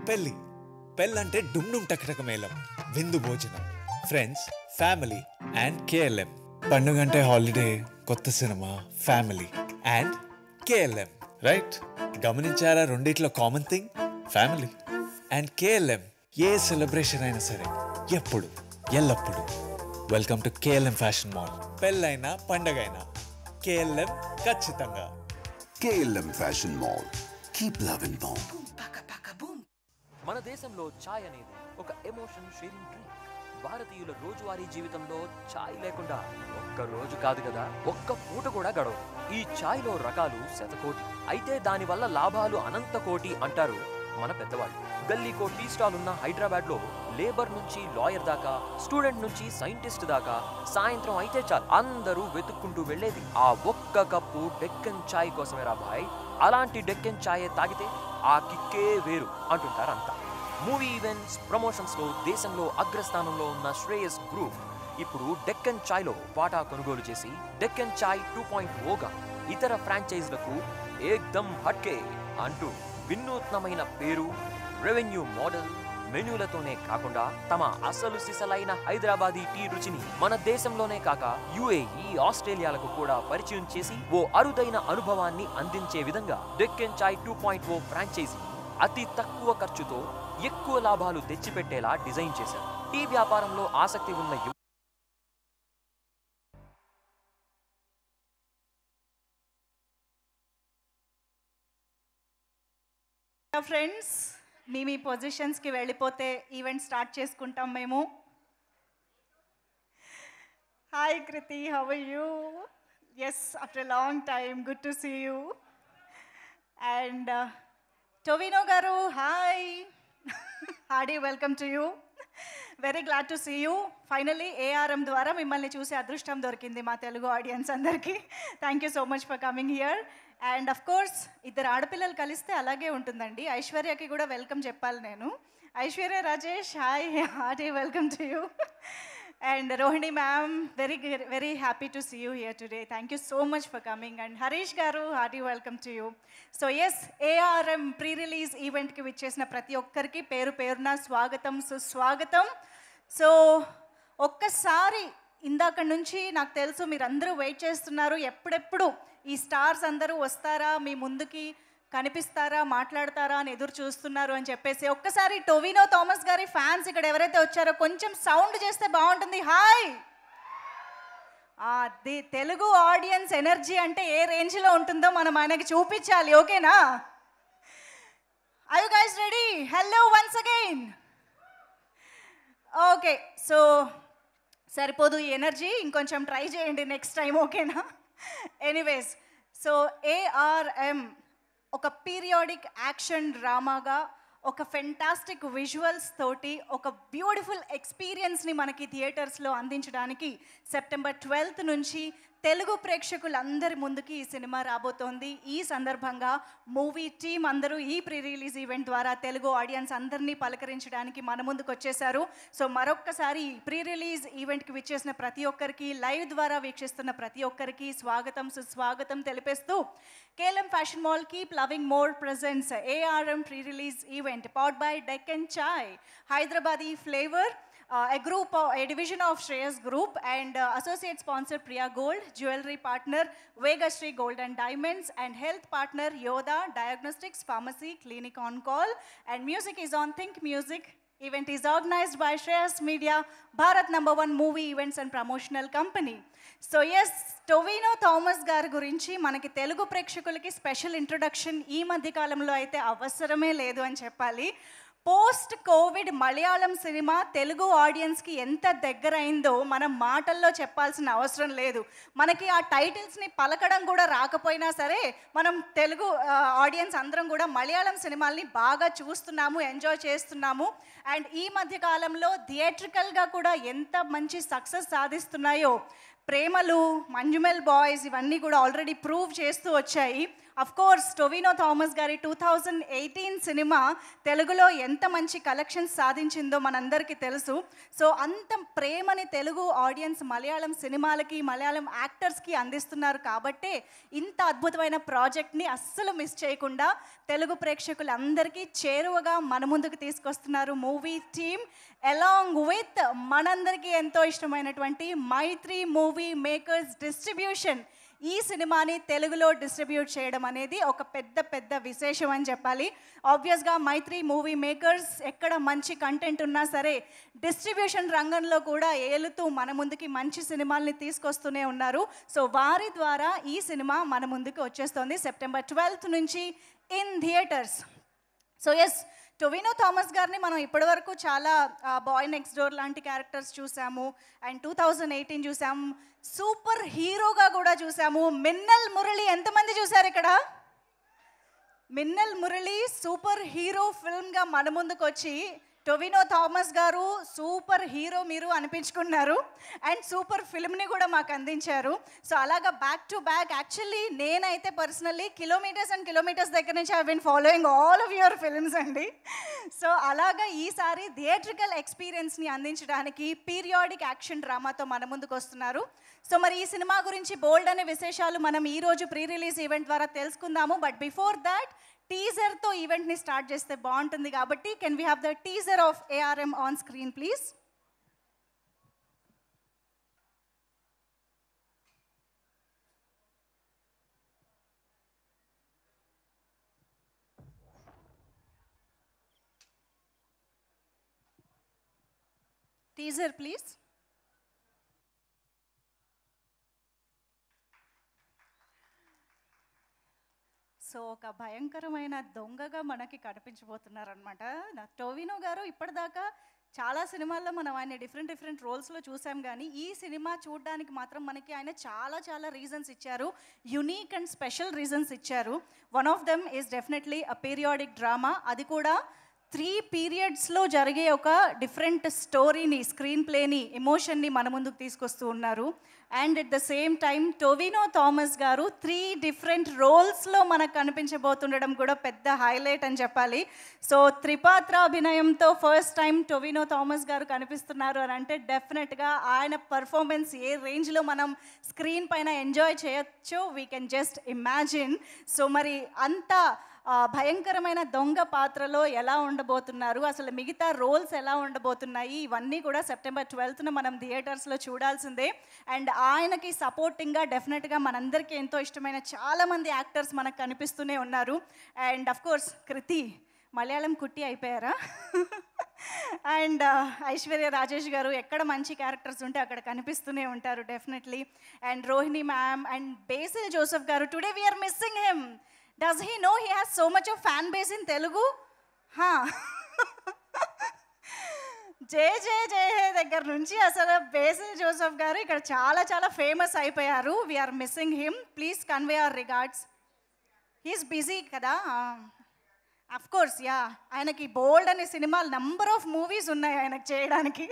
పెళ్ళి పెళ్ళంటే డుమ్ డుమ్ టకటక మేళం, విందు భోజనం, ఫ్రెండ్స్, ఫ్యామిలీ అండ్ కేఎల్ఎం. పండుగంటే హాలిడే, కొత్త cinema, family and KLM. Right? గమనించారా రెండిట్లో common thing? Family and KLM. ఏ సెలబ్రేషన్ అయినా సరే, ఎప్పుడు ఎల్లప్పుడు welcome to KLM fashion mall. పెళ్ళైనా పండగైనా కేఎల్ఎం ఖచ్చితంగా. KLM Fashion Mall. Keep loving more. మన దేశంలో ఛాయ్ అనేది ఒక ఎమోషన్ షేరింగ్ డ్రింక్. భారతీయుల రోజువారీ జీవితంలో ఛాయ్ లేకుండా ఒక్క రోజు కాదు కదా, ఒక్క పూట కూడా గడవదు. ఈ ఛాయ్లో రకాలు శతకోటి, అయితే దానివల్ల లాభాలు అనంత కోటి అంటారు మన పెద్దవాళ్ళు. గల్లీకో టీ స్టాల్ ఉన్న హైదరాబాద్ లో లేబర్ నుంచి లాయర్ దాకా, స్టూడెంట్ నుంచి సైంటిస్ట్ దాకా సాయంత్రం అయితే చాలు అందరూ వెతుక్కుంటూ వెళ్లేది ఆ ఒక్క కప్పు డెక్కన్ ఛాయ్ కోసమే రా భాయ్. అలాంటి డెక్కన్ ఛాయ్ తాగితే ఆ కిక్కే వేరు అంటుంటారు అంతా. మూవీ ఈవెంట్స్, ప్రమోషన్స్ లో దేశంలో అగ్రస్థానంలో ఉన్న శ్రేయస్ గ్రూప్ ఇప్పుడు డెక్కన్ ఛాయ్ లో వాటా కొనుగోలు చేసి డెక్కన్ ఛాయ్ 2.0గా ఇతర ఫ్రాంచైజీలకు ఏక్దమ్ హట్కే అంటూ వినూత్నమైన పేరు, రెవెన్యూ మోడల్, మెన్యూలతోనే కాకుండా తమ అసలు సిసలైన హైదరాబాదీ టీ రుచిని మన దేశంలోనే కాక యుఏఈ, ఆస్ట్రేలియాలకు కూడా పరిచయం చేసి ఓ అరుదైన అనుభవాన్ని అందించే విధంగా డెక్కన్ ఛాయ్ 2.0 ఫ్రాంచైజీ అతి తక్కువ ఖర్చుతో ఎక్కువ లాభాలు తెచ్చిపెట్టేలా డిజైన్ చేశారు. టీ వ్యాపారంలో ఆసక్తి ఉన్న ఫ్రెండ్స్, మీ పొజిషన్స్కి వెళ్ళిపోతే ఈవెంట్ స్టార్ట్ చేసుకుంటాం మేము. Hi Kriti, how are you? Yes, after a long time, good to see you. And Tovino garu, hi, hearty welcome to you. Very glad to see you. Finally ARM ద్వారా మిమ్మల్ని చూసే అదృష్టం దొరికింది మా తెలుగు ఆడియన్స్ అందరికీ. Thank you so much for coming here. And of course ఇద్దరు ఆడపిల్లలు కలిస్తే అలాగే ఉంటుందండి. ఐశ్వర్యకి కూడా వెల్కమ్ చెప్పాలి నేను. Aishwarya Rajesh, hi, hearty welcome to you. And Rohini ma'am, very happy to see you here today. Thank you so much for coming. And Harish garu, hearty welcome to you. So yes, ARM pre release ఈవెంట్కి విచ్చేసిన ప్రతి ఒక్కరికి పేరు పేరున స్వాగతం, సుస్వాగతం. సో ఒక్కసారి ఇందాక నుంచి నాకు తెలుసు మీరందరూ వెయిట్ చేస్తున్నారు, ఎప్పుడెప్పుడు ఈ స్టార్స్ అందరూ వస్తారా, మీ ముందుకి కనిపిస్తారా, మాట్లాడతారా అని ఎదురు చూస్తున్నారు అని చెప్పేసి ఒక్కసారి టొవినో థామస్ గారి ఫ్యాన్స్ ఇక్కడ ఎవరైతే వచ్చారో కొంచెం సౌండ్ చేస్తే బాగుంటుంది. హాయ్. అది తెలుగు ఆడియన్స్ ఎనర్జీ అంటే ఏ రేంజ్లో ఉంటుందో మనం ఆయనకి చూపించాలి. ఓకేనా? Are you guys ready? Hello once again. Okay, so సరిపోదు ఈ ఎనర్జీ, ఇంకొంచెం ట్రై చేయండి నెక్స్ట్ టైం. ఓకేనా? ఎనీవేస్, సో ఏఆర్ఎం ఒక పీరియాడిక్ యాక్షన్ డ్రామాగా ఒక ఫెంటాస్టిక్ విజువల్స్ తోటి ఒక బ్యూటిఫుల్ ఎక్స్పీరియన్స్ని మనకి థియేటర్స్లో అందించడానికి సెప్టెంబర్ 12th నుంచి తెలుగు ప్రేక్షకులందరి ముందుకి ఈ సినిమా రాబోతోంది. ఈ సందర్భంగా మూవీ టీమ్ అందరూ ఈ ప్రీ రిలీజ్ ఈవెంట్ ద్వారా తెలుగు ఆడియన్స్ అందరినీ పలకరించడానికి మన ముందుకు వచ్చేసారు. సో మరొక్కసారి ప్రీ రిలీజ్ ఈవెంట్కి విచ్చేసిన ప్రతి ఒక్కరికి, లైవ్ ద్వారా వీక్షిస్తున్న ప్రతి ఒక్కరికి స్వాగతం, సుస్వాగతం తెలిపేస్తూ KLM Fashion Mall Keep Loving More presents ARM pre-release event powered by Deccan Chai, Hyderabadi flavor, a division of Shreyas Group, and associate sponsor Priya Gold, jewelry partner Vega Sri Gold and Diamonds, and health partner Yoda Diagnostics Pharmacy Clinic on Call, and music is on Think Music. Event is organized by Shreyas Media, Bharat #1 movie events and promotional company. So yes, Tovino Thomas గారి గురించి మనకి తెలుగు ప్రేక్షకులకి special introduction ఈ మధ్య కాలంలో అయితే అవసరమే లేదు అని చెప్పాలి. Post Covid Malayalam cinema Telugu ఆడియన్స్కి ఎంత దగ్గరైందో మనం మాటల్లో చెప్పాల్సిన అవసరం లేదు. మనకి ఆ టైటిల్స్ని పలకడం కూడా రాకపోయినా సరే మనం తెలుగు ఆడియన్స్ అందరం కూడా మలయాళం సినిమాల్ని బాగా చూస్తున్నాము, ఎంజాయ్ చేస్తున్నాము. అండ్ ఈ మధ్య కాలంలో థియేట్రికల్గా కూడా ఎంత మంచి సక్సెస్ సాధిస్తున్నాయో ప్రేమలు, మంజుమెల్ బాయ్స్ ఇవన్నీ కూడా ఆల్రెడీ ప్రూవ్ చేస్తూ వచ్చాయి. అఫ్ కోర్స్ టొవినో థామస్ గారి 2018 సినిమా తెలుగులో ఎంత మంచి కలెక్షన్స్ సాధించిందో మనందరికీ తెలుసు. సో అంత ప్రేమని తెలుగు ఆడియన్స్ మలయాళం సినిమాలకి, మలయాళం యాక్టర్స్కి అందిస్తున్నారు కాబట్టే ఇంత అద్భుతమైన ప్రాజెక్ట్ని అస్సలు మిస్ చేయకుండా తెలుగు ప్రేక్షకులందరికీ చేరువగా మన ముందుకు తీసుకొస్తున్నారు మూవీ టీమ్ అలాంగ్ విత్ మనందరికీ ఎంతో ఇష్టమైనటువంటి మైత్రి మూవీ మేకర్స్ డిస్ట్రిబ్యూషన్. ఈ సినిమాని తెలుగులో డిస్ట్రిబ్యూట్ చేయడం అనేది ఒక పెద్ద విశేషం అని చెప్పాలి. ఆబ్వియస్గా మైత్రి మూవీ మేకర్స్ ఎక్కడ మంచి కంటెంట్ ఉన్నా సరే డిస్ట్రిబ్యూషన్ రంగంలో కూడా ఏలుతూ మన ముందుకి మంచి సినిమాల్ని తీసుకొస్తూనే ఉన్నారు. సో వారి ద్వారా ఈ సినిమా మన ముందుకు వచ్చేస్తుంది September 12th నుంచి in theatres. So yes, Tovino Thomas గారిని మనం ఇప్పటివరకు చాలా బాయ్ నెక్స్ట్ డోర్ లాంటి క్యారెక్టర్స్ చూసాము, అండ్ 2018 చూసాము, సూపర్ హీరోగా కూడా చూసాము. మిన్నల్ మురళి ఎంతమంది చూసారు ఇక్కడ? మిన్నల్ మురళి సూపర్ హీరో ఫిల్మ్గా మన ముందుకు వచ్చి టొవినో థామస్ గారు సూపర్ హీరో మీరు అనిపించుకున్నారు, అండ్ సూపర్ ఫిల్మ్ని కూడా మాకు అందించారు. సో అలాగా బ్యాక్ టు బ్యాక్ యాక్చువల్లీ నేనైతే పర్సనల్లీ కిలోమీటర్స్ అండ్ కిలోమీటర్స్ దగ్గర నుంచి I been following all of your films అండి. సో అలాగా ఈసారి థియేట్రికల్ ఎక్స్పీరియన్స్ని అందించడానికి పీరియాడిక్ యాక్షన్ డ్రామాతో మన ముందుకు వస్తున్నారు. సో మరి ఈ సినిమా గురించి బోల్డ్ అనే విశేషాలు మనం ఈరోజు ప్రీ రిలీజ్ ఈవెంట్ ద్వారా తెలుసుకుందాము. బట్ బిఫోర్ దాట్ టీజర్తో ఈవెంట్ని స్టార్ట్ చేస్తే బాగుంటుంది కాబట్టి can we have the teaser of ARM on screen please. Teaser please. So ఒక భయంకరమైన దొంగగా మనకి కనిపించబోతున్నారనమాట. టొవినో గారు ఇప్పటిదాకా చాలా సినిమాల్లో మనం ఆయన డిఫరెంట్ రోల్స్లో చూసాం, కానీ ఈ సినిమా చూడడానికి మాత్రం మనకి ఆయన చాలా రీజన్స్ ఇచ్చారు, యునీక్ అండ్ స్పెషల్ రీజన్స్ ఇచ్చారు. One of them is definitely a periodic drama, అది కూడా 3 పీరియడ్స్లో జరిగే ఒక డిఫరెంట్ స్టోరీని, స్క్రీన్ ప్లేని, ఎమోషన్ని మన ముందుకు తీసుకొస్తూ ఉన్నారు. And at the same time Tovino Thomas గారు 3 డిఫరెంట్ రోల్స్లో మనకు కనిపించబోతుండడం కూడా పెద్ద హైలైట్ అని చెప్పాలి. సో త్రిపాత్రాభినయంతో first time Tovino Thomas garu కనిపిస్తున్నారు అని అంటే డెఫినెట్గా ఆయన పర్ఫార్మెన్స్ ఏ రేంజ్లో మనం స్క్రీన్ పైన ఎంజాయ్ చేయొచ్చో we can just imagine. So మరి అంత భయంకరమైన దొంగ పాత్రలో ఎలా ఉండబోతున్నారు, అసలు మిగతా రోల్స్ ఎలా ఉండబోతున్నాయి, ఇవన్నీ కూడా September 12th మనం థియేటర్స్లో చూడాల్సిందే. అండ్ ఆయనకి సపోర్టింగ్గా డెఫినెట్గా మనందరికీ ఎంతో ఇష్టమైన చాలామంది యాక్టర్స్ మనకు కనిపిస్తూనే ఉన్నారు. అండ్ అఫ్ కోర్స్ కృతి మలయాళం కుట్టి అయిపోయారా? అండ్ ఐశ్వర్య రాజేష్ గారు ఎక్కడ మంచి క్యారెక్టర్స్ ఉంటే అక్కడ కనిపిస్తూనే ఉంటారు definitely. And Rohini ma'am and Basil Joseph garu, today we are missing him. Does he know he has so much of fan base in Telugu? జయ దగ్గర నుంచి అసలు బేసిల్ జోసెఫ్ గారు ఇక్కడ చాలా ఫేమస్ అయిపోయారు. We're missing him, please convey our regards. He's busy కదా. Of course yeah, ఆయనకి bold అనే సినిమాలు నంబర్ ఆఫ్ మూవీస్ ఉన్నాయి ఆయనకు చేయడానికి,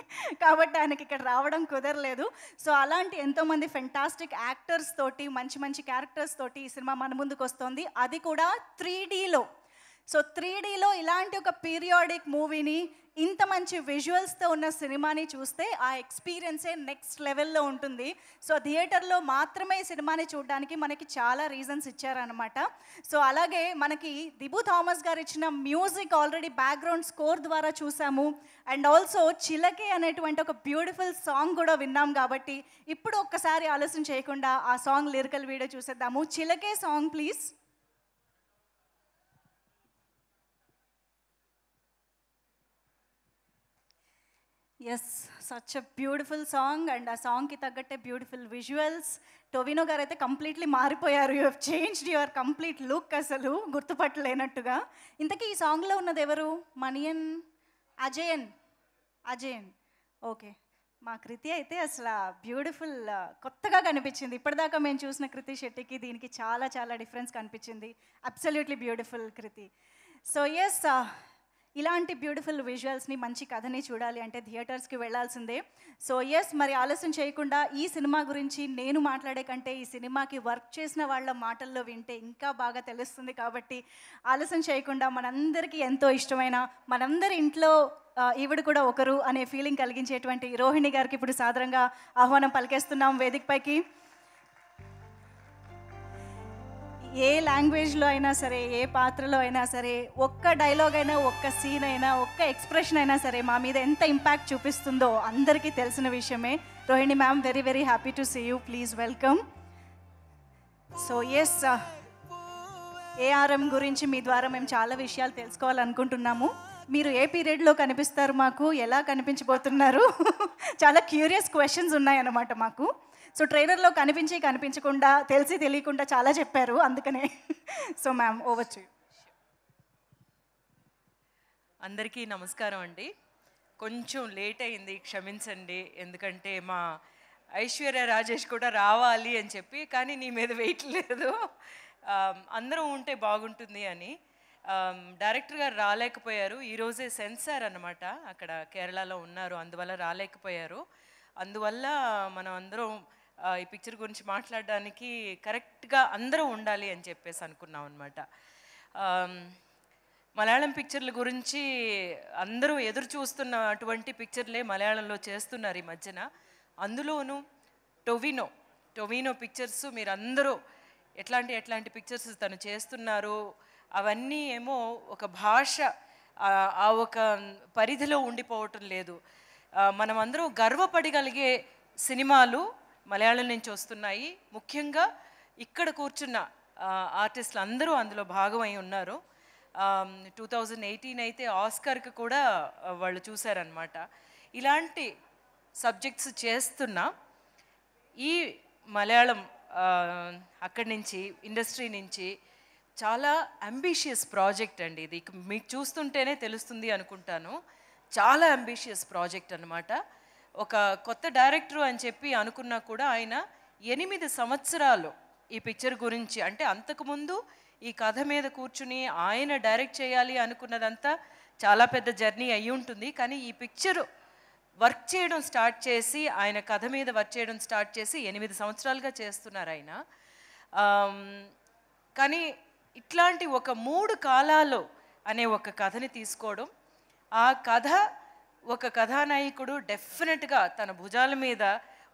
కాబట్టి ఆయనకి ఇక్కడ రావడం కుదరలేదు. సో అలాంటి ఎంతోమంది ఫెంటాస్టిక్ యాక్టర్స్ తోటి, మంచి క్యారెక్టర్స్ తోటి ఈ సినిమా మన ముందుకు వస్తుంది, అది కూడా 3Dలో. సో 3Dలో ఇలాంటి ఒక పీరియాడిక్ మూవీని, ఇంత మంచి విజువల్స్తో ఉన్న సినిమాని చూస్తే ఆ ఎక్స్పీరియన్సే నెక్స్ట్ లెవెల్లో ఉంటుంది. సో థియేటర్లో మాత్రమే ఈ సినిమాని చూడడానికి మనకి చాలా రీజన్స్ ఇచ్చారనమాట. సో అలాగే మనకి దిబు థామస్ గారు ఇచ్చిన మ్యూజిక్ ఆల్రెడీ బ్యాక్గ్రౌండ్ స్కోర్ ద్వారా చూసాము, అండ్ ఆల్సో చిలకే అనేటువంటి ఒక బ్యూటిఫుల్ సాంగ్ కూడా విన్నాం. కాబట్టి ఇప్పుడు ఒక్కసారి ఆలస్యం చేయకుండా ఆ సాంగ్ లిరికల్ వీడియో చూసేద్దాము. Chilake song please. Yes, such a beautiful song, and ఆ సాంగ్కి తగ్గట్టే బ్యూటిఫుల్ విజువల్స్. టొవినో గారు అయితే కంప్లీట్లీ మారిపోయారు. You have changed your complete look, అసలు గుర్తుపట్టలేనట్టుగా. ఇంతకీ ఈ సాంగ్లో ఉన్నది ఎవరు? మణియన్, అజయన్. ఓకే, మా కృతి అయితే అసలు బ్యూటిఫుల్, కొత్తగా కనిపించింది. ఇప్పటిదాకా మేము చూసిన కృతి శెట్టికి దీనికి చాలా డిఫరెన్స్ కనిపించింది. అబ్సల్యూట్లీ బ్యూటిఫుల్ కృతి. సో ఎస్, ఇలాంటి బ్యూటిఫుల్ విజువల్స్ని మంచి కథని చూడాలి అంటే థియేటర్స్కి వెళ్ళాల్సిందే. సో ఎస్, మరి ఆలస్యం చేయకుండా ఈ సినిమా గురించి నేను మాట్లాడే కంటే ఈ సినిమాకి వర్క్ చేసిన వాళ్ళ మాటల్లో వింటే ఇంకా బాగా తెలుస్తుంది. కాబట్టి ఆలస్యం చేయకుండా మనందరికీ ఎంతో ఇష్టమైన, మనందరి ఇంట్లో ఈవిడ కూడా ఒకరు అనే ఫీలింగ్ కలిగించేటువంటి రోహిణి గారికి ఇప్పుడు సాదరంగా ఆహ్వానం పలికేస్తున్నాం వేదికపైకి. ఏ లాంగ్వేజ్లో అయినా సరే, ఏ పాత్రలో అయినా సరే, ఒక్క డైలాగ్ అయినా, ఒక్క సీన్ అయినా, ఒక్క ఎక్స్ప్రెషన్ అయినా సరే మా మీద ఎంత ఇంపాక్ట్ చూపిస్తుందో అందరికీ తెలిసిన విషయమే. Rohini ma'am, very very happy to see you. Please welcome. So yes, ARM గురించి మీ ద్వారా మేము చాలా విషయాలు తెలుసుకోవాలనుకుంటున్నాము. మీరు ఏ పీరియడ్లో కనిపిస్తారు, మాకు ఎలా కనిపించబోతున్నారు, చాలా క్యూరియస్ క్వశ్చన్స్ ఉన్నాయన్నమాట మాకు. సో ట్రైలర్లో కనిపించకుండా తెలిసి తెలియకుండా చాలా చెప్పారు, అందుకనే. So ma'am, over to you. అందరికీ నమస్కారం అండి. కొంచెం లేట్ అయింది, క్షమించండి. ఎందుకంటే మా ఐశ్వర్య రాజేష్ కూడా రావాలి అని చెప్పి, కానీ నీ మీద వెయిట్ లేదు, అందరం ఉంటే బాగుంటుంది అని. డైరెక్టర్ గారు రాలేకపోయారు, ఈరోజే సెన్సార్ అన్నమాట, అక్కడ కేరళలో ఉన్నారు, అందువల్ల రాలేకపోయారు. అందువల్ల మనం అందరం ఈ పిక్చర్ గురించి మాట్లాడడానికి కరెక్ట్గా అందరూ ఉండాలి అని చెప్పేసి అనుకున్నాం అనమాట. మలయాళం పిక్చర్ల గురించి అందరూ ఎదురు చూస్తున్నటువంటి పిక్చర్లే మలయాళంలో చేస్తున్నారు ఈ మధ్యన. అందులోనూ టొవినో పిక్చర్స్ మీరు అందరూ ఎట్లాంటి పిక్చర్స్ తను చేస్తున్నారు, అవన్నీ ఏమో ఒక భాష ఆ ఒక పరిధిలో ఉండిపోవటం లేదు. మనం అందరూ గర్వపడగలిగే సినిమాలు మలయాళం నుంచి వస్తున్నాయి. ముఖ్యంగా ఇక్కడ కూర్చున్న ఆర్టిస్టులు అందరూ అందులో భాగమై ఉన్నారు. 2018 అయితే ఆస్కార్కి కూడా వాళ్ళు చూశారనమాట. ఇలాంటి సబ్జెక్ట్స్ చేస్తున్న ఈ మలయాళం అక్కడి నుంచి, ఇండస్ట్రీ నుంచి చాలా అంబిషియస్ ప్రాజెక్ట్ అండి ఇది. మీకు చూస్తుంటేనే తెలుస్తుంది అనుకుంటాను, చాలా అంబిషియస్ ప్రాజెక్ట్ అన్నమాట. ఒక కొత్త డైరెక్టరు అని చెప్పి అనుకున్నా కూడా ఆయన 8 సంవత్సరాలు ఈ పిక్చర్ గురించి, అంటే అంతకుముందు ఈ కథ మీద కూర్చుని ఆయన డైరెక్ట్ చేయాలి అనుకున్నదంతా చాలా పెద్ద జర్నీ అయ్యి ఉంటుంది. కానీ ఈ పిక్చరు వర్క్ చేయడం స్టార్ట్ చేసి, ఆయన కథ మీద వర్క్ చేయడం స్టార్ట్ చేసి 8 సంవత్సరాలుగా చేస్తున్నారు ఆయన. కానీ ఇట్లాంటి ఒక 3 కాలాలు అనే ఒక కథని తీసుకోవడం, ఆ కథ ఒక కథానాయకుడు డెఫినెట్గా తన భుజాల మీద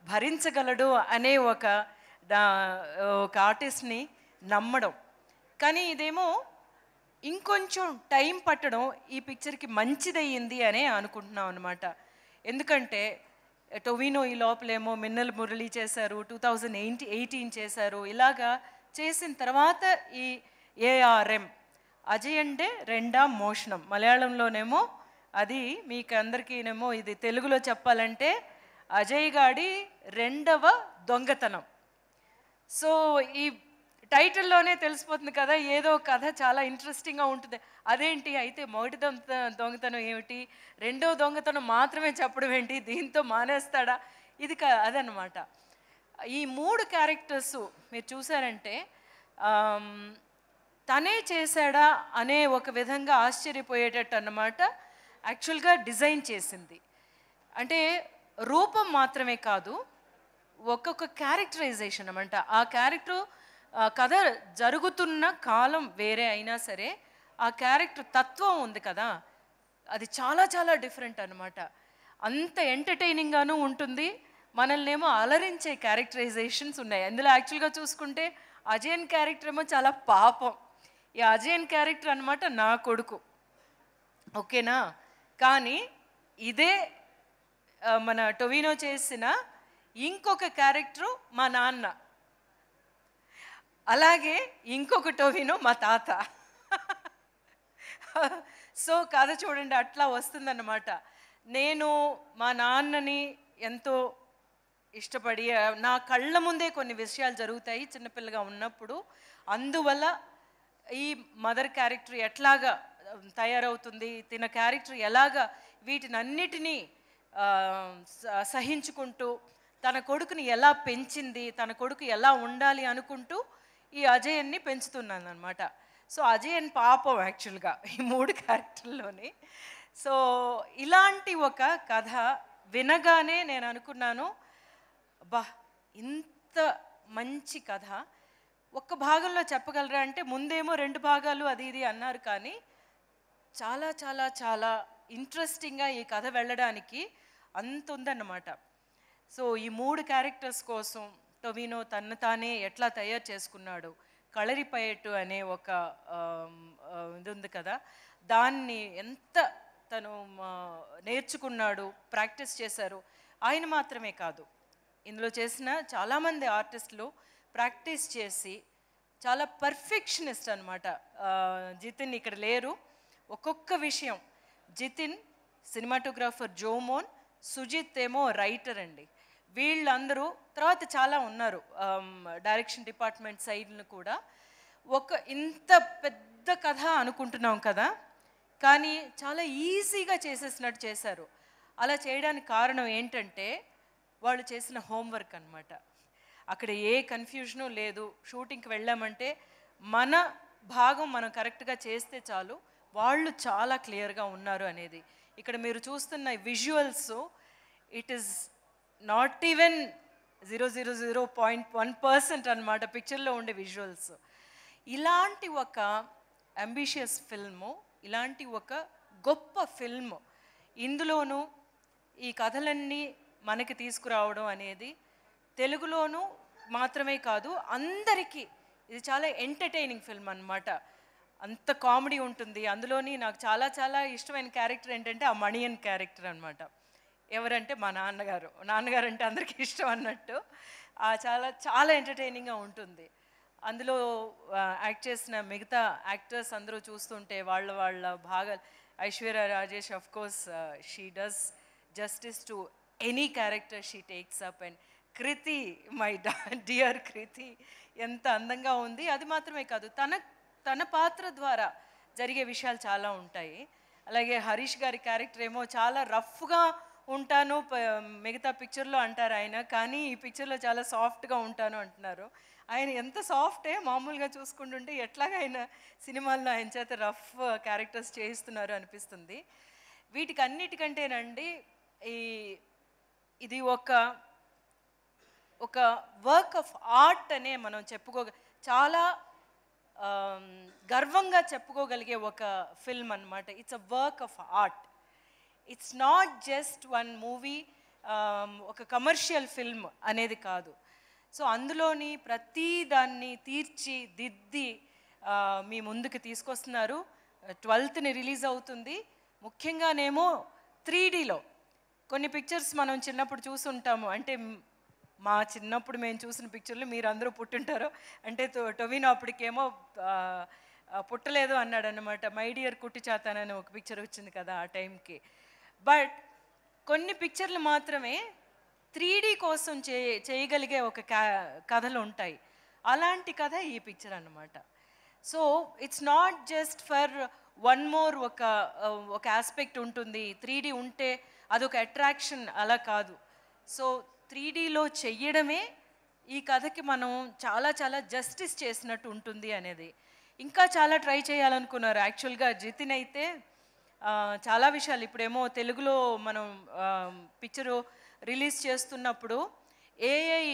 భరించగలడు అనే ఒక ఆర్టిస్ట్ని నమ్మడం. కానీ ఇదేమో ఇంకొంచెం టైం పట్టడం ఈ పిక్చర్కి మంచిదయ్యింది అనే అనుకుంటున్నాం అనమాట. ఎందుకంటే టొవినో ఈ లోపలేమో మిన్నల్ మురళి చేశారు, 2018 చేశారు. ఇలాగా చేసిన తర్వాత ఈ ఏఆర్ఎం, అజయ్ అంటే రెండా మోషణం, మలయాళంలోనేమో అది మీకు అందరికీనేమో, ఇది తెలుగులో చెప్పాలంటే అజయ్ గాడి రెండవ దొంగతనం. సో ఈ టైటిల్లోనే తెలిసిపోతుంది కదా, ఏదో కథ చాలా ఇంట్రెస్టింగ్గా ఉంటుంది. అదేంటి అయితే మొదటి దొంగతనం ఏమిటి, రెండో దొంగతనం మాత్రమే చెప్పడం ఏంటి, దీంతో మానేస్తాడా, ఇది అదనమాట. ఈ 3 క్యారెక్టర్స్ మీరు చూసారంటే తనే చేశాడా అనే ఒక విధంగా ఆశ్చర్యపోయేటట్టు అన్నమాట. యాక్చువల్గా డిజైన్ చేసింది అంటే రూపం మాత్రమే కాదు, ఒక్కొక్క క్యారెక్టరైజేషన్ అన్నమాట. ఆ క్యారెక్టర్ కథ జరుగుతున్న కాలం వేరే అయినా సరే ఆ క్యారెక్టర్ తత్వం ఉంది కదా, అది చాలా చాలా డిఫరెంట్ అనమాట. అంత ఎంటర్టైనింగ్గాను ఉంటుంది, మనల్నేమో అలరించే క్యారెక్టరైజేషన్స్ ఉన్నాయి అందులో. యాక్చువల్గా చూసుకుంటే అజయన్ క్యారెక్టర్ ఏమో చాలా పాపం. ఈ అజయన్ క్యారెక్టర్ అనమాట నా కొడుకు, ఓకేనా. కానీ ఇదే మన టొవినో చేసిన ఇంకొక క్యారెక్టరు మా నాన్న, అలాగే ఇంకొక టొవినో మా తాత. సో కథ చూడండి అట్లా వస్తుందన్నమాట. నేను మా నాన్నని ఎంతో ఇష్టపడి, నా కళ్ళ ముందే కొన్ని విషయాలు జరుగుతాయి చిన్నపిల్లగా ఉన్నప్పుడు. అందువల్ల ఈ మదర్ క్యారెక్టర్ ఎట్లాగా తయారవుతుంది, తిన క్యారెక్టర్ ఎలాగా వీటినన్నిటినీ సహించుకుంటూ తన కొడుకుని ఎలా పెంచింది, తన కొడుకు ఎలా ఉండాలి అనుకుంటూ ఈ అజయన్ని పెంచుతున్నాను అనమాట. సో అజయ్ అండ్ పాపం యాక్చువల్గా ఈ 3 క్యారెక్టర్లోని. సో ఇలాంటి ఒక కథ వినగానే నేను అనుకున్నాను, అబ్బా ఇంత మంచి కథ ఒక్క భాగంలో చెప్పగలరా అంటే, ముందేమో 2 భాగాలు అది ఇది అన్నారు, కానీ చాలా చాలా చాలా ఇంట్రెస్టింగ్గా ఈ కథ వెళ్ళడానికి అంత ఉందన్నమాట. సో ఈ 3 క్యారెక్టర్స్ కోసం టొవినో తను తానే ఎట్లా తయారు చేసుకున్నాడు, కళరిపయట్టు అనే ఒక ఇది ఉంది కదా, దాన్ని ఎంత తను నేర్చుకున్నాడు, ప్రాక్టీస్ చేశారు. ఆయన మాత్రమే కాదు, ఇందులో చేసిన చాలామంది ఆర్టిస్టులు ప్రాక్టీస్ చేసి చాలా పర్ఫెక్షనిస్ట్ అనమాట. జితిన్ ఇక్కడ లేరు. ఒక్కొక్క విషయం, జితిన్ సినిమాటోగ్రాఫర్, జోమోన్, సుజిత్ ఏమో రైటర్ అండి. వీళ్ళందరూ తర్వాత చాలా ఉన్నారు డైరెక్షన్ డిపార్ట్మెంట్ సైడ్ను కూడా. ఇంత పెద్ద కథ అనుకుంటున్నాం కదా, కానీ చాలా ఈజీగా చేసేసినట్టు చేశారు. అలా చేయడానికి కారణం ఏంటంటే వాళ్ళు చేసిన హోంవర్క్ అనమాట. అక్కడ ఏ కన్ఫ్యూజను లేదు. షూటింగ్కి వెళ్ళామంటే మన భాగం మనం కరెక్ట్గా చేస్తే చాలు, వాళ్ళు చాలా క్లియర్గా ఉన్నారు అనేది. ఇక్కడ మీరు చూస్తున్న visuals, it is not even 0.1% అనమాట పిక్చర్లో ఉండే విజువల్స్. ఇలాంటి ఒక అంబిషియస్ ఫిల్ము, ఇలాంటి ఒక గొప్ప ఫిల్మ్ ఇందులోనూ ఈ కథలన్నీ మనకి తీసుకురావడం అనేది తెలుగులోనూ మాత్రమే కాదు, అందరికీ ఇది చాలా ఎంటర్టైనింగ్ ఫిల్మ్ అనమాట. అంత కామెడీ ఉంటుంది అందులోని. నాకు చాలా చాలా ఇష్టమైన క్యారెక్టర్ ఏంటంటే ఆ మణియన్ క్యారెక్టర్ అనమాట. ఎవరంటే మా నాన్నగారు. నాన్నగారు అంటే అందరికీ ఇష్టం అన్నట్టు. చాలా చాలా ఎంటర్టైనింగ్గా ఉంటుంది. అందులో యాక్ట్ చేసిన మిగతా యాక్టర్స్ అందరూ చూస్తుంటే వాళ్ళ భాగాలు, Aishwarya Rajesh of course she does justice to any character she takes up. And Kriti, my dear Kriti ఎంత అందంగా ఉంది. అది మాత్రమే కాదు, తన పాత్ర ద్వారా జరిగే విషయాలు చాలా ఉంటాయి. అలాగే హరీష్ గారి క్యారెక్టర్ ఏమో చాలా రఫ్గా ఉంటాను మిగతా పిక్చర్లో అంటారు ఆయన, కానీ ఈ పిక్చర్లో చాలా సాఫ్ట్గా ఉంటాను అంటున్నారు. ఆయన ఎంత సాఫ్టే, మామూలుగా చూసుకుంటుంటే ఎట్లాగా ఆయన సినిమాల్లో ఆయన చేత రఫ్ క్యారెక్టర్స్ చేయిస్తున్నారు అనిపిస్తుంది. వీటికి అన్నిటికంటేనండి ఇది ఒక వర్క్ ఆఫ్ ఆర్ట్ అనే మనం చాలా గర్వంగా చెప్పుకోగలిగే ఒక ఫిల్మ్ అనమాట. It's a work of art. It's not just one movie, ఒక కమర్షియల్ ఫిల్మ్ అనేది కాదు. సో అందులోని ప్రతి దాన్ని తీర్చిదిద్ది మీ ముందుకు తీసుకొస్తున్నారు. 12th రిలీజ్ అవుతుంది. ముఖ్యంగానేమో 3Dలో కొన్ని పిక్చర్స్ మనం చిన్నప్పుడు చూసుంటాము. అంటే మా చిన్నప్పుడు మేము చూసిన పిక్చర్లు మీరు అందరూ పుట్టుంటారు. అంటే టొవినో అప్పటికేమో పుట్టలేదు అన్నాడు అనమాట. మై డియర్ కుట్టి చాతానని ఒక పిక్చర్ వచ్చింది కదా ఆ టైంకి. బట్ కొన్ని పిక్చర్లు మాత్రమే 3D కోసం చేయగలిగే ఒక కథలు ఉంటాయి. అలాంటి కథ ఈ పిక్చర్ అన్నమాట. So it's not just for one more ఒక ఆస్పెక్ట్ ఉంటుంది. 3D ఉంటే అదొక అట్రాక్షన్, అలా కాదు. సో 3Dలో చెయ్యడమే ఈ కథకి మనం చాలా చాలా జస్టిస్ చేసినట్టు ఉంటుంది అనేది. ఇంకా చాలా ట్రై చేయాలనుకున్నారు యాక్చువల్గా జితిన్ అయితే. చాలా విషయాలు ఇప్పుడేమో తెలుగులో మనం పిక్చరు రిలీజ్ చేస్తున్నప్పుడు ఏఐ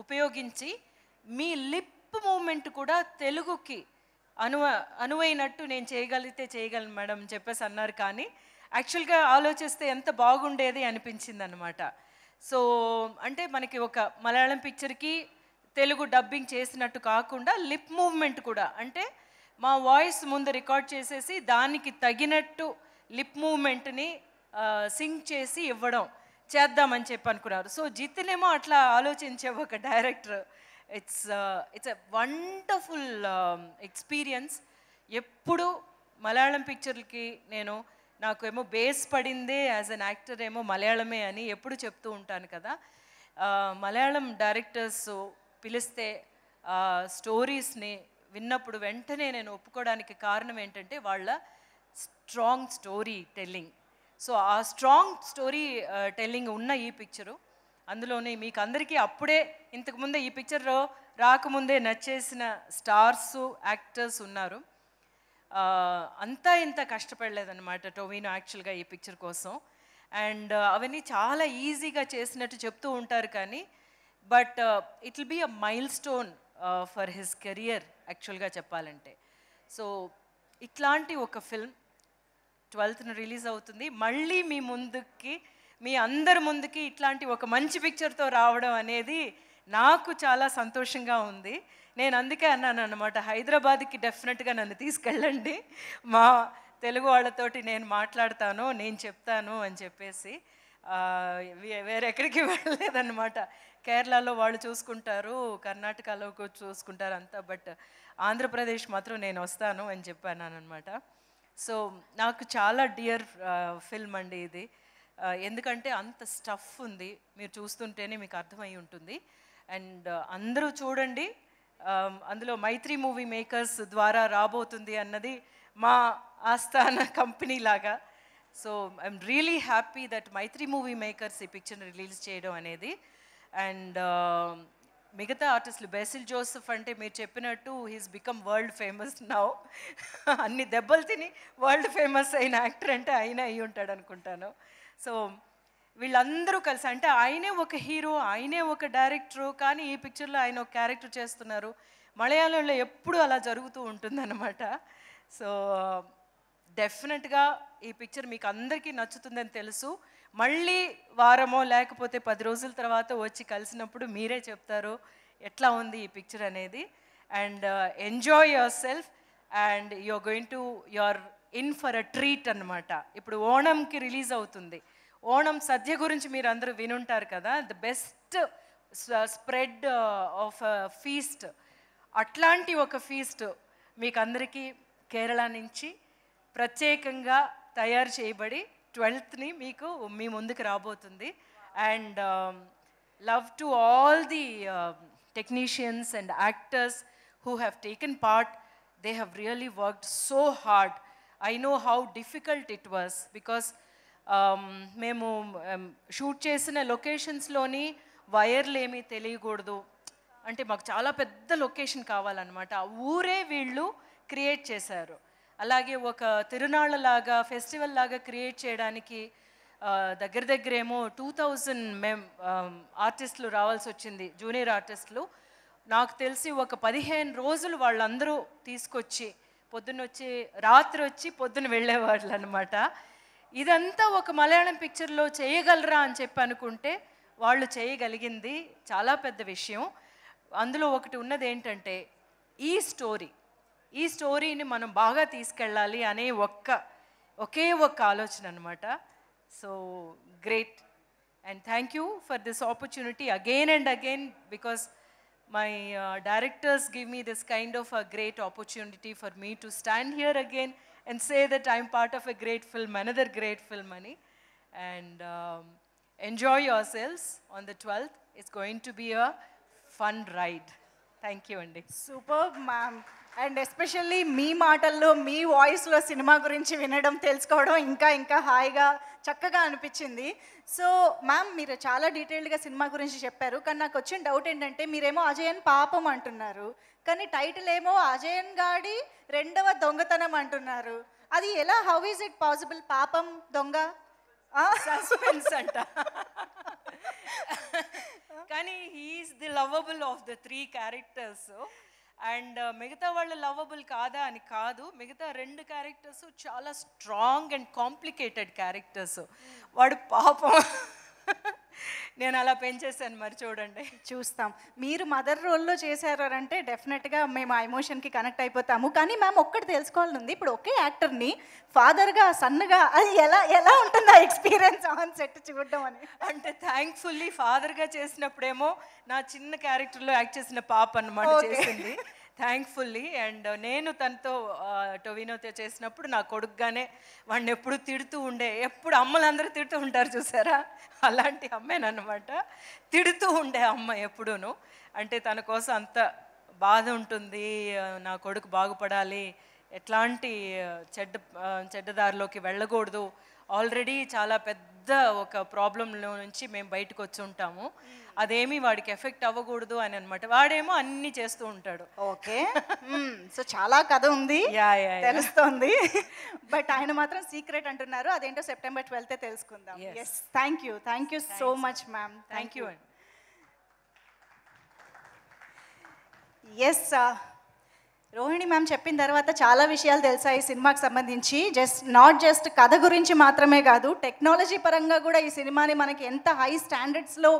ఉపయోగించి మీ లిప్ మూమెంట్ కూడా తెలుగుకి అనువైనట్టు నేను చేయగలను మేడం చెప్పేసి అన్నారు. కానీ యాక్చువల్గా ఆలోచిస్తే ఎంత బాగుండేది అనిపించింది అనమాట. సో అంటే మనకి ఒక మలయాళం పిక్చర్కి తెలుగు డబ్బింగ్ చేసినట్టు కాకుండా లిప్ మూవ్మెంట్ కూడా, అంటే మా వాయిస్ ముందు రికార్డ్ చేసేసి దానికి తగినట్టు లిప్ మూవ్మెంట్ని సింక్ చేసి చేద్దామని చెప్పి అనుకున్నారు. సో జితిన్ ఏమో అట్లా ఆలోచించే ఒక director. It's a wonderful experience. ఎప్పుడు మలయాళం పిక్చర్లకి నాకు ఏమో బేస్ పడిందే యాజ్ అన్ యాక్టర్ ఏమో మలయాళమే అని ఎప్పుడు చెప్తూ ఉంటాను కదా. మలయాళం డైరెక్టర్స్ పిలిస్తే స్టోరీస్ని విన్నప్పుడు వెంటనే నేను ఒప్పుకోవడానికి కారణం ఏంటంటే వాళ్ళ స్ట్రాంగ్ స్టోరీ టెల్లింగ్. సో ఆ స్ట్రాంగ్ స్టోరీ టెల్లింగ్ ఉన్న ఈ పిక్చరు, అందులోనే మీకు అందరికీ అప్పుడే ఇంతకుముందే ఈ పిక్చర్లో రాకముందే నచ్చేసిన స్టార్స్ యాక్టర్స్ ఉన్నారు. అంతా ఇంత కష్టపడలేదన్నమాట టొవినో యాక్చువల్గా ఈ పిక్చర్ కోసం. అండ్ అవన్నీ చాలా ఈజీగా చేసినట్టు చెప్తూ ఉంటారు కానీ but it will be a milestone for his career యాక్చువల్గా చెప్పాలంటే. సో ఇట్లాంటి ఒక ఫిల్మ్ 12th రిలీజ్ అవుతుంది. మళ్ళీ మీ అందరి ముందుకి ఇట్లాంటి ఒక మంచి పిక్చర్తో రావడం అనేది నాకు చాలా సంతోషంగా ఉంది. నేను అందుకే అన్నాను అన్నమాట, హైదరాబాద్కి డెఫినెట్గా నన్ను తీసుకెళ్ళండి, మా తెలుగు వాళ్ళతోటి నేను మాట్లాడతాను, నేను చెప్తాను అని చెప్పేసి. వేరెక్కడికి వెళ్ళలేదన్నమాట. కేరళలో వాళ్ళు చూసుకుంటారు, కర్ణాటకలో చూసుకుంటారు అంతా, బట్ ఆంధ్రప్రదేశ్ మాత్రం నేను వస్తాను అని చెప్పాను అనమాట. సో నాకు చాలా డియర్ ఫిల్మ్ అండి ఇది. ఎందుకంటే అంత స్టఫ్ ఉంది, మీరు చూస్తుంటేనే మీకు అర్థమై ఉంటుంది. అండ్ అందరూ చూడండి. అందులో మైత్రి మూవీ మేకర్స్ ద్వారా రాబోతుంది అన్నది మా ఆస్థాన కంపెనీ లాగా. So I'm really happy that Mythri movie makers ఈ పిక్చర్ని రిలీజ్ చేయడం అనేది. అండ్ మిగతా ఆర్టిస్టులు బెసిల్ జోసెఫ్ అంటే మీరు చెప్పినట్టు he's become world famous now. అన్ని దెబ్బలు తిని వరల్డ్ ఫేమస్ అయిన యాక్టర్ అంటే ఆయన అయి ఉంటాడు అనుకుంటాను. సో వీళ్ళందరూ కలిసి, అంటే ఆయనే ఒక హీరో, ఆయనే ఒక డైరెక్టరు, కానీ ఈ పిక్చర్లో ఆయన ఒక క్యారెక్టర్ చేస్తున్నారు. మలయాళంలో ఎప్పుడు అలా జరుగుతూ ఉంటుందన్నమాట. సో డెఫినెట్గా ఈ పిక్చర్ మీకు అందరికీ నచ్చుతుందని తెలుసు. మళ్ళీ వారమో లేకపోతే 10 రోజుల తర్వాత వచ్చి కలిసినప్పుడు మీరే చెప్తారు ఎట్లా ఉంది ఈ పిక్చర్ అనేది. And enjoy yourself and you're in for a treat అన్నమాట. ఇప్పుడు ఓణంకి రిలీజ్ అవుతుంది. ఓణం సద్య గురించి మీరు అందరూ వినుంటారు కదా, the best spread of feast. అట్లాంటి ఒక ఫీస్ట్ మీకు అందరికీ కేరళ నుంచి ప్రత్యేకంగా తయారు చేయబడి 12th మీకు మీ ముందుకు రాబోతుంది. And love to all the technicians and actors who have taken part. They have really worked so hard. I know how difficult it was because మేము షూట్ చేసిన లొకేషన్స్లోని వైర్లు ఏమీ తెలియకూడదు, అంటే మాకు చాలా పెద్ద లొకేషన్ కావాలన్నమాట. ఆ ఊరే వీళ్ళు క్రియేట్ చేశారు. అలాగే ఒక తిరునాళ్ళలాగా ఫెస్టివల్ లాగా క్రియేట్ చేయడానికి దగ్గరేమో 2000 ఆర్టిస్టులు రావాల్సి వచ్చింది, జూనియర్ ఆర్టిస్టులు. నాకు తెలిసి ఒక 15 రోజులు వాళ్ళందరూ తీసుకొచ్చి పొద్దున్నొచ్చి రాత్రి వచ్చి పొద్దున వెళ్ళేవాళ్ళు అనమాట. ఇదంతా ఒక మలయాళం పిక్చర్లో చేయగలరా అని చెప్పి అనుకుంటే వాళ్ళు చేయగలిగింది చాలా పెద్ద విషయం. అందులో ఒకటి ఉన్నది ఏంటంటే ఈ స్టోరీని మనం బాగా తీసుకెళ్ళాలి అనే ఒకే ఒక్క ఆలోచన అనమాట. So great and thank you for this opportunity again and again because my directors give me this kind of a great opportunity for me to stand here again and say that I'm part of a great film, another great film, Mani. And enjoy yourselves on the 12th. It's going to be a fun ride. Thank you, Andy. Super ma'am. And especially మీ మాటల్లో మీ వాయిస్లో cinema గురించి వినడం తెలుసుకోవడం ఇంకా హాయిగా చక్కగా అనిపించింది. సో మ్యామ్ మీరు చాలా డీటెయిల్డ్గా సినిమా గురించి చెప్పారు, కానీ నాకు వచ్చిన డౌట్ ఏంటంటే మీరేమో అజయన్ పాపం అంటున్నారు, కానీ టైటిల్ ఏమో అజయన్ గాడి 2వ దొంగతనం అంటున్నారు. అది ఎలా, హౌ ఈజ్ ఇట్ పాసిబుల్? పాపం దొంగ సస్పెన్స్ అంట. కానీ he's the lovable of the 3 characters. And మిగతా వాళ్ళు లవబుల్ కాదా అని కాదు, మిగతా 2 క్యారెక్టర్స్ చాలా స్ట్రాంగ్ అండ్ కాంప్లికేటెడ్ క్యారెక్టర్స్. వాడు పాపం నేను అలా పెంచేసాను, మరి చూడండి. చూస్తాం. మీరు మదర్ రోల్లో చేశారు అంటే డెఫినెట్గా మేము ఆ ఎమోషన్కి కనెక్ట్ అయిపోతాము. కానీ మ్యామ్ ఒక్కటి తెలుసుకోవాలని ఉంది, ఇప్పుడు ఒకే యాక్టర్ని ఫాదర్గా సన్గా అది ఎలా ఉంటుంది ఆ ఎక్స్పీరియన్స్ ఆన్ సెట్ చూడడం అని? అంటే థ్యాంక్ఫుల్లీ ఫాదర్గా చేసినప్పుడేమో నా చిన్న క్యారెక్టర్లో యాక్ట్ చేసిన పాప అన్నమాట చేసింది, థ్యాంక్ఫుల్లీ. అండ్ నేను తనతో టొవినోతో చేసినప్పుడు నా కొడుకుగానే వాడిని ఎప్పుడు తిడుతూ ఉండే, ఎప్పుడు అమ్మలందరూ తిడుతూ ఉంటారు చూసారా, అలాంటి అమ్మేనమాట. తిడుతూ ఉండే అమ్మ ఎప్పుడూను. అంటే తన కోసం అంత బాధ ఉంటుంది, నా కొడుకు బాగుపడాలి, ఎట్లాంటి చెడ్డదారిలోకి వెళ్ళకూడదు, ఆల్రెడీ చాలా పెద్ద పెద్ద ఒక ప్రాబ్లంలో నుంచి మేము బయటకు వచ్చి ఉంటాము. అదేమి వాడికి ఎఫెక్ట్ అవ్వకూడదు అని అనమాట. వాడేమో అన్ని చేస్తూ ఉంటాడు. ఓకే, సో చాలా కథ ఉంది తెలుస్తోంది, బట్ ఆయన మాత్రం సీక్రెట్ అంటున్నారు. అదేంటో September 12th తెలుసుకుందాం. Yes, thank you so much ma'am. Thank you అండి. ఎస్, రోహిణి మ్యామ్ చెప్పిన తర్వాత చాలా విషయాలు తెలుసా ఈ సినిమాకి సంబంధించి. నాట్ జస్ట్ కథ గురించి మాత్రమే కాదు, టెక్నాలజీ పరంగా కూడా ఈ సినిమాని మనకి ఎంత హై స్టాండర్డ్స్లో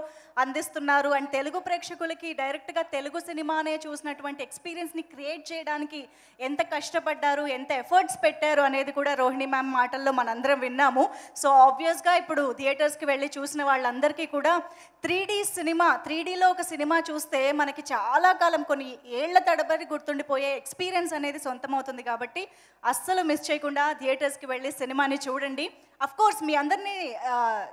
అందిస్తున్నారు. అండ్ తెలుగు ప్రేక్షకులకి డైరెక్ట్గా తెలుగు సినిమానే చూసినటువంటి ఎక్స్పీరియన్స్ని క్రియేట్ చేయడానికి ఎంత కష్టపడ్డారు, ఎంత ఎఫర్ట్స్ పెట్టారు అనేది కూడా రోహిణి మ్యామ్ మాటల్లో మనందరం విన్నాము. సో ఆబ్వియస్గా ఇప్పుడు థియేటర్స్కి వెళ్ళి చూసిన వాళ్ళందరికీ కూడా 3D సినిమా, 3Dలో ఒక సినిమా చూస్తే మనకి చాలా కాలం, కొన్ని ఏళ్ల తడబడి గుర్తుండిపోయే ఎక్స్పీరియన్స్ అనేది సొంతమవుతుంది. కాబట్టి అస్సలు మిస్ చేయకుండా థియేటర్స్కి వెళ్ళి సినిమాని చూడండి. అఫ్ కోర్స్ మీ అందరినీ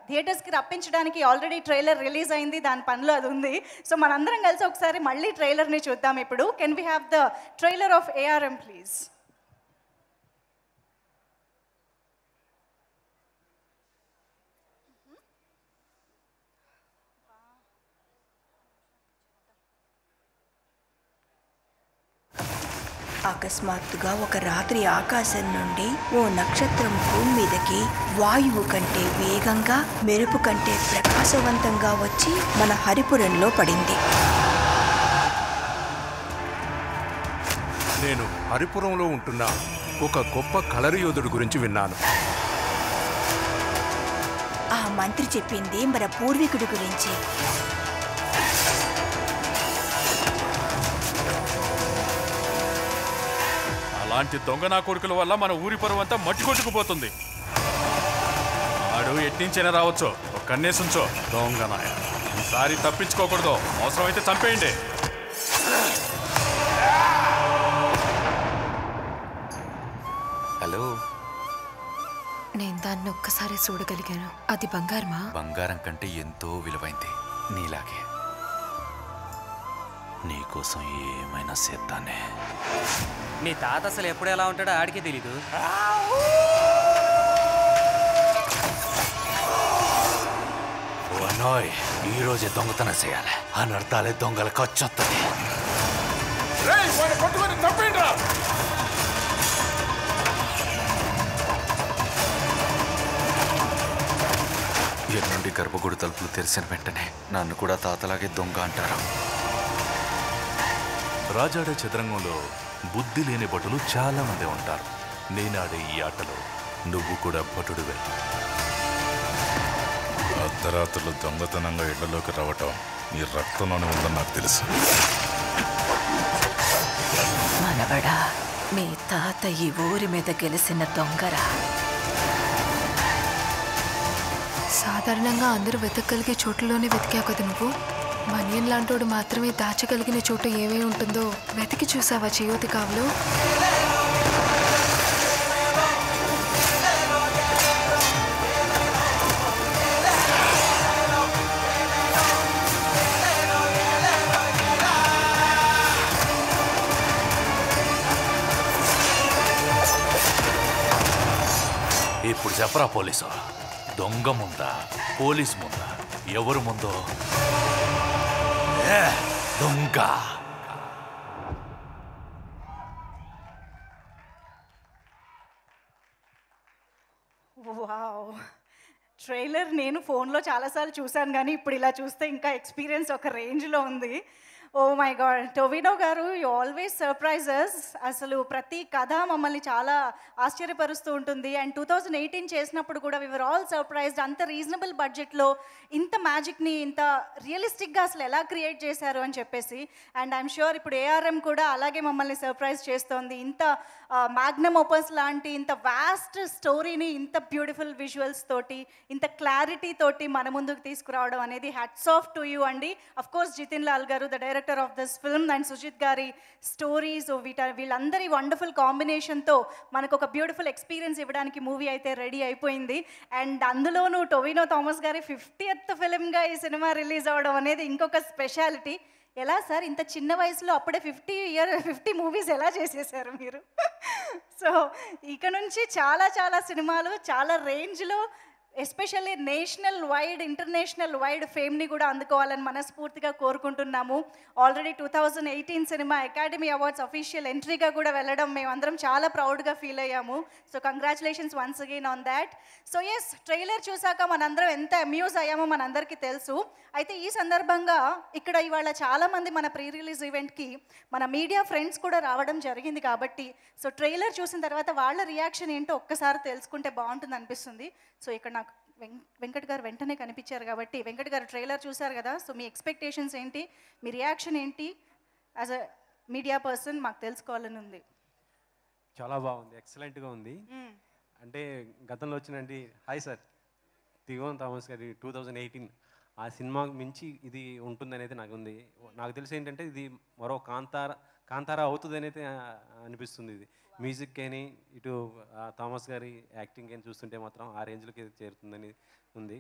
థియేటర్స్కి రప్పించడానికి ఆల్రెడీ ట్రైలర్ రిలీజ్ అయింది, దాని పనిలో అది ఉంది. సో మనందరం కలిసి ఒకసారి మళ్ళీ ట్రైలర్ని చూద్దాం. ఇప్పుడు can we have the trailer of ARM please? అకస్మాత్తుగా ఒక రాత్రి ఆకాశం నుండి ఓ నక్షత్రం భూమి మీదకి వాయువు కంటే వేగంగా, మెరుపు కంటే ప్రకాశవంతంగా వచ్చి మన హరిపురంలో పడింది. నేను హరిపురంలో ఉంటున్న ఒక గొప్ప కలరి యోధుడు గురించి విన్నాను. ఆ మంత్రి చెప్పింది మన పూర్వీకుడి గురించి. అలాంటి దొంగ నా కొడుకుల వల్ల మన ఊరి పరువు అంతా మట్టి కొట్టుకుపోతుంది. వాడు ఎట్టించైనా రావచ్చు, ఒక కన్నేసుంచో దొంగ నాయ. ఈసారి తప్పించుకోకూడదు, అవసరమైతే చంపేయండి. హలో, నేను దాన్ని ఒక్కసారి చూడగలిగాను. అది బంగారమా? బంగారం కంటే ఎంతో విలువైంది. నీలాగే నీకోసం ఏమైనా చేద్దానే. మీ తాత అసలు ఎప్పుడు ఎలా ఉంటాడో ఆడికే తెలీదు. ఈ రోజే దొంగతనం చేయాలి. అనర్థాలే దొంగలకు వచ్చొస్తుంది. ఎన్నుండి గర్భగుడి తలుపులు తెరిచిన వెంటనే నన్ను కూడా తాతలాగే దొంగ అంటారు. రాజాడే చదరంగంలో బుద్ధి లేని భటులు చాలా మంది ఉంటారు. నేనాడే ఈ ఆటలో నువ్వు కూడా భటుడివే. అర్ధరాత్రులు దొంగతనంగా ఇళ్లలోకి రావటం నీ రక్తంలోనే ఉందని నాకు తెలుసు. మనవడా, మీ తాత ఈ ఊరి మీద గెలిచిన దొంగరా. సాధారణంగా అందరూ వెతకగలిగే చోట్లలోనే వెతికావు కదా నువ్వు. మనియన్ లాంటోడు మాత్రమే దాచగలిగిన చోటు ఏమై ఉంటుందో వెతికి చూసావా చేయోతి కావులో? ఇప్పుడు చెప్పరా పోలీసు, దొంగ ముందా పోలీసు ముందా, ఎవరు ముందో? దొంగ. వావ్, ట్రైలర్ నేను ఫోన్లో చాలాసార్లు చూశాను, కానీ ఇప్పుడు ఇలా చూస్తే ఇంకా ఎక్స్పీరియన్స్ ఒక రేంజ్లో ఉంది. ఓ మై గాడ్, టొవినో గారు, యూ ఆల్వేస్ సర్ప్రైజెస్. అసలు ప్రతి కథ మమ్మల్ని చాలా ఆశ్చర్యపరుస్తూ ఉంటుంది. అండ్ 2018 చేసినప్పుడు కూడా వి వర్ ఆల్ సర్ప్రైజ్డ్. అంత రీజనబుల్ బడ్జెట్లో ఇంత మ్యాజిక్ని ఇంత రియలిస్టిక్గా అసలు ఎలా క్రియేట్ చేశారు అని చెప్పేసి. అండ్ ఐఎమ్ షూర్ ఇప్పుడు ARM కూడా అలాగే మమ్మల్ని సర్ప్రైజ్ చేస్తోంది. ఇంత మ్యాగ్నమ్ ఓపస్ లాంటి ఇంత వాస్ట్ స్టోరీని ఇంత బ్యూటిఫుల్ విజువల్స్ తోటి, ఇంత క్లారిటీ తోటి మన ముందుకు తీసుకురావడం అనేది హ్యాట్స్ ఆఫ్ టు యూ అండి. అఫ్ కోర్స్ జితిన్ లాల్ గారు, the director of this film, and Sujith గారి స్టోరీస్, వీళ్ళందరి వండర్ఫుల్ కాంబినేషన్తో మనకు ఒక బ్యూటిఫుల్ ఎక్స్పీరియన్స్ ఇవ్వడానికి మూవీ అయితే రెడీ అయిపోయింది. అండ్ అందులోనూ టొవినో థామస్ గారి 50th ఫిలింగా ఈ సినిమా రిలీజ్ అవ్వడం అనేది ఇంకొక స్పెషాలిటీ. ఎలా సార్ ఇంత చిన్న వయసులో అప్పుడే 50 మూవీస్ ఎలా చేసేసారు మీరు? సో ఇక నుంచి చాలా చాలా సినిమాలు చాలా రేంజ్లో especially national wide international wide ఫేమ్ని కూడా అందుకోవాలని మనస్ఫూర్తిగా కోరుకుంటున్నాము. Already 2018 cinema academy awards official ఎంట్రీగా కూడా వెళ్ళడం మేమందరం చాలా ప్రౌడ్గా ఫీల్ అయ్యాము. So congratulations once again on that. So yes, trailer చూసాక మనందరం ఎంత అమ్యూజ్ అయ్యామో మనందరికీ తెలుసు. అయితే ఈ సందర్భంగా ఇక్కడ ఇవాళ చాలామంది మన ప్రీ రిలీజ్ ఈవెంట్కి మన మీడియా ఫ్రెండ్స్ కూడా రావడం జరిగింది కాబట్టి సో ట్రైలర్ చూసిన తర్వాత వాళ్ళ రియాక్షన్ ఏంటో ఒక్కసారి తెలుసుకుంటే బాగుంటుంది అనిపిస్తుంది. సో ఇక్కడ నాకు వెంకట్ గారు వెంటనే కనిపించారు కాబట్టి, వెంకట్ గారు ట్రైలర్ చూశారు కదా, సో మీ ఎక్స్పెక్టేషన్స్ ఏంటి, మీ రియాక్షన్ ఏంటి యాజ్ అ మీడియా పర్సన్ మాకు తెలుసుకోవాలని ఉంది. చాలా బాగుంది, ఎక్సలెంట్గా ఉంది. అంటే గతంలో వచ్చినండి హాయ్ సార్ దిగోన్ థామస్ గారి 2018 ఆ సినిమాకి మించి ఇది ఉంటుందనేది నాకు ఉంది. నాకు తెలిసి ఏంటంటే ఇది మరో కాంతారా అవుతుంది అనేది అనిపిస్తుంది. ఇది మ్యూజిక్ కానీ ఇటు థామస్ గారి యాక్టింగ్ కానీ చూస్తుంటే మాత్రం ఆ రేంజ్లోకి చేరుతుందని ఉంది.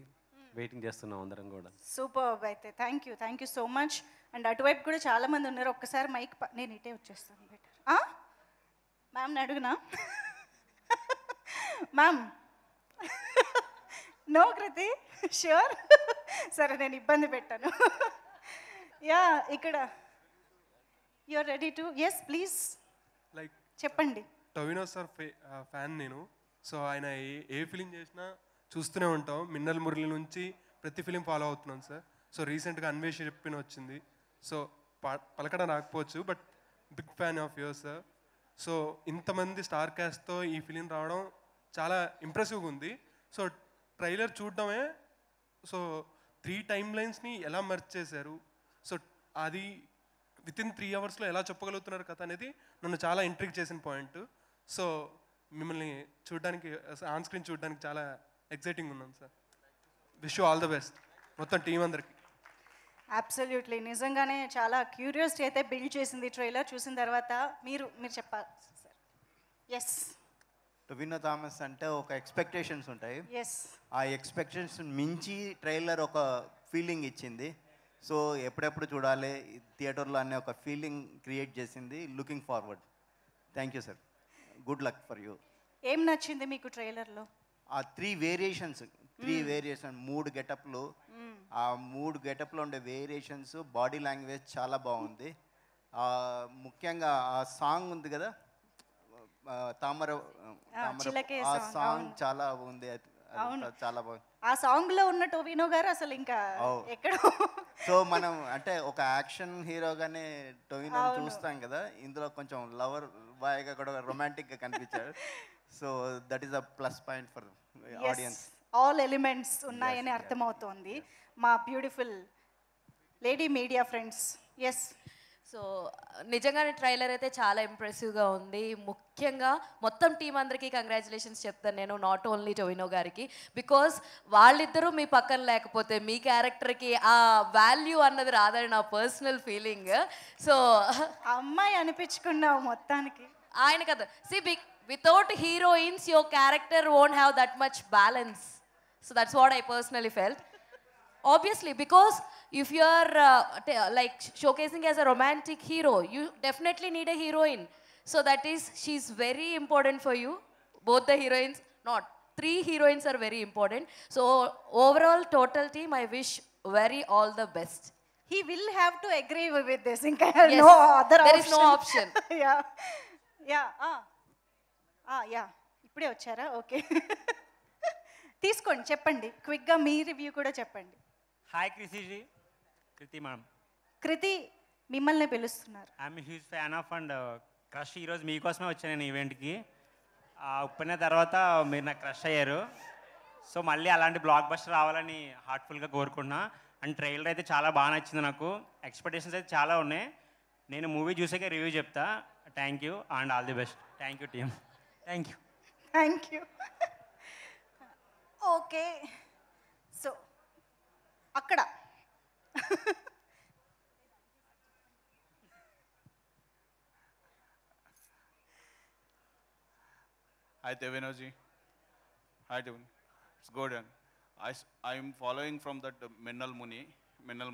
వెయిటింగ్ చేస్తున్నాం అందరం కూడా. సూపర్. అయితే thank you so much. And అటువైపు కూడా చాలామంది ఉన్నారు. ఒక్కసారి మైక్ నేను ఇటే వచ్చేస్తాను బెటర్. మ్యామ్ని అడుగునా? Ma'am no Kriti sure. సరే నేను ఇబ్బంది పెట్టాను. యా ఇక్కడ you're ready to yes please like చెప్పండి. టొవినో సార్ ఫ్యాన్ నేను. సో ఆయన ఏ ఫిలిం చేసినా చూస్తూనే ఉంటాం. మిన్నల్ మురళి నుంచి ప్రతి ఫిలిం ఫాలో అవుతున్నాం సార్. సో రీసెంట్గా అన్వేష్ చెప్పిన వచ్చింది. సో పలకడం రాకపోవచ్చు but big fan of your sir. So ఇంతమంది స్టార్ క్యాస్ట్తో ఈ ఫిలిం రావడం చాలా ఇంప్రెసివ్గా ఉంది. సో ట్రైలర్ చూడడమే సో 3 టైమ్ లైన్స్ని ఎలా మర్చ్ చేశారు, సో అది వితిన్ 3 అవర్స్లో ఎలా చెప్పగలుగుతున్నారు కథ అనేది నన్ను చాలా ఇంట్రిగ్ చేసిన పాయింట్. సో మిమ్మల్ని చూడడానికి ఆన్ స్క్రీన్ చూడడానికి చాలా ఎక్సైటింగ్ ఉన్నాను sir. Wish you all the best మొత్తం టీం అందరికి. అబ్సల్యూట్లీ నిజంగానే చాలా క్యూరియాసిటీ అయితే బిల్డ్ చేసింది ట్రైలర్ చూసిన తర్వాత. మీరు చెప్పాలి సార్. ఎస్, టొవినో థామస్ అంటే ఒక ఎక్స్పెక్టేషన్స్ ఉంటాయి. ఎస్, ఆ ఎక్స్పెక్టేషన్స్ మించి ట్రైలర్ ఒక ఫీలింగ్ ఇచ్చింది. సో ఎప్పుడెప్పుడు చూడాలి థియేటర్లో అనే ఒక ఫీలింగ్ క్రియేట్ చేసింది. Looking forward. Thank you sir, good luck for you. ఏం నచ్చింది మీకు ట్రైలర్లో? ఆ 3 వేరియేషన్స్ 3 గెటప్లు, ఆ 3 గెటప్లో ఉండే వేరియేషన్స్, బాడీ లాంగ్వేజ్ చాలా బాగుంది. ముఖ్యంగా ఆ సాంగ్ ఉంది కదా తామర, ఆ సాంగ్ చాలా ఉంది, చాలా బాగుంది. ఆ సాంగ్ లో ఉన్న టొవినో గారు అసలు ఇంకా ఎక్కడో. సో మనం అంటే ఒక యాక్షన్ హీరోగానే టొవినో చూస్తాం కదా, ఇందులో కొంచెం లవర్ బాయ్గా కూడా రొమాంటిక్ గా కనిపించాడు. So that is a plus point for audience. All elements ఉన్నాయని అర్థమవుతోంది మా beautiful lady media friends. Yes, so నిజంగానే ట్రైలర్ అయితే చాలా ఇంప్రెసివ్గా ఉంది. ముఖ్యంగా మొత్తం టీం అందరికీ కంగ్రాచులేషన్స్ చెప్తాను నేను, నాట్ ఓన్లీ టొవినో గారికి. బికాస్ వాళ్ళిద్దరూ మీ పక్కన లేకపోతే మీ క్యారెక్టర్కి ఆ వాల్యూ అన్నది రాదని నా పర్సనల్ ఫీలింగ్. సో అమ్మాయి అనిపించుకున్నావు మొత్తానికి. ఆయన కదా, see without heroines your character won't have that much balance. So that's what I personally felt. Obviously, because if you are like showcasing as a romantic hero, you definitely need a heroine. So that is, she's very important for you. Both the heroines, not 3 heroines are very important. So overall, total team, I wish very all the best. He will have to agree with this. Inka yes, no other there option. is no option. yeah. ఇప్పుడే వచ్చారా? Okay, తీసుకోండి, చెప్పండి క్విక్గా మీ review కూడా చెప్పండి. Hi కృతిజీ. కృతి ma'am. కృతి మిమ్మల్ని పిలుస్తున్నారు. I'm huge fan of and crush. ఈరోజు మీకోసమే వచ్చాను నేను ఈవెంట్కి. ఉప్పిన తర్వాత మీరు నాకు క్రష్ అయ్యారు. సో మళ్ళీ అలాంటి బ్లాక్ బస్టర్ రావాలని హార్ట్ఫుల్గా కోరుకుంటున్నా. అండ్ ట్రైలర్ అయితే చాలా బాగా నచ్చింది నాకు. ఎక్స్పెక్టేషన్స్ అయితే చాలా ఉన్నాయి. నేను మూవీ చూసాక రివ్యూ చెప్తా. Thank you and all the best. Thank you team. Thank you. Okay, so అక్కడ Hi Devinoji. Hi Devin. It's good. And I'm following from that Minnal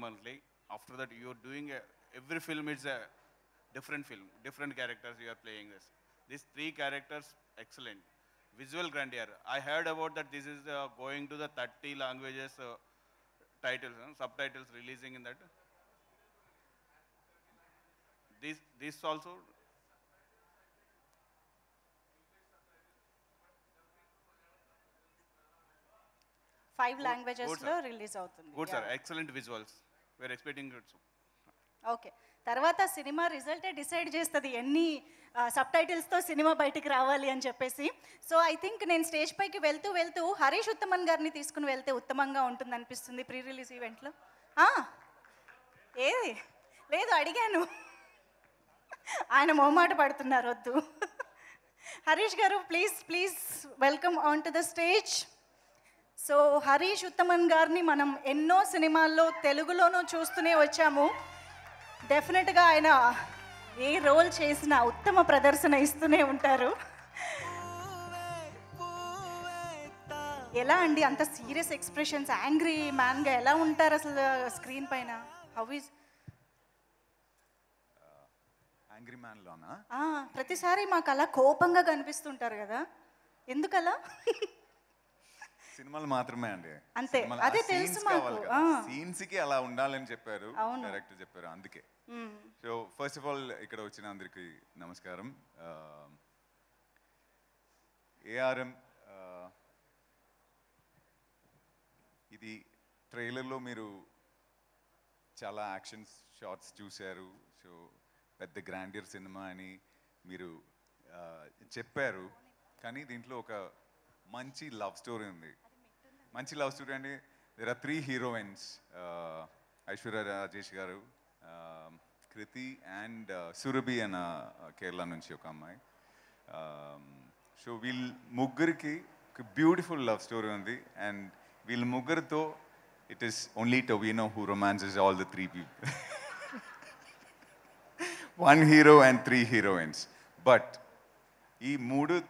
Monthly. After that, you're doing every film is a different film, different characters you are playing this. These 3 characters, excellent. visual grandeur. I heard about that this is going to the 30 languages titles, subtitles releasing in that. This also. 5 లాంగ్వేజెస్లో release అవుతుంది. Good sir, excellent visuals. We are expecting good. Okay, తర్వాత cinema రిజల్టే decide చేస్తుంది ఎన్ని sub టైటిల్స్తో cinema బయటికి రావాలి అని చెప్పేసి. So I think నేను stage పైకి వెళ్తూ హరీష్ ఉత్తమన్ గారిని తీసుకుని వెళ్తే ఉత్తమంగా ఉంటుంది అనిపిస్తుంది ప్రీ రిలీజ్ ఈవెంట్లో. ఏది లేదు, అడిగాను, ఆయన మొహమాట పడుతున్నారు, వద్దు. హరీష్ గారు please welcome on to the stage. So Harish Uthaman గారిని మనం ఎన్నో సినిమాల్లో తెలుగులోనూ చూస్తూనే వచ్చాము. డెఫినెట్గా ఆయన ఏ రోల్ చేసినా ఉత్తమ ప్రదర్శన ఇస్తూనే ఉంటారు. ఎలా అండి అంత సీరియస్ ఎక్స్ప్రెషన్స్, యాంగ్రీ మ్యాన్గా ఎలా ఉంటారు అసలు స్క్రీన్ పైన? హౌ ఈజ్ యాంగ్రీ మ్యాన్లోనా? ప్రతిసారి మాకు అలా కోపంగా కనిపిస్తుంటారు కదా, ఎందుకలా? సినిమాలు మాత్రమే అండి, అంతే, అదే తెలుసు మాకు. సీన్స్ కి అలా ఉండాలని చెప్పారు అవును. డైరెక్టర్ చెప్పారు, అందుకే. సో ఫస్ట్ ఆఫ్ ఆల్ ఇక్కడ వచ్చిన అందరికి నమస్కారం. ఏఆర్ఎం ఇది ట్రైలర్లో మీరు చాలా యాక్షన్ షాట్స్ చూశారు. సో పెద్ద గ్రాండియర్ సినిమా అని మీరు చెప్పారు, కానీ దీంట్లో ఒక మంచి లవ్ స్టోరీ ఉంది. మంచి లవ్ స్టోరీ అండి. There are 3 heroines, Aishwarya Rajesh గారు, కృతి అండ్ సురభి అన్న కేరళ నుంచి ఒక అమ్మాయి. సో వీళ్ళ ముగ్గురికి ఒక బ్యూటిఫుల్ లవ్ స్టోరీ ఉంది. అండ్ వీళ్ళ ముగ్గురితో it is only Tovino who romances all the 3 people. 1 hero and 3 heroines. But ఈ 3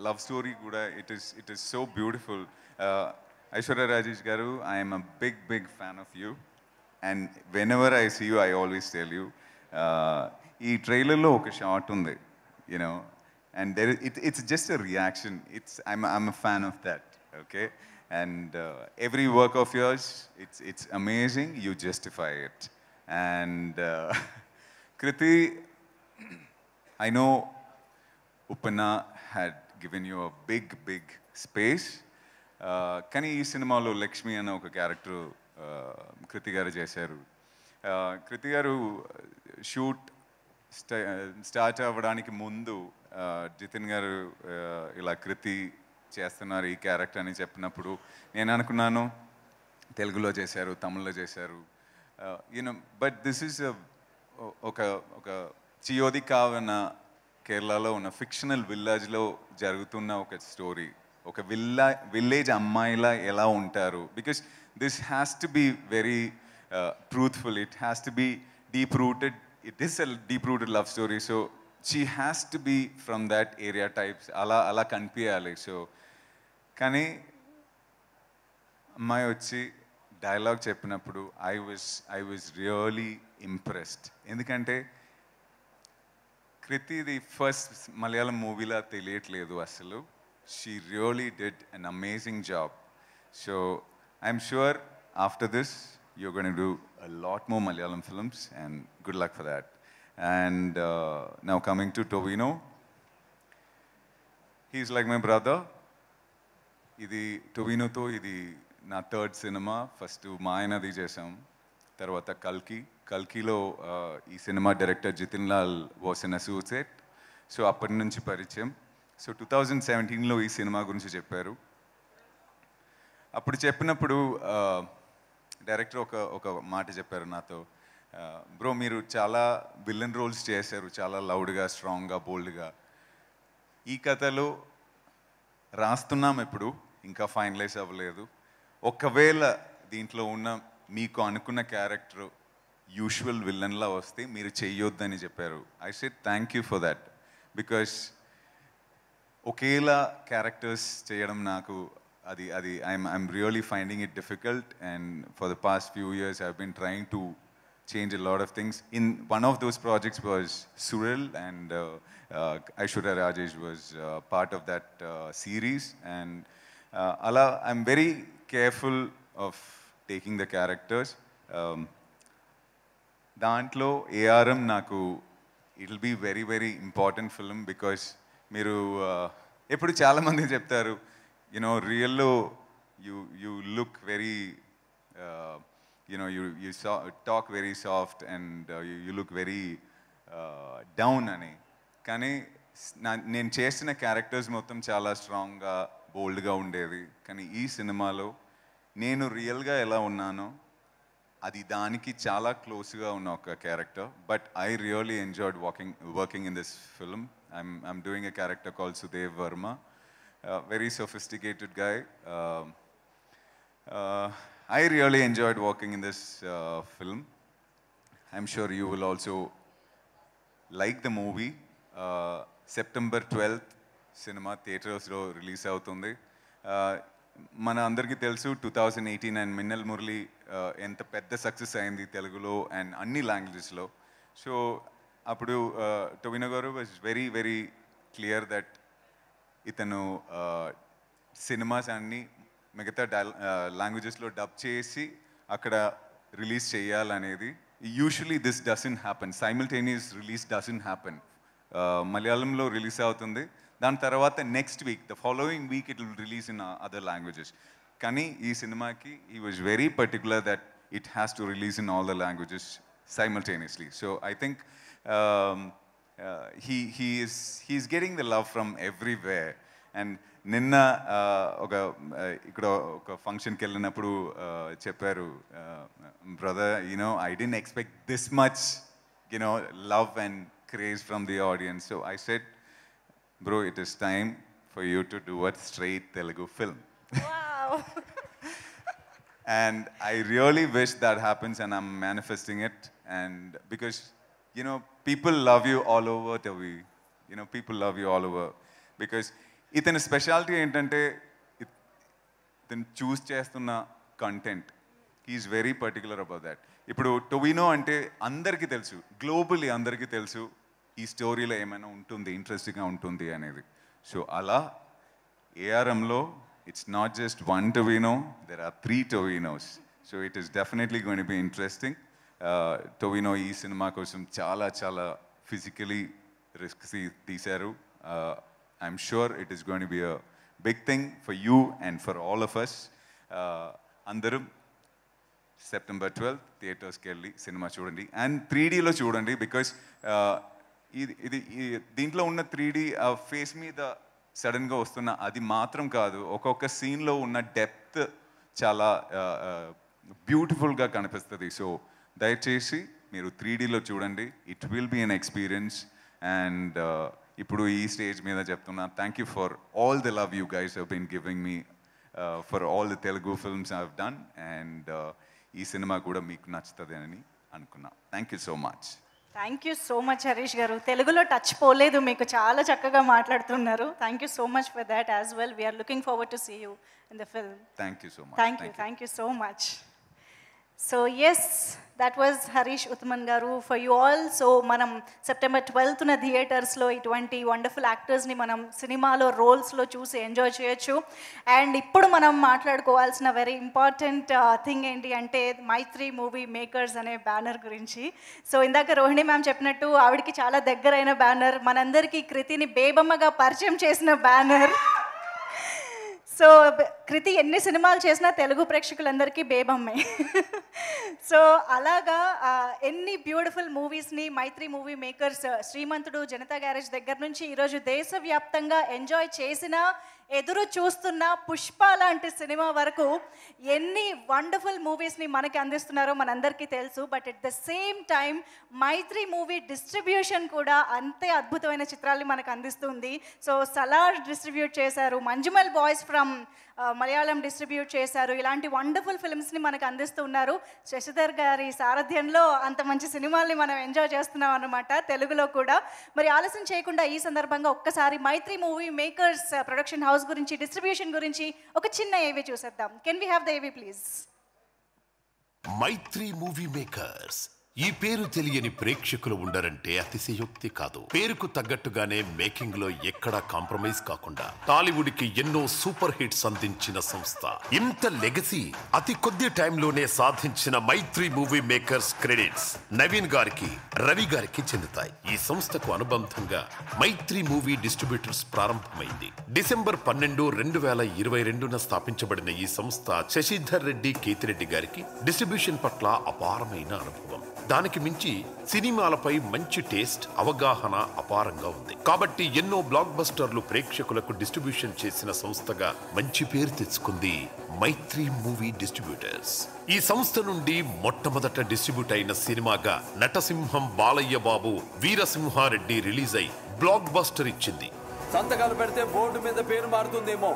లవ్ స్టోరీ కూడా it is so beautiful. Aishwarya Rajesh garu, I'm a big fan of you, and whenever I see you I always tell you. ఈ ట్రైలర్లో ఒక shot ఉంది, you know, and it's just a reaction. I'm a fan of that, okay? And every work of yours, it's amazing, you justify it. And Kriti, I know Upana had given you a big space. Kani ee cinemalo Lakshmi ana oka character Kriti garu chesaru. Kriti garu shoot start avvadaniki mundu Jitin garu ila Kriti చేస్తున్నారు ఈ character అని చెప్పినప్పుడు నేను అనుకున్నాను తెలుగులో చేశారు, తమిళ్లో చేశారు, యూనో, బట్ దిస్ ఈస్ ఒక చియోది కావన కేరళలో ఉన్న ఫిక్షనల్ విలేజ్లో జరుగుతున్న ఒక స్టోరీ. ఒక విలేజ్ అమ్మాయిలా ఎలా ఉంటారు, because this has to be very truthful, it has to be deep rooted, it is a deep rooted love story. So she has to be from that area types, అలా కనిపించాలి. So కానీ అమ్మాయి వచ్చి dialogue చెప్పినప్పుడు I was really impressed. ఎందుకంటే కృతిది first Malayalam మూవీలా తెలియట్లేదు అసలు. She really did an amazing job. So I'm sure after this you're going to do a lot more Malayalam films, and good luck for that. And now coming to Tovino, he's like my brother. ఇది టొవినోతో ఇది నా 3rd cinema. First మాయనది చేసాం, తర్వాత కల్కిలో ఈ cinema director Jithin Lal was in associate. So అప్పటి నుంచి పరిచయం. So 2017లో ఈ సినిమా గురించి చెప్పారు. అప్పుడు చెప్పినప్పుడు డైరెక్టర్ ఒక మాట చెప్పారు నాతో, బ్రో మీరు చాలా విలన్ రోల్స్ చేశారు, చాలా లౌడ్గా, స్ట్రాంగ్గా, బోల్డ్గా. ఈ కథలో రాస్తున్నాం, ఇప్పుడు ఇంకా ఫైనలైజ్ అవ్వలేదు. ఒకవేళ దీంట్లో ఉన్న మీకు అనుకున్న క్యారెక్టర్ యూజువల్ విలన్లా వస్తే మీరు చెయ్యొద్దని చెప్పారు. I said thank you for that, because ఒకేలా క్యారెక్టర్స్ చేయడం నాకు I'm really finding it difficult, and for the past few years I've been trying to change a lot of things. In one of those projects was Suril, and Aishwarya Rajesh was part of that series. And Ala, I'm very careful of taking the characters. దాంట్లో ARM నాకు it will be very very important film because మీరు ఎప్పుడు చాలామంది చెప్తారు రియల్లో you look very you talk very soft and you look very down అని కానీ నేను చేసిన క్యారెక్టర్స్ మొత్తం చాలా స్ట్రాంగ్గా బోల్డ్గా ఉండేది కానీ ఈ సినిమాలో నేను రియల్గా ఎలా ఉన్నానో అది దానికి చాలా క్లోజ్గా ఉన్న ఒక character but I really enjoyed working in this film I'm doing a character called Sudev Varma very sophisticated guy. I really enjoyed working in this film. I'm sure you will also like the movie. September 12th cinema theaters lo release avutundi. మన అందరికీ తెలుసు 2018 and Minnal Murali ఎంత పెద్ద success అయింది తెలుగులో and అన్ని లాంగ్వేజెస్లో. So అప్పుడు టొవినో గారు was very very clear that ఇతను సినిమాస్ అన్ని మిగతా లాంగ్వేజెస్లో డబ్ చేసి అక్కడ రిలీజ్ చేయాలనేది. Usually this doesn't happen, simultaneous release doesn't happen. మలయాళంలో రిలీజ్ అవుతుంది, దాని తర్వాత next week the following week it will release in other languages. కానీ ఈ సినిమాకి he was very particular that it has to release in all the languages simultaneously. So I think he's getting the love from everywhere. And నిన్న ఇక్కడ ఒక ఫంక్షన్కి వెళ్ళినప్పుడు చెప్పారు, brother I didn't expect this much love and craze from the audience. So I said, bro, it is time for you to do a straight Telugu film. Wow. And I really wish that happens, and I'm manifesting it. And because people love you all over, Tavi. People love you all over. Because ఇతని speciality ఏంటంటే ఇతను choose చేస్తున్న content, he's very particular about that. ఇప్పుడు టొవినో అంటే అందరికీ తెలుసు, globally అందరికీ తెలుసు ఈ స్టోరీలో ఏమైనా ఉంటుంది, ఇంట్రెస్టింగ్గా ఉంటుంది అనేది. సో అలా ఏఆర్ఎంలో it's not just one Tovino, there are 3 Tovinos. So it is definitely going to be interesting. Tovino ఈ సినిమా కోసం చాలా చాలా ఫిజికలీ రిస్క్స్ తీశారు. I'm sure it is going to be a big thing for you and for all of us. Andaru September 12th థియేటర్స్కి వెళ్ళి cinema చూడండి and 3Dలో చూడండి. Because ఇది దీంట్లో ఉన్న 3D ఫేస్ మీద సడన్గా వస్తున్న అది మాత్రం కాదు, ఒక్కొక్క సీన్లో ఉన్న డెప్త్ చాలా బ్యూటిఫుల్గా కనిపిస్తుంది. సో దయచేసి మీరు 3Dలో చూడండి, it will be an experience. And ఇప్పుడు ఈ స్టేజ్ మీద చెప్తున్నా, thank you for all the love you guys have been giving me for all the Telugu films I have done. And ఈ సినిమా కూడా మీకు నచ్చుతుంది అని అనుకున్నా. Thank you so much. Thank you so much Harish garu. తెలుగులో టచ్ పోలేదు మీకు, చాలా చక్కగా మాట్లాడుతున్నారు. Thank you so much for that as well. We're looking forward to see you in the film. Thank you so much. Thank you so much. So yes, that was Harish Uthaman garu for you all. So మనం September 12th థియేటర్స్లో ఇటువంటి wonderful యాక్టర్స్ని మనం సినిమాలో రోల్స్లో చూసి enjoy చేయొచ్చు. And ఇప్పుడు మనం మాట్లాడుకోవాల్సిన very important thing ఏంటి అంటే మైత్రి మూవీ మేకర్స్ అనే బ్యానర్ గురించి. సో ఇందాక రోహిణి మ్యామ్ చెప్పినట్టు ఆవిడకి చాలా దగ్గరైన బ్యానర్, మనందరికీ కృతిని బేబమ్మగా పరిచయం చేసిన బ్యానర్. సో కృతి ఎన్ని సినిమాలు చేసినా తెలుగు ప్రేక్షకులందరికీ బేబమ్మే. సో అలాగా ఎన్ని బ్యూటిఫుల్ మూవీస్ని మైత్రి మూవీ మేకర్స్ శ్రీమంతుడు, జనతా గ్యారేజ్ దగ్గర నుంచి ఈరోజు దేశవ్యాప్తంగా ఎంజాయ్ చేసిన, ఎదురు చూస్తున్న పుష్ప లాంటి సినిమా వరకు ఎన్ని వండర్ఫుల్ మూవీస్ని మనకి అందిస్తున్నారో మనందరికీ తెలుసు. But at the same time Mythri movie distribution కూడా అంతే అద్భుతమైన చిత్రాల్ని మనకు అందిస్తుంది. సో సలార్ డిస్ట్రిబ్యూట్ చేశారు, Manjummel boys from Malayalam distribute చేశారు. ఇలాంటి వండర్ఫుల్ ఫిల్మ్స్ని మనకు అందిస్తున్నారు. శశిధర్ గారి సారథ్యంలో అంత మంచి సినిమాల్ని మనం ఎంజాయ్ చేస్తున్నాం అన్నమాట తెలుగులో కూడా. మరి ఆలస్యం చేయకుండా ఈ సందర్భంగా ఒక్కసారి మైత్రి మూవీ మేకర్స్ ప్రొడక్షన్ హౌస్ గురించి, డిస్ట్రిబ్యూషన్ గురించి ఒక చిన్న ఏవి చూసేద్దాం. కెన్ వీ హ్యావ్ ద ఏవి ప్లీజ్? మైత్రి మూవీ మేకర్స్ ఈ పేరు తెలియని ప్రేక్షకులు ఉండరంటే అతిశయోక్తి కాదు. పేరుకు తగ్గట్టుగానే మేకింగ్ లో ఎక్కడా కాంప్రమైజ్ కాకుండా టాలీవుడ్ కి ఎన్నో సూపర్ హిట్స్ అందించిన సంస్థ. ఇంత లెగసీ అతి కొద్ది టైంలోనే సాధించిన మైత్రి మూవీ మేకర్స్ క్రెడిట్స్ నవీన్ గారికి, రవి గారికి చెందుతాయి. ఈ సంస్థకు అనుబంధంగా మైత్రి మూవీ డిస్ట్రిబ్యూటర్స్ ప్రారంభమైంది. డిసెంబర్ 12, 2022న స్థాపించబడిన ఈ సంస్థ శశిధర్ రెడ్డి, కేతిరెడ్డి గారికి డిస్ట్రిబ్యూషన్ పట్ల అపారమైన అనుభవం. దానికి మించి సినిమాలపై మంచి టేస్ట్, అవగాహన అపారంగా ఉంది. కాబట్టి ఎన్నో బ్లాక్ బస్టర్లు ప్రేక్షకులకు డిస్ట్రిబ్యూషన్ చేసిన సంస్థగా మంచి పేరు తెచ్చుకుంది మైత్రి మూవీ డిస్ట్రిబ్యూటర్స్. ఈ సంస్థ నుండి మొట్టమొదట డిస్ట్రిబ్యూట్ అయిన సినిమాగా నటసింహం బాలయ్య బాబు వీరసింహారెడ్డి రిలీజ్ అయి బ్లాక్ బస్టర్ ఇచ్చింది. సంతకాలు పెడితే బోర్డు మీద పేరు మారుతుందేమో,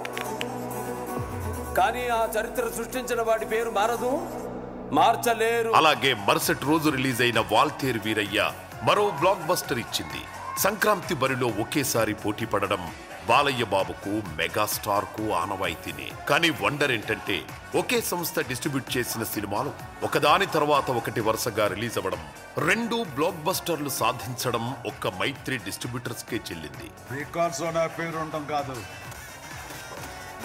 కానీ ఆ చరిత్ర సృష్టించిన వాడి పేరు మారదు, మార్చలేరు. అలాగే మరుసటి రోజు రిలీజ్ అయిన వాల్తేరు వీరయ్య మరో బ్లాక్ బస్టర్ ఇచ్చింది. సంక్రాంతి బరిలో ఒకేసారి పోటీ పడడం బాలయ్య బాబుకు, మెగాస్టార్ కు ఆనవాయితీనే. కానీ వండర్ ఏంటంటే ఒకే సంస్థ డిస్ట్రిబ్యూట్ చేసిన సినిమాలు ఒకదాని తర్వాత ఒకటి వరుసగా రిలీజ్ అవ్వడం, 2 బ్లాక్ బస్టర్లు సాధించడం ఒక్క మైత్రి డిస్ట్రిబ్యూటర్స్ కే చెల్లింది. రికార్డ్స్ నా పేరు ఉండటం కాదు,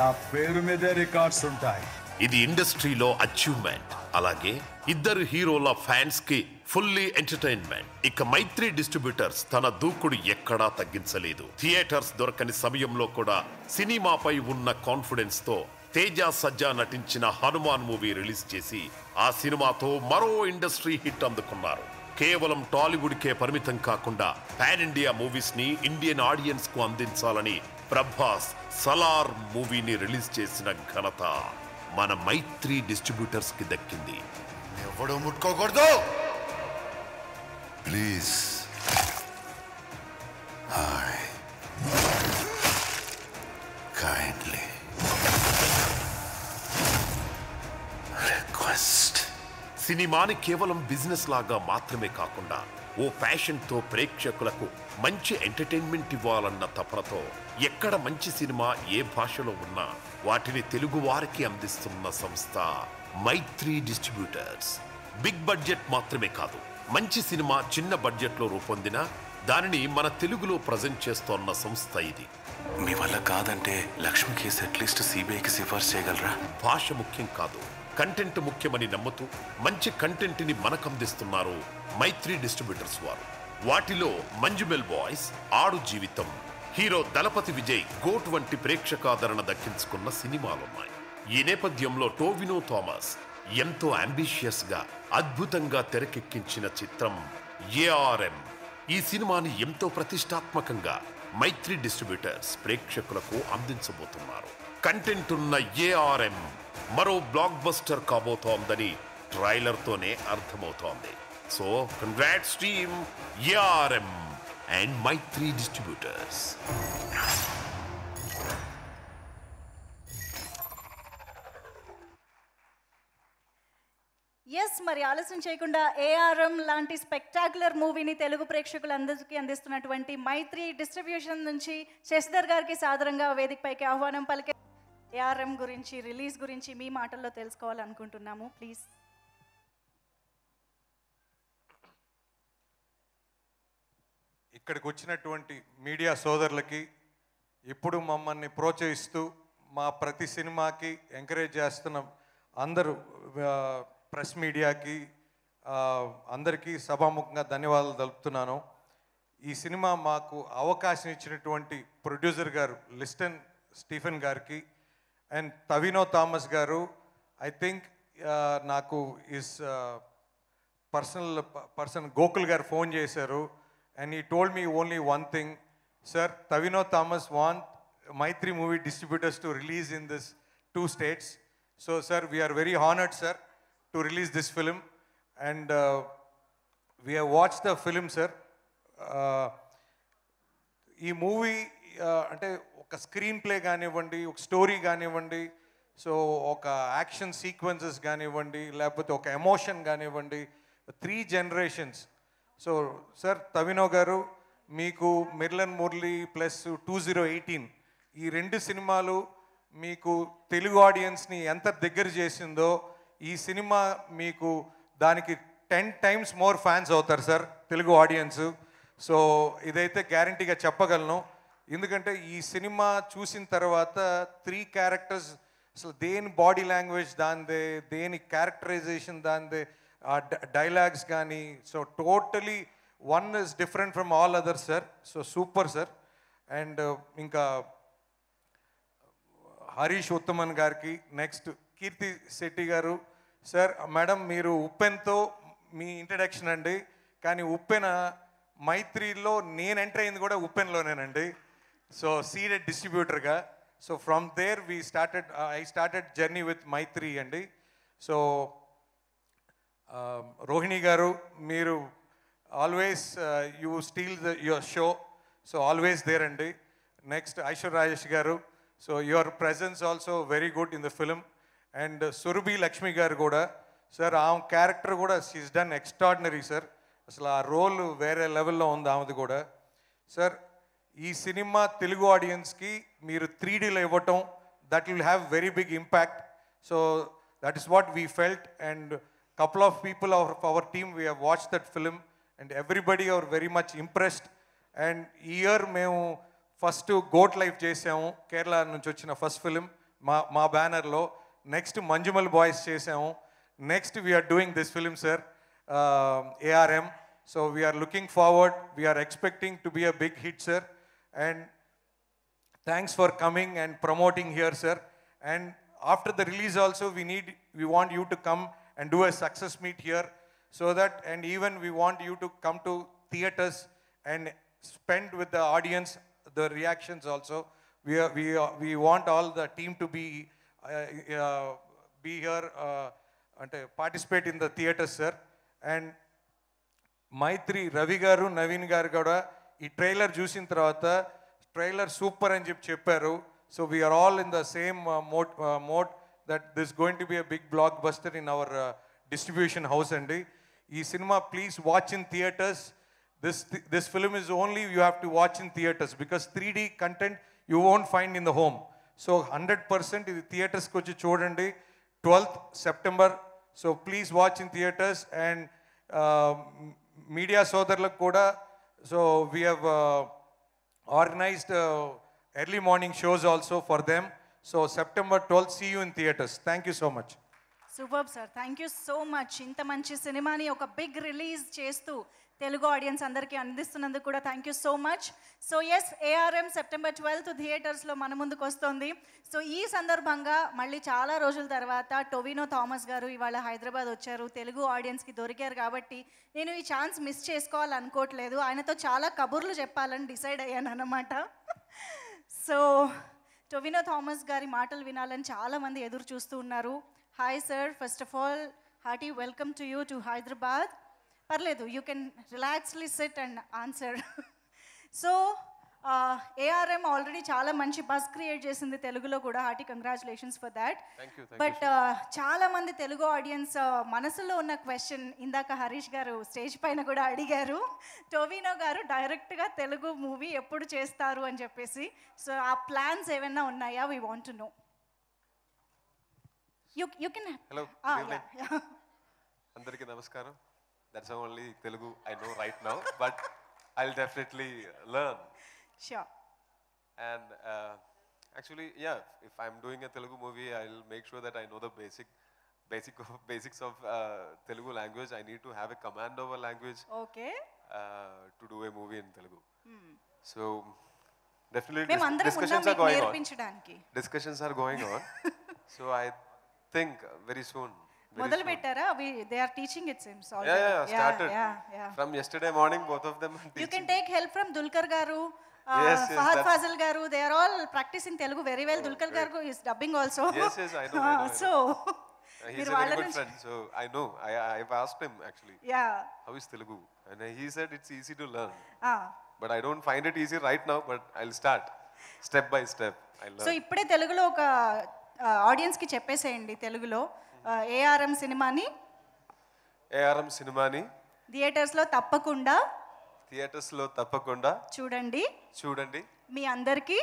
నా పేరు మీదే రికార్డ్స్ ఉంటాయి. ఇది ఇండస్ట్రీలో అచీవ్మెంట్. అలాగే ఇద్దరు హీరోల ఫ్యాన్స్ కి ఫుల్లీ ఎంటర్టైన్మెంట్. ఇక మైత్రి డిస్ట్రిబ్యూటర్స్ తన దూకుడు ఎక్కడా తగ్గించలేదు. థియేటర్స్ దొరకని సమయంలో కూడా సినిమాపై ఉన్న కాన్ఫిడెన్స్ తో తేజ సజ్జా నటించిన హనుమాన్ మూవీ రిలీజ్ చేసి ఆ సినిమాతో మరో ఇండస్ట్రీ హిట్ అందుకున్నారు. కేవలం టాలీవుడ్ కే పరిమితం కాకుండా పాన్ ఇండియా మూవీస్ ని ఇండియన్ ఆడియన్స్ కు అందించాలని ప్రభాస్ సలార్ మూవీని రిలీజ్ చేసిన ఘనత మన మైత్రి డిస్ట్రిబ్యూటర్స్ కి దక్కింది. ఎవడో ముట్టుకోకూడదు ప్లీజ్. Hi kindly request. సినిమాని కేవలం బిజినెస్ లాగా మాత్రమే కాకుండా ఓ ప్యాషన్ తో ప్రేక్షకులకు మంచి ఎంటర్టైన్మెంట్ ఇవ్వాలన్న తపనతో ఎక్కడ మంచి సినిమా ఏ భాషలో ఉన్నా వాటిని తెలుగు వారికి అందిస్తున్న సంస్థ మైత్రి డిస్ట్రిబ్యూటర్స్. బిగ్ బడ్జెట్ మాత్రమే కాదు, మంచి సినిమా చిన్న బడ్జెట్ లో రూపొందిన దానిని మన తెలుగులో ప్రజెంట్ చేస్తోన్న సంస్థ ఇది. మీ వల్ల కాదంటే లక్ష్మి కేసు అట్లీస్ట్ సిబిఐకి సిఫార్సు చేయగలరా? భాష ముఖ్యం కాదు, కంటెంట్ ముఖ్యమని నమ్ముతూ మంచి కంటెంట్ ని మనకు అందిస్తున్నారు మైత్రి డిస్ట్రిబ్యూటర్స్ వారు. వాటిలో మంజుమెల్ బాయ్స్, ఆడు జీవితం, హీరో దళపతి విజయ్, గోట్ వంటి ప్రేక్షకాదరణ దక్కించుకున్న సినిమాలున్నాయి. ఈ నేపథ్యంలో టోవినో థామస్ ఎంతో అంబిషియస్ గా అద్భుతంగా తెరకెక్కించిన చిత్రం ఏఆర్ఎం. ఈ సినిమాని ఎంతో ప్రతిష్టాత్మకంగా మైత్రి డిస్ట్రిబ్యూటర్స్ ప్రేక్షకులకు అందించబోతున్నారు. కంటెంట్ ఉన్న ఏఆర్ఎం మరో బ్లాక్ బస్టర్ కాబోతోందని ట్రైలర్ తోనే అర్థమవుతోంది. So congrats team ARM and Mythri distributors. Yes, మరి ఆలస్యం చేయకుండా ఏఆర్ఎం లాంటి స్పెక్టాక్యులర్ మూవీని తెలుగు ప్రేక్షకులందరికీ అందిస్తున్నటువంటి మైత్రి డిస్ట్రిబ్యూషన్ నుంచి శశిధర్ గారికి సాదరంగా వేదికపైకి ఆహ్వానం పలికే. ఏఆర్ఎం గురించి, రిలీజ్ గురించి మీ మాటల్లో తెలుసుకోవాలనుకుంటున్నాము. ప్లీజ్. ఇక్కడికి వచ్చినటువంటి మీడియా సోదరులకి, ఇప్పుడు మమ్మల్ని ప్రోత్సహిస్తూ మా ప్రతి సినిమాకి ఎంకరేజ్ చేస్తున్న అందరూ ప్రెస్ మీడియాకి అందరికీ సభాముఖంగా ధన్యవాదాలు తెలుపుతున్నాను. ఈ సినిమా మాకు అవకాశం ఇచ్చినటువంటి ప్రొడ్యూసర్ గారు లిస్టన్ స్టీఫెన్ గారికి అండ్ టవినో థామస్ గారు, ఐ థింక్ నాకు ఇస్ పర్సన్ గోకుల్ గారు ఫోన్ చేశారు and he told me only one thing, sir, Tavino Thomas want Maitri movie distributors to release in this 2 states. So sir, we are very honored, sir, to release this film, and we have watched the film, sir. ఈ movie అంటే ఒక screen play కానివ్వండి, ఒక story కానివ్వండి, so ఒక action sequences కానివ్వండి, లేకపోతే ఒక ఎమోషన్ కానివ్వండి, 3 generations. సో సార్ టవినో గారు, మీకు మిర్లన్ మురళి ప్లస్ 2018 ఈ 2 సినిమాలు మీకు తెలుగు ఆడియన్స్ని ఎంత దగ్గర చేసిందో, ఈ సినిమా మీకు దానికి 10 times మోర్ ఫ్యాన్స్ అవుతారు సార్ తెలుగు ఆడియన్స్. సో ఇదైతే గ్యారంటీగా చెప్పగలను. ఎందుకంటే ఈ సినిమా చూసిన తర్వాత 3 క్యారెక్టర్స్ అసలు దేని బాడీ లాంగ్వేజ్ దాందే, దేని క్యారెక్టరైజేషన్ దాందే, డైలాగ్స్ కానీ, so totally one is different from all others sir. So super sir. And ఇంకా హరీష్ ఉత్తమన్ గారికి, నెక్స్ట్ కీర్తి శెట్టి గారు సార్. మేడం మీరు ఉప్పెన్తో మీ ఇంట్రడక్షన్ అండి, కానీ ఉప్పెన మైత్రిలో నేను ఎంటర్ అయింది కూడా ఉప్పెన్లోనేనండి. సో సీడెడ్ డిస్ట్రిబ్యూటర్గా. So from there I started journey with Mythri అండి. సో రోహిణి గారు మీరు always you steal your show, so always there అండి. Next Aishwarya Rajesh garu, so your presence also very good in the film. And Surabhi Lakshmi garu కూడా సార్, ఆమె character కూడా she's done extraordinary sir. అసలు ఆ role వేరే లెవెల్లో ఉంది ఆమెది కూడా సార్. ఈ సినిమా తెలుగు ఆడియన్స్కి మీరు 3Dలో ఇవ్వటం, that will have very big impact. So that is what we felt. And couple of people of our team, we have watched that film and everybody are very much impressed. And year మేము first Goat Life చేసాము, కేరళ నుంచి వచ్చిన first film మా బ్యానర్లో. Next Manjummel Boys చేసాము. Next we're doing this film sir, ARM. So we're looking forward, we're expecting to be a big hit sir. And thanks for coming and promoting here sir. And after the release also we want you to come and do a success meet here, so that, and even we want you to come to theaters and spend with the audience the reactions also. We want all the team to be here and participate in the theaters sir. And మైత్రి రవి గారు నవీన్ గారు కూడా ఈ trailer చూసిన తర్వాత trailer super అని చెప్పారు. So we're all in the same mode that this is going to be a big blockbuster in our distribution house andi. Ee cinema please watch in theaters. This film is only you have to watch in theaters, because 3D content you won't find in the home. So 100% ఇది theaters కి వచ్చి చూడండి. 12th September. So please watch in theaters. And media సోదరులకు కూడా, so we have organized early morning shows also for them. So September 12th, see you in theaters. Thank you so much. Super sir, thank you so much. ఇంత మంచి సినిమాని ఒక big release చేస్తూ Telugu audience అందరికీ అందిస్తున్నందుకు కూడా thank you so much. So yes, ARM September 12th థియేటర్స్లో మన ముందుకు వస్తుంది. సో ఈ సందర్భంగా మళ్ళీ చాలా రోజుల తర్వాత టొవినో థామస్ గారు ఇవాళ హైదరాబాద్ వచ్చారు, తెలుగు ఆడియన్స్కి దొరికారు. కాబట్టి నేను ఈ ఛాన్స్ మిస్ చేసుకోవాలనుకోవట్లేదు, ఆయనతో చాలా కబుర్లు చెప్పాలని డిసైడ్ అయ్యాను అన్నమాట. సో టొవినో థామస్ గారి మాటలు వినాలని చాలామంది ఎదురు చూస్తూ ఉన్నారు. Hi sir, first of all hearty welcome to you to Hyderabad. పర్లేదు, you can relaxedly sit and answer. So ARM already చాలా మంచి బజ్ క్రియేట్ చేసింది తెలుగులో కూడా. Hearty congratulations for that. But చాలామంది తెలుగు ఆడియన్స్ మనసులో ఉన్న క్వశ్చన్ ఇందాక హరీష్ గారు స్టేజ్ పైన కూడా అడిగారు, టొవినో గారు డైరెక్ట్గా తెలుగు మూవీ ఎప్పుడు చేస్తారు అని చెప్పేసి. సో ఆ ప్లాన్స్ ఏమైనా ఉన్నాయా? We want to know. You can. Hello, అందరికీ నమస్కారం. That's only Telugu I know right now, but I'll definitely learn. Sure. And actually, yeah, if I'm doing a Telugu movie, I'll make sure that I know the basics of Telugu language. I need to have a command over language. Okay. To do a movie in Telugu. So definitely discussions are going on. Discussions are going on. So I think very soon. మొదలు పెట్టారా? they are teaching it seems already. Yeah, started. From yesterday morning, both of them are teaching. You can take help from Dulkar garu, Fahad Fazil garu. They are all practicing Telugu very well. Dulkar garu is dubbing also. Yes, I know. So he's a very good friend, so I know. I've asked him actually. Yeah. How is Telugu? And he said it's easy to learn. But I don't find it easy right now, but I'll start step by step. I'll learn. So ఇప్పుడే తెలుగులో ఒక audience కి చెప్పేసేయండి తెలుగులో. ARM సినిమాని theatres లో తప్పకుండా చూడండి. మీ అందరికి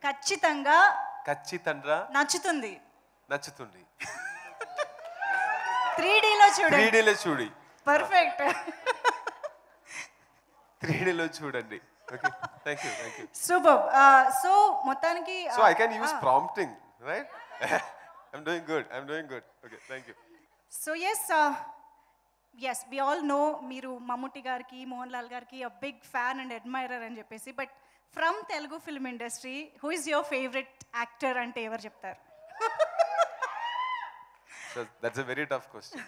ఖచ్చితంగా నచ్చుతుంది. 3Dలో చూడండి. 3Dలో చూడి. పర్ఫెక్ట్. 3Dలో చూడండి. Okay, thank you. Super. So మొత్తానికి so I can use prompting, right? I'm doing good. Okay, thank you. So yes we all know మీరు మమ్ముట్టి గారికి, మోహన్ లాల్ గారికి a big fan and admirer అని చెప్పేసి, but from Telugu film industry who is your favourite actor అంటే ఎవరు చెప్తారు? So that's a very tough question.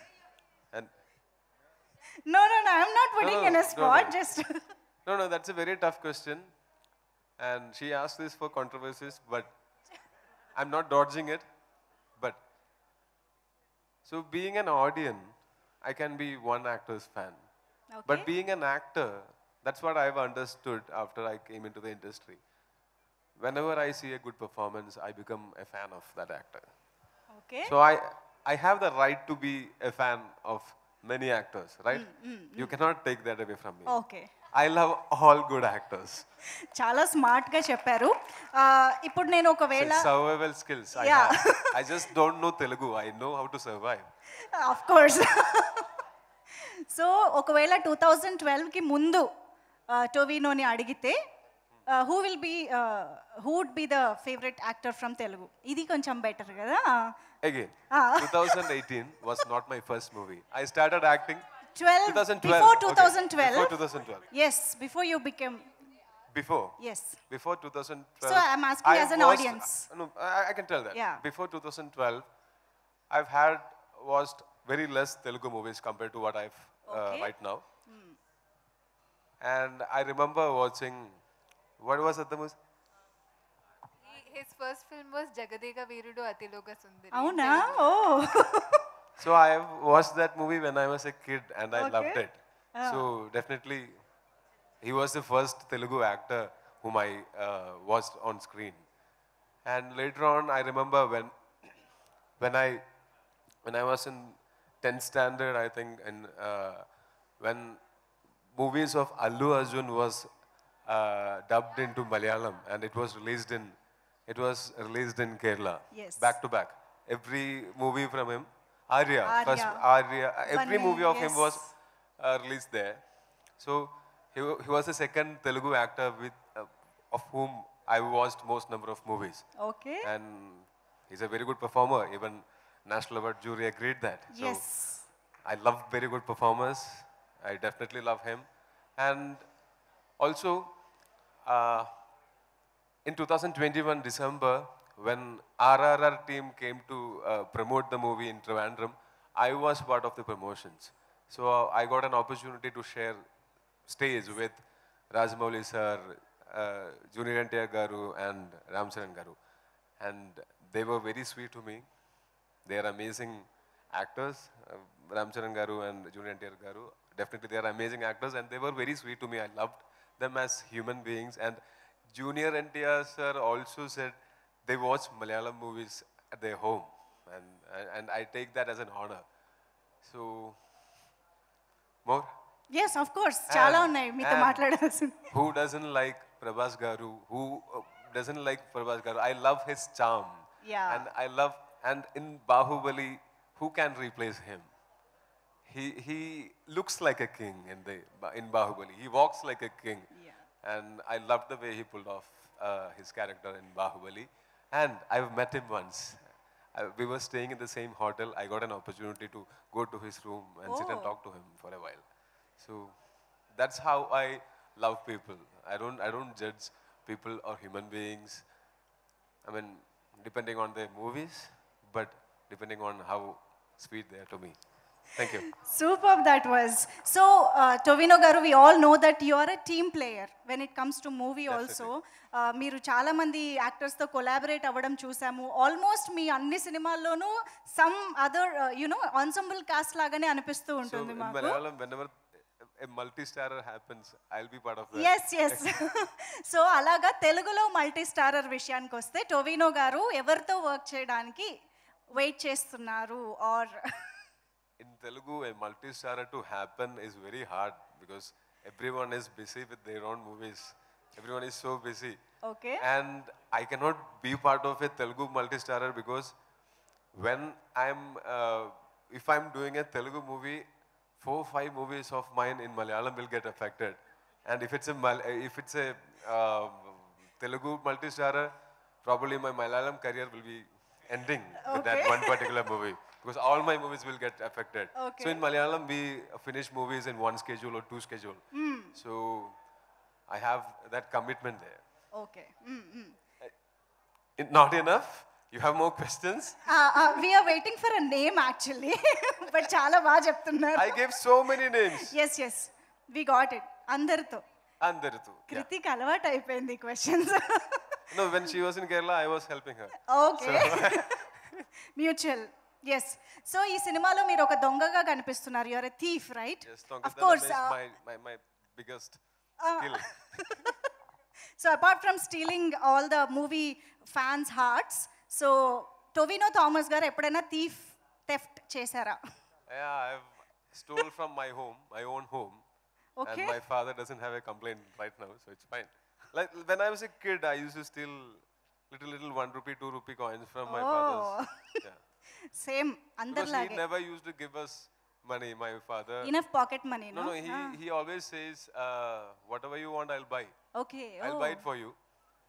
And No, I'm not putting in a spot, just... No, that's a very tough question. And she asked this for controversies, but I'm not dodging it. But, so being an audience, I can be one actor's fan. Okay. But being an actor, that's what I've understood after I came into the industry. Whenever I see a good performance, I become a fan of that actor. Okay. So I have the right to be a fan of many actors, right? You cannot take that away from me. Okay. I love all good actors. చాలా స్మార్ట్గా చెప్పారు. ఇప్పుడు నేను ఒకవేళ survival skills I Yeah. have. I just don't know Telugu. I know how to survive. Of course. So ఒకవేళ 2012కి ముందు టోవినోని అడిగితే who would be the favourite actor from Telugu? ఇది కొంచెం బెటర్ కదా. Again, 2018 was not my first movie. I started acting 2012. Before Okay, 2012. Before 2012. Yes, before you became. Before. Yes. Before 2012. So I'm asking as an audience. No, I can tell that. Yeah. Before 2012, I've watched very less Telugu movies compared to what I've right now. And I remember watching, what was it the most? His first film was Jagadega Veerudu Atiloga Sundari. Avuna? Oh. So I watched that movie when I was a kid and I loved it. So definitely, he was the first Telugu actor whom I watched on screen. And later on, I remember when I was in 10th standard, I think, and when movies of Allu Arjun was dubbed into Malayalam and it was released in Kerala. Yes. Back to back. Every movie from him, Arya. First Arya. Every Bunny, movie of him yes. was released there. So he was the second Telugu actor of whom I watched most number of movies. Okay. And he's a very good performer. Even National Award jury agreed that. So Yes. I love very good performers. I definitely love him. And also, in 2021 December, when RRR team came to promote the movie in Trivandrum, I was part of the promotions. So I got an opportunity to share stage with Rajamouli sir, Junior NTR garu and Ram Charan garu. And they were very sweet to me. They are amazing actors. Ram Charan garu and Junior NTR garu, definitely they are amazing actors and they were very sweet to me. I loved them as human beings. And Junior NTR sir also said they watch Malayalam movies at their home, and I take that as an honor. So, more? Yes, of course. చాలా And- ఉన్నాయి మీతో and మాట్లాడాల్సింది. Who doesn't like Prabhas Garu? Who doesn't like Prabhas Garu? I love his charm. Yeah. And in Bahubali, who can replace him? He looks like a king in Bahubali. He walks like a king. And I loved the way he pulled off his character in Bahubali. And I've met him once. We were staying in the same hotel. I got an opportunity to go to his room and sit and Oh. talk to him for a while. So that's how I love people. I don't judge people or human beings. I mean, depending on their movies, but depending on how sweet they are to me. Thank you. Superb that was. So, Tovino garu, we all know that you are a team player when it comes to movie also. మీరు చాలా మంది యాక్టర్స్తో collaborate అవ్వడం చూసాము. Almost మీ అన్ని సినిమాల్లోనూ some other ensemble cost లాగానే అనిపిస్తూ So ఉంటుంది in మాకు. Malayalam, whenever a multi-starrer happens, I'll be part of that. Yes so అలాగా తెలుగులో మల్టీ స్టారర్ విషయానికి వస్తే టొవినో గారు ఎవరితో వర్క్ చేయడానికి వెయిట్ చేస్తున్నారు are In Telugu, a multi-starrer to happen is very hard because everyone is busy with their own movies. Everyone is so busy. Okay. And I cannot be part of a Telugu multi-starrer because when I'm if I'm doing a Telugu movie, 4-5 movies of mine in Malayalam will get affected. And if it's a Telugu multi-starrer, probably my Malayalam career will be ending with that one particular movie. Because all my movies will get affected. Okay. So in Malayalam, we finish movies in 1 schedule or 2 schedule. So I have that commitment there. Okay Not enough? You have more questions? We're waiting for a name actually but చాలా బాగా చెప్తున్నారు. I gave so many names. Yes we got it. అందరితో Andaritu. కృతికి అలవాటు అయిపోయింది questions. No, when she was in Kerala, I was helping her. Okay mutual. Yes so ఈ సినిమాలో మీరు ఒక దొంగగా కనిపిస్తున్నారు. You are a thief right? Yes, of course my biggest skill. So apart from stealing all the movie fans hearts, so Tovino Thomas garu ఎప్పుడైనా theft చేశారా? Yeah, I've stole from my home, my own home. Okay. And my father doesn't have a complaint right now, so it's fine. Like when I was a kid, I used to steal little 1 rupee, 2 rupee coins from my father's. Yeah. Same Because he అందరిలాగే. never used to give us money, my father. Enough pocket money. No, he always says, whatever you want, I'll buy. Okay. I'll buy it for you.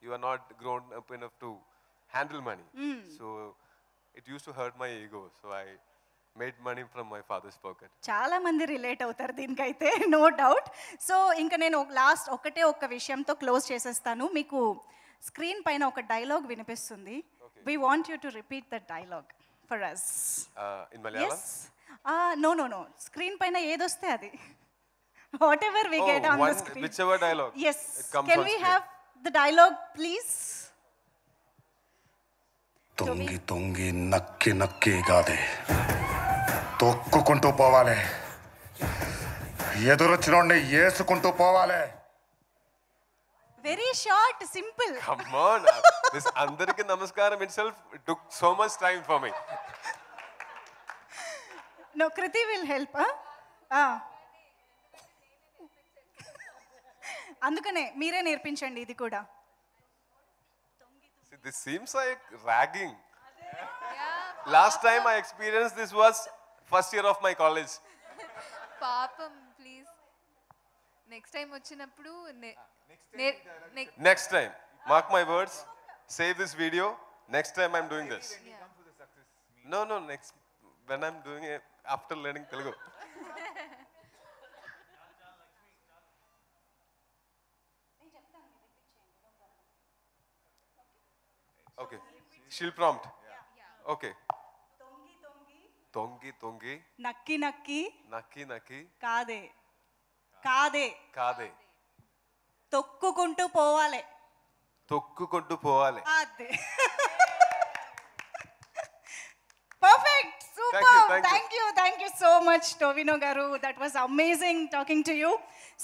You are not grown up enough to handle money. So it used to hurt my ego. So I made money from my father's pocket. చాలా మంది relate అవుతారు దీనికైతే, no doubt. So ఇంకా నేను last ఒక్క విషయంతో close చేసేస్తాను. మీకు స్క్రీన్ పైన ఒక డైలాగ్ వినిపిస్తుంది. We want you to repeat that dialogue for us. In Malayalam? No screen పైన ఏదొస్తే అది, whatever we get on the screen. Whichever dialogue. Yes. It comes Can on we screen. have the dialogue please? తొంగి తొంగి నక్కి నక్కి కాదే, తొక్కుకుంటూ పోవాలి, ఎదురొచ్చినోడిని ఏసుకుంటూ పోవాలి. Very short, simple. Come on. This Andariki Namaskaram itself took so much time for me. No, Kriti will help. అందుకనే మీరే నేర్పించండి ఇది కూడా. See, this seems like ragging. Last time I experienced this was first year of my college. పాపం please next time వచ్చినప్పుడు Next time, mark my words, save this video. Next time I'm doing this. No, next when I'm doing it after learning Telugu. Okay, she'll prompt. Okay. Tongi tongi. నక్కి నక్కి Naki naki. కాదే కాదే Kade. తొక్కుకుంటూ పోవాలి. తొక్కుకుంటూ పోవాలి. అదే perfect. Super. Thank you so much Tovino garu. That was amazing talking to you.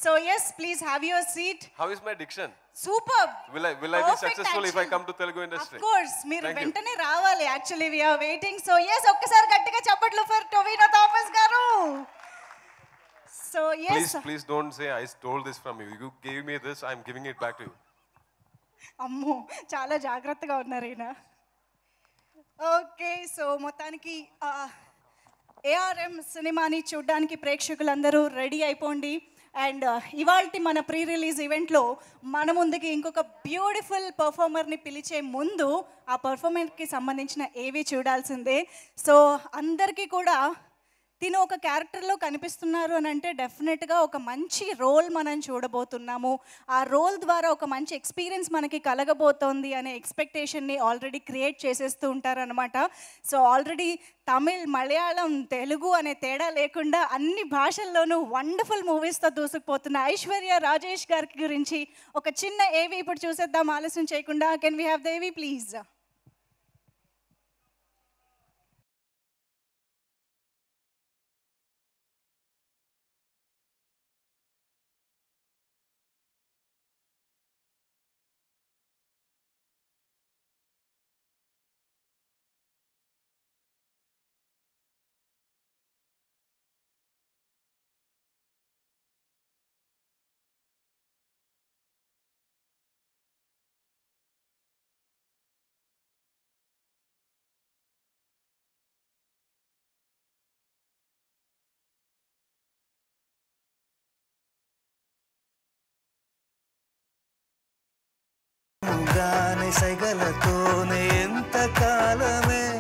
So yes, please have your seat. How is my diction? Super. Will I be successful if I come to Telugu industry? Of course. మీరు Thank you. వెంటనే రావాలి. Actually we are waiting. So yes, ఒక్కసారి గట్టిగా చప్పట్లు for Tovino Thomas గారు. So yes. Please don't say I stole this from you. You gave me this, I'm giving it back to you. అమ్మో చాలా జాగ్రత్తగా ఉన్నారు ఈయన. ఓకే, సో మొత్తానికి ఏఆర్ఎం సినిమాని చూడడానికి ప్రేక్షకులందరూ రెడీ అయిపోండి. అండ్ ఇవాల్టి మన ప్రీ రిలీజ్ ఈవెంట్లో మన ముందుకి ఇంకొక బ్యూటిఫుల్ పర్ఫార్మర్ని పిలిచే ముందు ఆ పర్ఫార్మెన్స్కి సంబంధించిన ఏవి చూడాల్సిందే. సో అందరికీ కూడా తిను ఒక క్యారెక్టర్లో కనిపిస్తున్నారు అని అంటే డెఫినెట్గా ఒక మంచి రోల్ మనం చూడబోతున్నాము. ఆ రోల్ ద్వారా ఒక మంచి ఎక్స్పీరియన్స్ మనకి కలగబోతోంది అనే ఎక్స్పెక్టేషన్ని ఆల్రెడీ క్రియేట్ చేసేస్తూ ఉంటారనమాట. సో ఆల్రెడీ తమిళ్, మలయాళం, తెలుగు అనే తేడా లేకుండా అన్ని భాషల్లోనూ వండర్ఫుల్ మూవీస్తో దూసుకుపోతున్న ఐశ్వర్య రాజేష్ గారి గురించి ఒక చిన్న ఏవి ఇప్పుడు చూసేద్దాం ఆలస్యం చేయకుండా. కెన్ వీ హ్యావ్ ద ఏవి ప్లీజ్?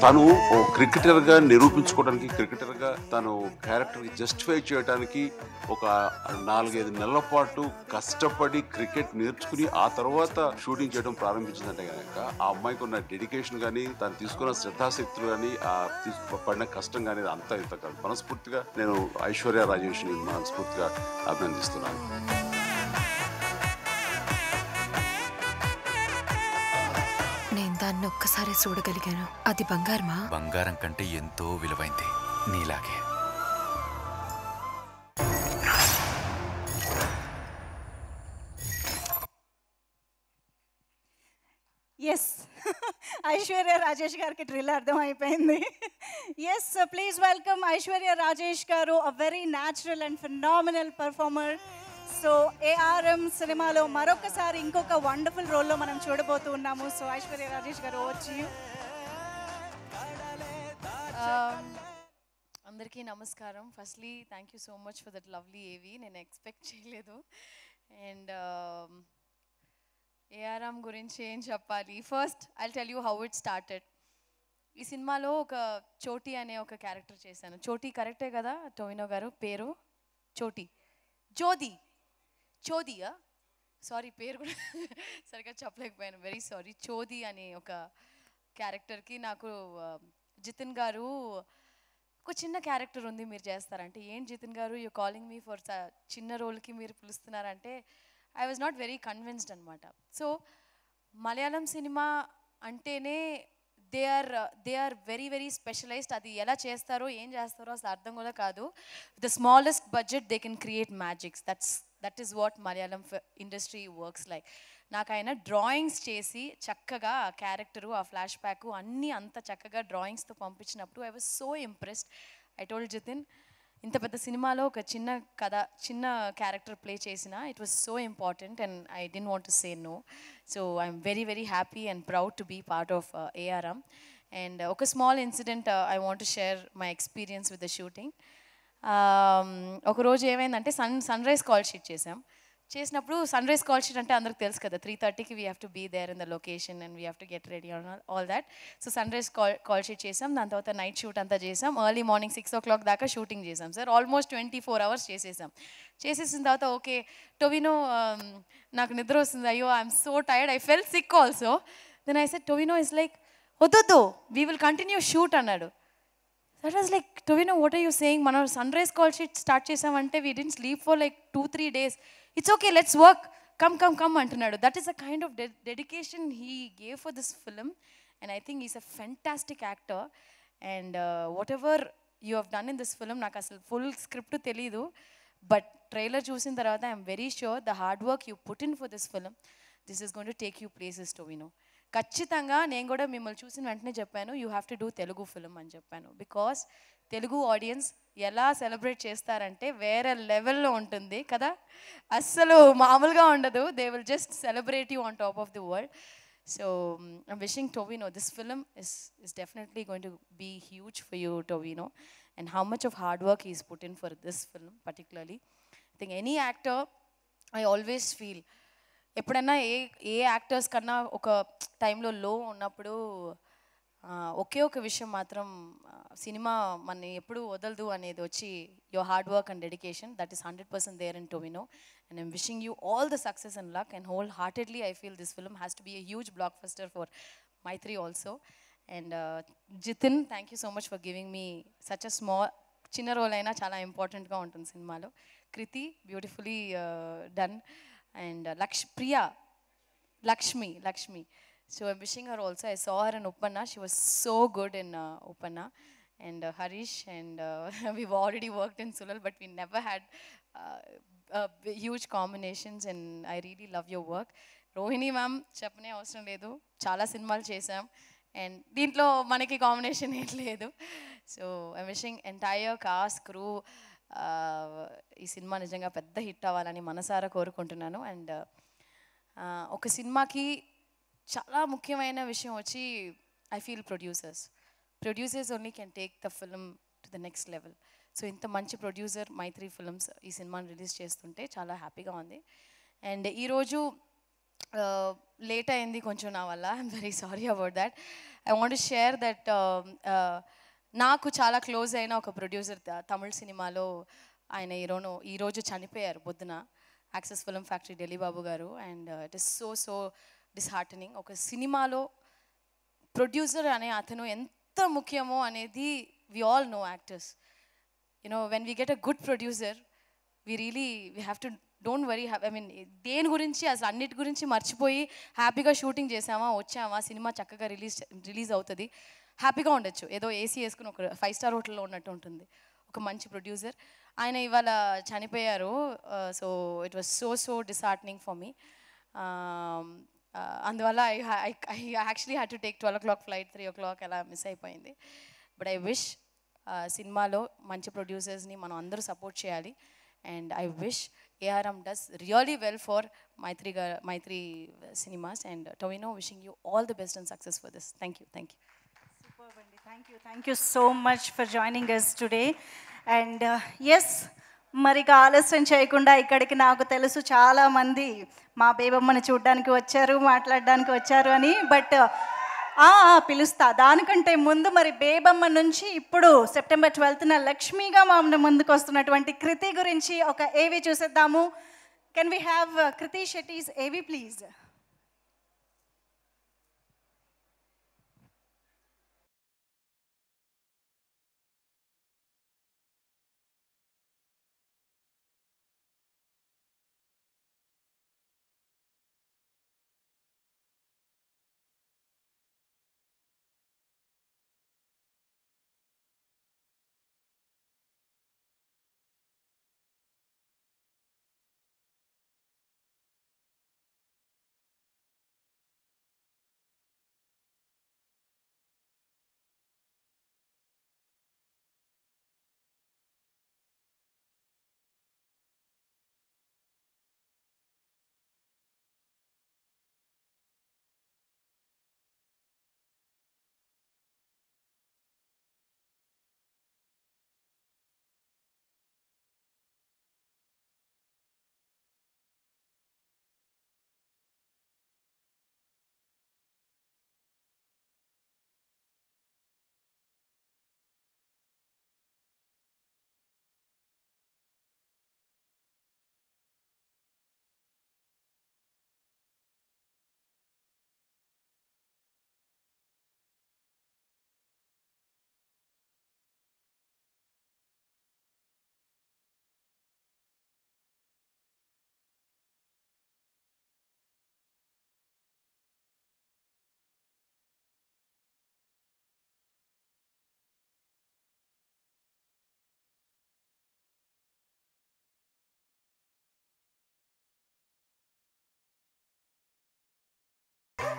తను ఓ క్రికెటర్గా నిరూపించుకోవడానికి, క్రికెటర్గా తను క్యారెక్టర్కి జస్టిఫై చేయడానికి ఒక 4-5 నెలల పాటు కష్టపడి క్రికెట్ నేర్చుకుని ఆ తర్వాత షూటింగ్ చేయడం ప్రారంభించిందంటే కనుక ఆ అమ్మాయికి ఉన్న డెడికేషన్ కానీ, తను తీసుకున్న శ్రద్ధాశక్తులు కానీ, ఆ పడిన కష్టం కానీ అంతా ఇంత కాదు. మనస్ఫూర్తిగా నేను ఐశ్వర్య రాజేష్ని మనస్ఫూర్తిగా అభినందిస్తున్నాను. నేను దాన్ని ఒక్కసారి చూడగలిగాను. అది బంగారమా? బంగారం కంటే ఎంతో విలువైంది, నీలాగే. ఎస్, ఐశ్వర్య రాజేష్ గారికి డ్రిల్ అర్థమైపోయింది. Yes, please welcome Aishwarya Rajesh garu, a very natural and phenomenal performer. So ARM సినిమాలో మరొకసారి ఇంకొక వండర్ఫుల్ రోల్లో మనం చూడబోతూ ఉన్నాము. సో ఐశ్వర్య రాజేష్ గారు వచ్చి. అందరికీ నమస్కారం. Firstly thank you so much for that lovely ఏవి. నేను ఎక్స్పెక్ట్ చేయలేదు. అండ్ ఏఆర్ఎం గురించి ఏం చెప్పాలి? First I'll tell you how it started. ఈ సినిమాలో ఒక చోటీ అనే ఒక క్యారెక్టర్ చేశాను. చోటీ కరెక్టే కదా టోవినో గారు పేరు? చోటీ, చోదియా, సారీ పేరు కూడా సరిగ్గా చెప్పలేకపోయాను, వెరీ సారీ. చోది అనే ఒక క్యారెక్టర్కి నాకు జితిన్ గారు ఒక చిన్న క్యారెక్టర్ ఉంది, మీరు చేస్తారంటే, ఏంటి జితిన్ గారు యూ కాలింగ్ మీ ఫర్ చిన్న రోల్కి మీరు పిలుస్తున్నారంటే I was not very convinced అనమాట. సో మలయాళం సినిమా అంటేనే they are very very specialised. అది ఎలా చేస్తారో ఏం చేస్తారో అసలు అర్థం కూడా కాదు. The smallest budget they can create magics. That is what Malayalam industry works like. నాకు ఆయన డ్రాయింగ్స్ చేసి చక్కగా ఆ క్యారెక్టరు, ఆ ఫ్లాష్ బ్యాక్ అన్నీ అంత చక్కగా డ్రాయింగ్స్తో పంపించినప్పుడు I was so impressed. I told Jitin, ఇంత పెద్ద సినిమాలో ఒక చిన్న కథ, చిన్న క్యారెక్టర్ ప్లే చేసిన, it was so important and I don't want to say no. So I'm very very happy and proud to be part of ARM. And ఒక small incident I want to share my experience with the shooting. ఒకరోజు ఏమైందంటే sunrise call sheet చేసినప్పుడు sunrise call sheet అంటే అందరికి తెలుసు కదా, 3:30కి we have to be there in the location and we have to get ready all that. So sunrise call sheet చేసాం, దాని తర్వాత నైట్ షూట్ అంతా చేసాం, ఎర్లీ మార్నింగ్ 6 o'clock దాకా షూటింగ్ చేసాం సార్. ఆల్మోస్ట్ 24 hours చేసేసిన తర్వాత ఓకే టొవినో నాకు నిద్ర వస్తుంది, అయ్యో I'm so tired, I fell sick also. Then I said Tovino is like వద్దు వీ విల్ కంటిన్యూ షూట్ అన్నాడు. That was like Tovino what are you saying, మనం sunrise call sheet start చేసామంటే we didn't sleep for like 2-3 days. It's okay let's work, come అంటున్నాడు. That is a kind of dedication he gave for this film and I think is a fantastic actor. And what ever you have done in this film, నాకు అసలు full script తెలీదు, but trailer చూసిన తర్వాత I'm very sure the hard work you put in for this film, this is going to take you places Tovino. ఖచ్చితంగా నేను కూడా మిమ్మల్ని చూసిన వెంటనే చెప్పాను you have to do Telugu film అని చెప్పాను. బికాస్ తెలుగు ఆడియన్స్ ఎలా సెలబ్రేట్ చేస్తారంటే వేరే లెవెల్లో ఉంటుంది కదా, అస్సలు మామూలుగా ఉండదు. They will just celebrate you on top of the world. So I'm wishing Tovino this film is definitely going to be huge for you, Tovino, and how much of hard work he's put in for this film particularly. I think any actor, I always feel ఎప్పుడైనా ఏ actors కన్నా ఒక టైంలో లో ఉన్నప్పుడు ఒకే ఒక విషయం మాత్రం cinema మన ఎప్పుడు వదలదు అనేది వచ్చి your hard work and dedication. That is 100% there in Tovino and I'm wishing you all the success and luck and wholeheartedly I feel this film has to be a huge blockbuster for Mythri also. And Jitin, thank you so much for giving me such a small, చిన్న role అయినా చాలా ఇంపార్టెంట్గా ఉంటుంది సినిమాలో. Krithi, beautifully done. And Lakshmi. So I'm wishing her also. I saw her in Uppanna. She was so good in Uppanna. And Harish, and we've already worked in Sulal, but we never had huge combinations, and I really love your work. Rohini ma'am, చెప్పనే అవసరం లేదు, చాలా సినిమాలు చేసాం and దీంట్లో మనకి combination ఏం లేదు. So I'm wishing entire cost, crew, ఈ సినిమా నిజంగా పెద్ద హిట్ అవ్వాలని మనసారా కోరుకుంటున్నాను. అండ్ ఒక సినిమాకి చాలా ముఖ్యమైన విషయం వచ్చి I feel producers only can take the film to the next level. So ఇంత మంచి ప్రొడ్యూసర్ మైత్రి ఫిల్మ్స్ ఈ సినిమాని రిలీజ్ చేస్తుంటే చాలా హ్యాపీగా ఉంది. అండ్ ఈరోజు లేట్ అయింది కొంచెం నా వల్ల. I'm very sorry about that. I want to share that నాకు చాలా క్లోజ్ అయిన ఒక ప్రొడ్యూసర్ తమిళ సినిమాలో ఆయన ఈరోజు చనిపోయారు పొద్దున. Axess Film Factory Dilli Babu గారు. And it is so disheartening. ఒక సినిమాలో ప్రొడ్యూసర్ అనే అతను ఎంత ముఖ్యమో అనేది we all know actors. When we get a good producer we have to don't worry. I mean దేని గురించి అసలు అన్నిటి గురించి మర్చిపోయి హ్యాపీగా షూటింగ్ చేసామా, వచ్చామా, సినిమా చక్కగా రిలీజ్ అవుతుంది, హ్యాపీగా ఉండొచ్చు. ఏదో ఏసీ వేసుకుని ఒక 5 స్టార్ హోటల్లో ఉన్నట్టు ఉంటుంది ఒక మంచి ప్రొడ్యూసర్. ఆయన ఇవాళ చనిపోయారు. So it was so disheartening for me. అందువల్ల I actually had to take 12 o'clock flight, 3 o'clock అలా మిస్ అయిపోయింది. బట్ ఐ విష్ సినిమాలో మంచి ప్రొడ్యూసర్స్ని మనం అందరూ సపోర్ట్ చేయాలి. And I wish ARM does really well for Maitri Cinemas. And Tovino, wishing you all the best and success for this. Thank you. Superb, Andy. Thank you so much for joining us today. And yes, మరిక ఆలస్యం చేయకుండా ఇక్కడికి నాకు తెలుసు చాలామంది మా బేబమ్మని చూడడానికి వచ్చారు, మాట్లాడడానికి వచ్చారు అని. బట్ పిలుస్తా. దానికంటే ముందు మరి బేబమ్మ నుంచి ఇప్పుడు September 12th లక్ష్మిగా మా ముందుకు వస్తున్నటువంటి కృతి గురించి ఒక ఏవి చూసేద్దాము. కెన్ వీ హ్యావ్ కృతి శెట్టిస్ ఏవి please?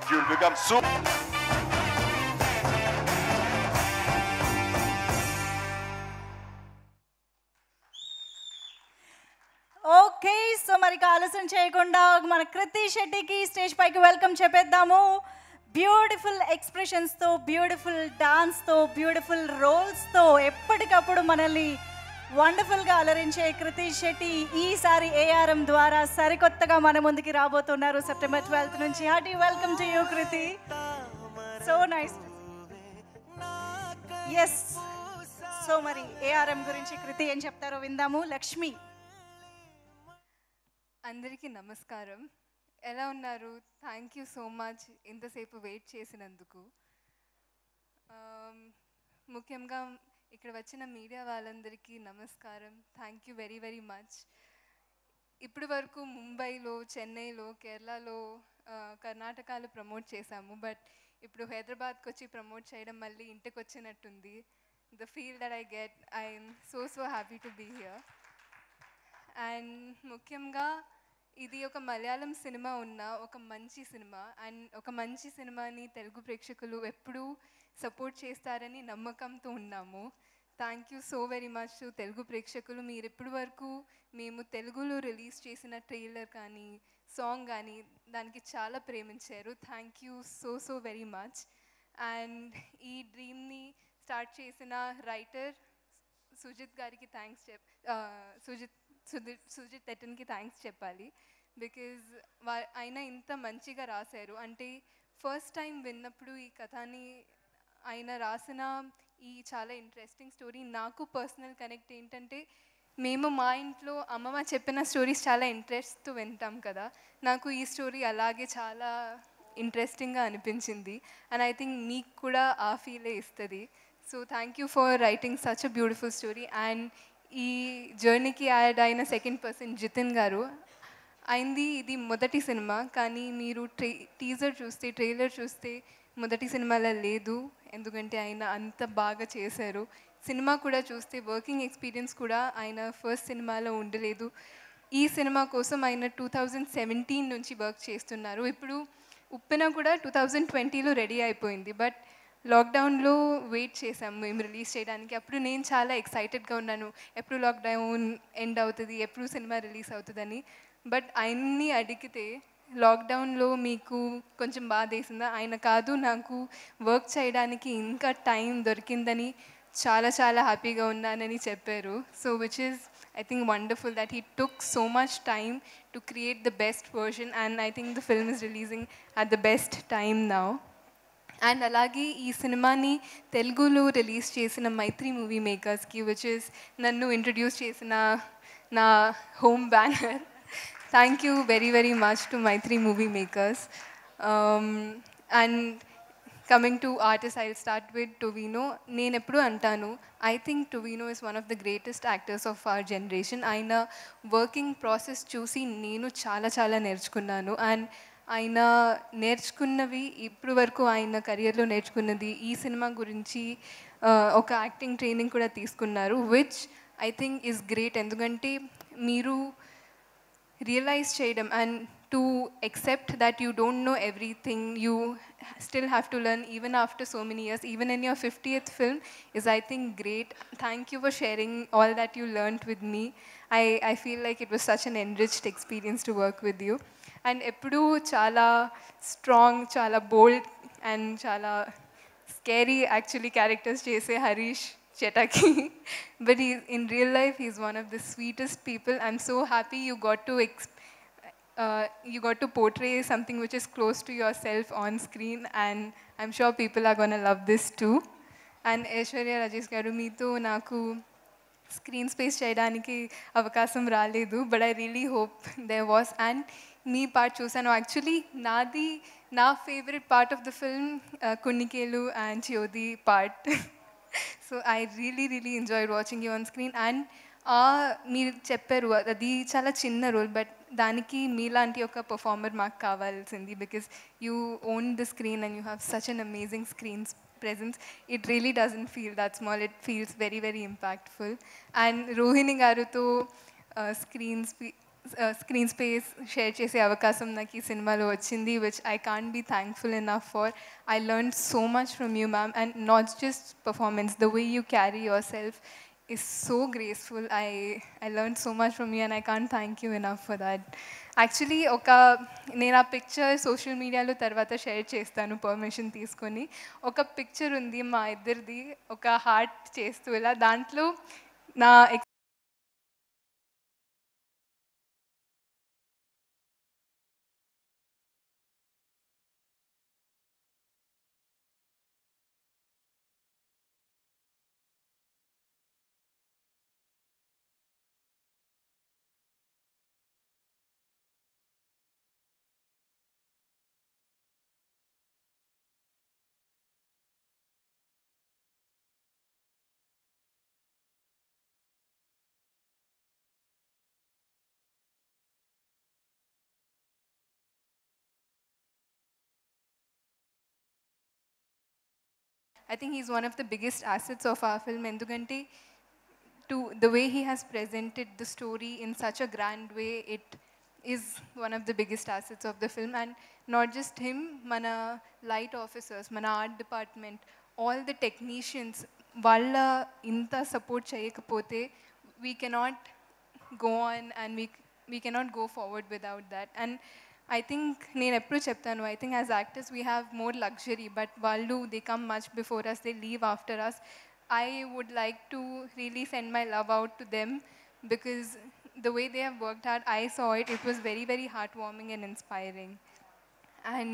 You'll become super. Okay, so మరి ఆలస్యం చేయకుండా మన కృతి శెట్టికి స్టేజ్ పైకి వెల్కమ్ చెప్పేద్దాము. బ్యూటిఫుల్ ఎక్స్ప్రెషన్స్తో, బ్యూటిఫుల్ డాన్స్తో, బ్యూటిఫుల్ రోల్స్తో ఎప్పటికప్పుడు మనల్ని వండర్ఫుల్గా అలరించే కృతి శెట్టి ఈసారి ARM ద్వారా సరికొత్తగా మన ముందుకి రాబోతున్నారు September 12th నుంచి. Hearty welcome to you Kriti. So nice. Yes, so మరి ARM గురించి కృతి ఏం చెప్తారో విందాము. లక్ష్మి. అందరికీ నమస్కారం. ఎలా ఉన్నారు? థ్యాంక్ యూ సో మచ్ ఇంతసేపు వెయిట్ చేసినందుకు. ముఖ్యంగా ఇక్కడ వచ్చిన మీడియా వాళ్ళందరికీ నమస్కారం. Thank you very much. ఇప్పటి వరకు ముంబైలో, చెన్నైలో, కేరళలో, కర్ణాటకలో ప్రమోట్ చేశాము. బట్ ఇప్పుడు హైదరాబాద్కి వచ్చి ప్రమోట్ చేయడం మళ్ళీ ఇంటికి వచ్చినట్టుంది. The feel that I get, I'm so happy to be here. And ముఖ్యంగా ఇది ఒక మలయాళం సినిమా ఉన్న ఒక మంచి సినిమా. అండ్ ఒక మంచి సినిమాని తెలుగు ప్రేక్షకులు ఎప్పుడూ సపోర్ట్ చేస్తారని నమ్మకంతో ఉన్నాము. Thank you so very much to Telugu ప్రేక్షకులు. మీరు ఇప్పటి వరకు మేము తెలుగులో రిలీజ్ చేసిన ట్రైలర్ కానీ, సాంగ్ కానీ దానికి చాలా ప్రేమించారు. Thank you so very much. And ఈ డ్రీమ్ని స్టార్ట్ చేసిన రైటర్ సుజిత్ గారికి థ్యాంక్స్ సుజిత్ ఎట్టన్కి థ్యాంక్స్ చెప్పాలి. బికాజ్ ఆయన ఇంత మంచిగా రాశారు. అంటే ఫస్ట్ టైం విన్నప్పుడు ఈ కథని ఆయన రాసిన ఈ చాలా ఇంట్రెస్టింగ్ స్టోరీ నాకు పర్సనల్ కనెక్ట్ ఏంటంటే, మేము మా ఇంట్లో అమ్మమ్మ చెప్పిన స్టోరీస్ చాలా ఇంట్రెస్ట్తో వింటాం కదా, నాకు ఈ స్టోరీ అలాగే చాలా ఇంట్రెస్టింగ్గా అనిపించింది. అండ్ ఐ థింక్ మీకు కూడా ఆ ఫీలే ఇస్తుంది. So thank you for writing such a beautiful story. And ఈ జర్నీకి యాడ్ అయిన సెకండ్ పర్సన్ జితిన్ గారు. అయింది ఇది మొదటి సినిమా, కానీ మీరు టీజర్ చూస్తే, ట్రైలర్ చూస్తే మొదటి సినిమాలో లేదు, ఎందుకంటే ఆయన అంత బాగా చేశారు. సినిమా కూడా చూస్తే వర్కింగ్ ఎక్స్పీరియన్స్ కూడా ఆయన ఫస్ట్ సినిమాలో ఉండలేదు. ఈ సినిమా కోసం ఆయన 2017 నుంచి వర్క్ చేస్తున్నారు. ఇప్పుడు ఉప్పెన కూడా 2020లో రెడీ అయిపోయింది. బట్ లాక్డౌన్లో వెయిట్ చేసాము మేము రిలీజ్ చేయడానికి. అప్పుడు నేను చాలా ఎక్సైటెడ్గా ఉన్నాను, ఎప్పుడు లాక్డౌన్ ఎండ్ అవుతుంది, ఎప్పుడు సినిమా రిలీజ్ అవుతుందని. బట్ ఆయన్ని అడిగితే లాక్డౌన్లో మీకు కొంచెం బాధేసిందా, ఆయన కాదు, నాకు వర్క్ చేయడానికి ఇంకా టైం దొరికిందని చాలా చాలా హ్యాపీగా ఉన్నానని చెప్పారు. So which is I think wonderful that he took so much time to create the best version, and I think the film is releasing at the best time now. And అలాగే ఈ సినిమాని తెలుగులో రిలీజ్ చేసిన Mythri movie మేకర్స్కి, which is నన్ను introduce చేసిన నా home banner. Thank you very very much to Mythri movie makers. And coming to artist, I will start with Tovino. నేను ఎప్పుడు అంటాను, I think Tovino is one of the greatest actors of our generation. ఆయన working process చూసి నేను చాలా చాలా నేర్చుకున్నాను. And ఆయన నేర్చుకున్నవి ఇప్పుడు వరకు ఆయన కెరియర్లో నేర్చుకున్నది ఈ సినిమా గురించి ఒక యాక్టింగ్ ట్రైనింగ్ కూడా తీసుకున్నారు, which I think is great. ఎందుకంటే మీరు రియలైజ్ చేయడం and to accept that you don't know everything, you still have to learn even after so many years, even in your 50th film, is I think great. Thank you for sharing all that you learned with me. I feel like it was such an enriched experience to work with you. And eppudu chala strong, chala bold and chala scary actually characters chese Harish Chetaki. But in real life he's one of the sweetest people. I'm so happy you got to portray something which is close to yourself on screen, and I'm sure people are going to love this too. And Aishwarya Rajesh garu, meeto naku screen space cheyadaniki avakasam raledu, but I really hope there was. And mee part chusanu, actually na favorite part of the film Kunnikelu and Chiyodi part. So I really really enjoyed watching you on screen. And మీరు చెప్పారు అది చాలా చిన్న role, but దానికి మీలాంటి ఒక performer మాకు కావాల్సింది, because you own the screen and you have such an amazing screen presence. It really doesn't feel that small, it feels very very impactful. And Rohini garuto screen space share chese avakasam నాకు ఈ సినిమాలో వచ్చింది, which I can't be thankful enough for. I learned so much from you, ma'am, and not just performance, the way you carry yourself is so graceful. I learned so much from you and I can't thank you enough for that. Actually నేను ఆ picture social మీడియాలో తర్వాత share చేస్తాను permission తీసుకొని. ఒక picture ఉంది మా ఇద్దరిది, ఒక హార్ట్ చేస్తూ ఇలా, దాంట్లో నా I think he's one of the biggest assets of our film, endukante to the way he has presented the story in such a grand way, it is one of the biggest assets of the film. And not just him, mana light officers, mana art department, all the technicians, valla inta support cheyakapothe we cannot go on and we cannot go forward without that. And I think నేను ఎప్పుడు చెప్తాను, I think as actors we have more luxury, but వాళ్ళు they come much before us, they leave after us. I would like to really send my love out to them because the way they have worked hard, I saw it. It was very, very heartwarming and inspiring. And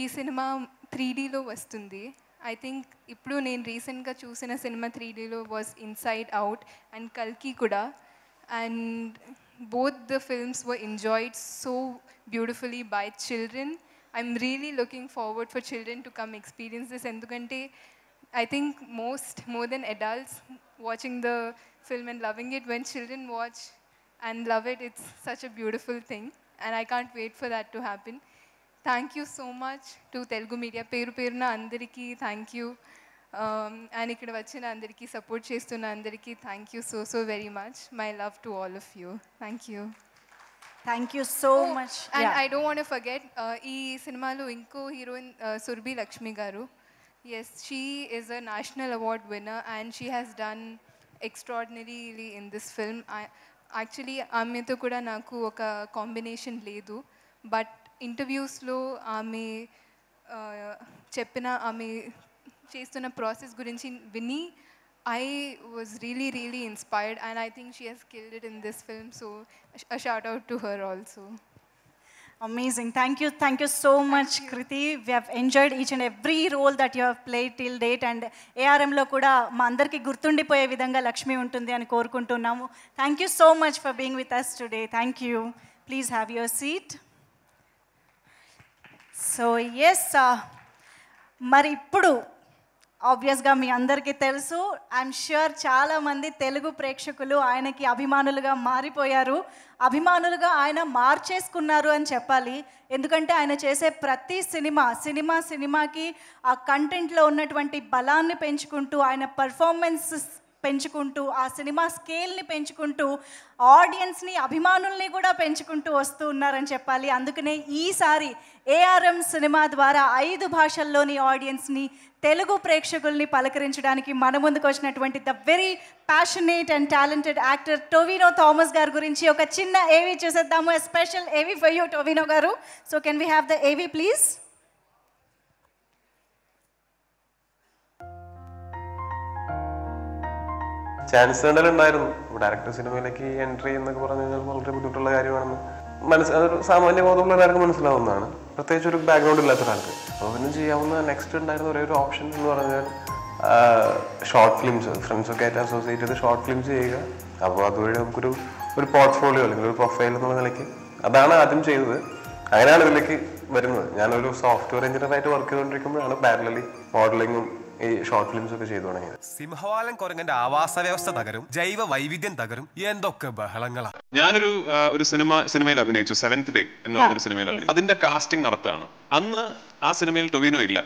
ఈ సినిమా 3Dలో వస్తుంది. I think ఇప్పుడు నేను రీసెంట్గా చూసిన సినిమా 3Dలో వాజ్ ఇన్సైడ్ అవుట్ అండ్ కల్కి కూడా. And both the films were enjoyed so beautifully by children. I'm really looking forward for children to come experience this. Endukante I think more than adults watching the film and loving it, when children watch and love it, it's such a beautiful thing, and I can't wait for that to happen. Thank you so much to Telugu media. Peru Peruna andariki thank you. And ikkada vachina andariki support chestunna andariki thank you so very much. My love to all of you. Thank you. Thank you so much. And Yeah. I don't want to forget ee cinemalo inko heroine Surbhi Lakshmi garu. Yes, she is a national award winner and she has done extraordinarily in this film. Actually ఆమెతో కూడా నాకు ఒక combination లేదు, but ఇంటర్వ్యూస్లో ఆమె చెప్పిన ఆమె చేస్తున్న process గురించి విని I was really inspired, and I think she has killed it in this film, so a shout out to her also. Amazing. Thank you so much, Kriti. We have enjoyed each and every role that you have played till date, and ARMలో కూడా మా అందరికీ గుర్తుండిపోయే విధంగా లక్ష్మి ఉంటుంది అని కోరుకుంటున్నాము. Thank you so much for being with us today. Thank you. Please have your seat. So yes, మరి ఇప్పుడు ఆబ్వియస్గా మీ అందరికీ తెలుసు, ఐఎమ్ ష్యూర్ చాలామంది తెలుగు ప్రేక్షకులు ఆయనకి అభిమానులుగా మారిపోయారు, అభిమానులుగా ఆయన మార్చేసుకున్నారు అని చెప్పాలి. ఎందుకంటే ఆయన చేసే ప్రతి సినిమాకి ఆ కంటెంట్లో ఉన్నటువంటి బలాన్ని పెంచుకుంటూ, ఆయన పర్ఫార్మెన్సెస్ పెంచుకుంటూ, ఆ సినిమా స్కేల్ని పెంచుకుంటూ, ఆడియన్స్ని అభిమానుల్ని కూడా పెంచుకుంటూ వస్తూ ఉన్నారని చెప్పాలి. అందుకనే ఈసారి ARM సినిమా ద్వారా 5 భాషల్లోని ఆడియన్స్ని, తెలుగు ప్రేక్షకుల్ని పలకరించడానికి మన ముందుకు వచ్చినటువంటి the very passionate and talented actor Tovino Thomas గారి గురించి ఒక చిన్న ఏవి చూసేద్దాము. ఎ స్పెషల్ ఏవి ఫర్ యూ టొవినో గారు. So can we have the ఏవి ప్లీజ్? ചാൻസ് ഉണ്ടായിരുന്നു. ഡയറക്ടർ സിനിമയിലേക്ക് എൻട്രി എന്നൊക്കെ പറഞ്ഞു കഴിഞ്ഞാൽ വളരെ ബുദ്ധിമുട്ടുള്ള കാര്യമാണെന്ന് അതൊരു സാമാന്യ ബോധമുള്ള ഒരാൾക്ക് മനസ്സിലാവുന്നതാണ്, പ്രത്യേകിച്ച് ഒരു ബാക്ക്ഗ്രൗണ്ട് ഇല്ലാത്ത ഒരാൾക്ക്. അപ്പോൾ പിന്നെ ചെയ്യാവുന്ന നെക്സ്റ്റ് ഉണ്ടായിരുന്ന ഒരേ ഒരു ഓപ്ഷൻ എന്ന് പറഞ്ഞാൽ ഷോർട്ട് ഫിലിംസ്, ഫ്രണ്ട്സൊക്കെ ആയിട്ട് അസോസിയേറ്റ് ചെയ്ത് ഷോർട്ട് ഫിലിംസ് ചെയ്യുക. അപ്പോൾ അതുവഴി നമുക്കൊരു പോർട്ട്ഫോളിയോ അല്ലെങ്കിൽ ഒരു പ്രൊഫൈൽ എന്നുള്ള നിലയ്ക്ക് അതാണ് ആദ്യം ചെയ്തത്. അങ്ങനെയാണ് ഇതിലേക്ക് വരുന്നത്. ഞാനൊരു സോഫ്റ്റ്വെയർ എഞ്ചിനീയറായിട്ട് വർക്ക് ചെയ്തുകൊണ്ടിരിക്കുമ്പോഴാണ് പാരലലി മോഡലിങ്ങും ഈ ഷോർട്ട് ഫിലിംസ് ഒക്കെ ചെയ്തു തുടങ്ങിയത്. സിംഹവാലൻ കുരങ്ങന്റെ ആവാസ വ്യവസ്ഥ തകരും, ജൈവ വൈവിധ്യം തകരും, എന്തൊക്കെ ബഹളങ്ങളാ. ഞാനൊരു സിനിമയിൽ അഭിനയിച്ചു, 7th Day എന്ന് പറഞ്ഞൊരു സിനിമയിൽ അഭിനയിച്ചു. അതിന്റെ കാസ്റ്റിംഗ് നടത്തുകയാണ്. അന്ന് ആ സിനിമയിൽ ടൊവിനോ ഇല്ല,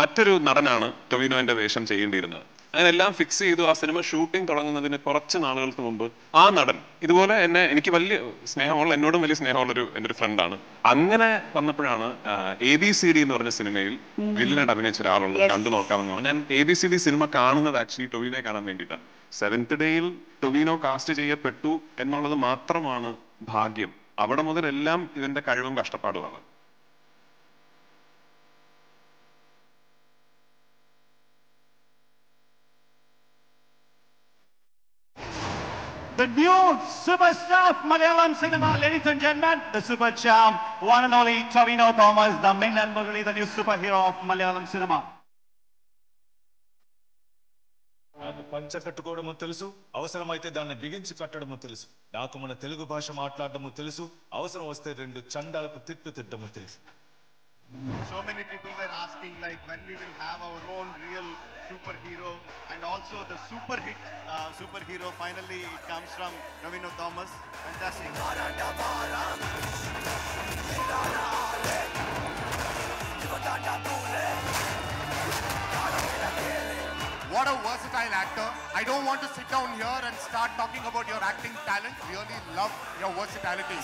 മറ്റൊരു നടനാണ് ടൊവിനോന്റെ വേഷം ചെയ്യേണ്ടിയിരുന്നത്. അങ്ങനെല്ലാം ഫിക്സ് ചെയ്തു. ആ സിനിമ ഷൂട്ടിംഗ് തുടങ്ങുന്നതിന് കുറച്ച് നാളുകൾക്ക് മുമ്പ് ആ നടൻ ഇതുപോലെ എനിക്ക് വലിയ സ്നേഹമുള്ള, എന്നോടും വലിയ സ്നേഹമുള്ളൊരു എൻ്റെ ഒരു ഫ്രണ്ടാണ്. അങ്ങനെ വന്നപ്പോഴാണ് ABCD എന്ന് പറഞ്ഞ സിനിമയിൽ വില്ലനായിട്ട് അഭിനയിച്ച ഒരാളുള്ളത്, കണ്ടു നോക്കാമെന്ന് പറഞ്ഞു. ഞാൻ ABCD സിനിമ കാണുന്നത് ആക്ച്വലി ടൊവിനോയെ കാണാൻ വേണ്ടിയിട്ടാണ്. 7th Dayയിൽ ടൊവിനോ കാസ്റ്റ് ചെയ്യപ്പെട്ടു എന്നുള്ളത് മാത്രമാണ് ഭാഗ്യം. അവിടെ മുതൽ എല്ലാം ഇതിന്റെ കഴിവും കഷ്ടപ്പാടുമാണ്. The new superstar of Malayalam cinema, ladies and gentlemen, the super charm, one and only Tavino Thomas, the Minnal Murali, the new superhero of Malayalam cinema. పంచ కట్టుకోవడము తెలుసు, అవసరమైతే దాన్ని బిగించి కట్టడము తెలుసు. నాకు మన తెలుగు భాష మాట్లాడడము తెలుసు, అవసరం వస్తే 2 చండాలకు తిట్టము తెలుసు. So many people were asking like when we will have our own real superhero, and also the super hit superhero, finally it comes from Tavino Thomas. Fantastic. What a versatile actor. I don't want to sit down here and start talking about your acting talent. Really love your versatility.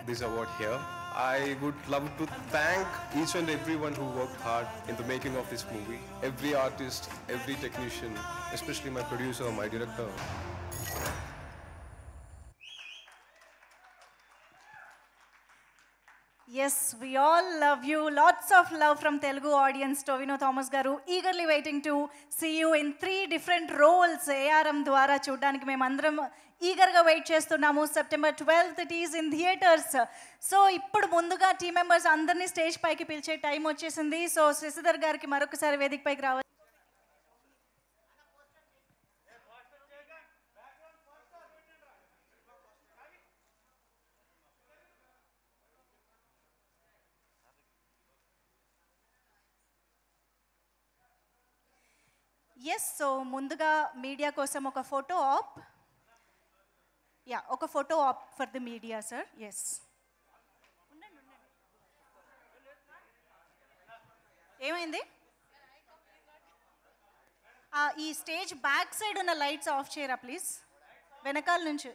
this award here. I would love to thank each and everyone who worked hard in the making of this movie. Every artist, every technician, especially my producer, my director. Yes, we all love you. Lots of love from Telugu audience. Tovino Thomas garu eagerly waiting to see you in 3 different roles. ARM ద్వారా చూడడానికి మేమందరం ఈగర్గా wait చేస్తున్నాము. September 12th it is in theaters. So ఇప్పుడు ముందుగా team members అందరినీ stage పైకి పిలిచే time వచ్చేసింది. సో శశిధర్ గారికి మరొకసారి వేదిక పైకి రావాలి. ఎస్, సో ముందుగా మీడియా కోసం ఒక ఫోటో ఆప్. ఒక photo op for the media sir. Yes, ఏమైంది? ఈ స్టేజ్ బ్యాక్ సైడ్ ఉన్న లైట్స్ ఆఫ్ చేయరా ప్లీజ్, వెనకాల నుంచి.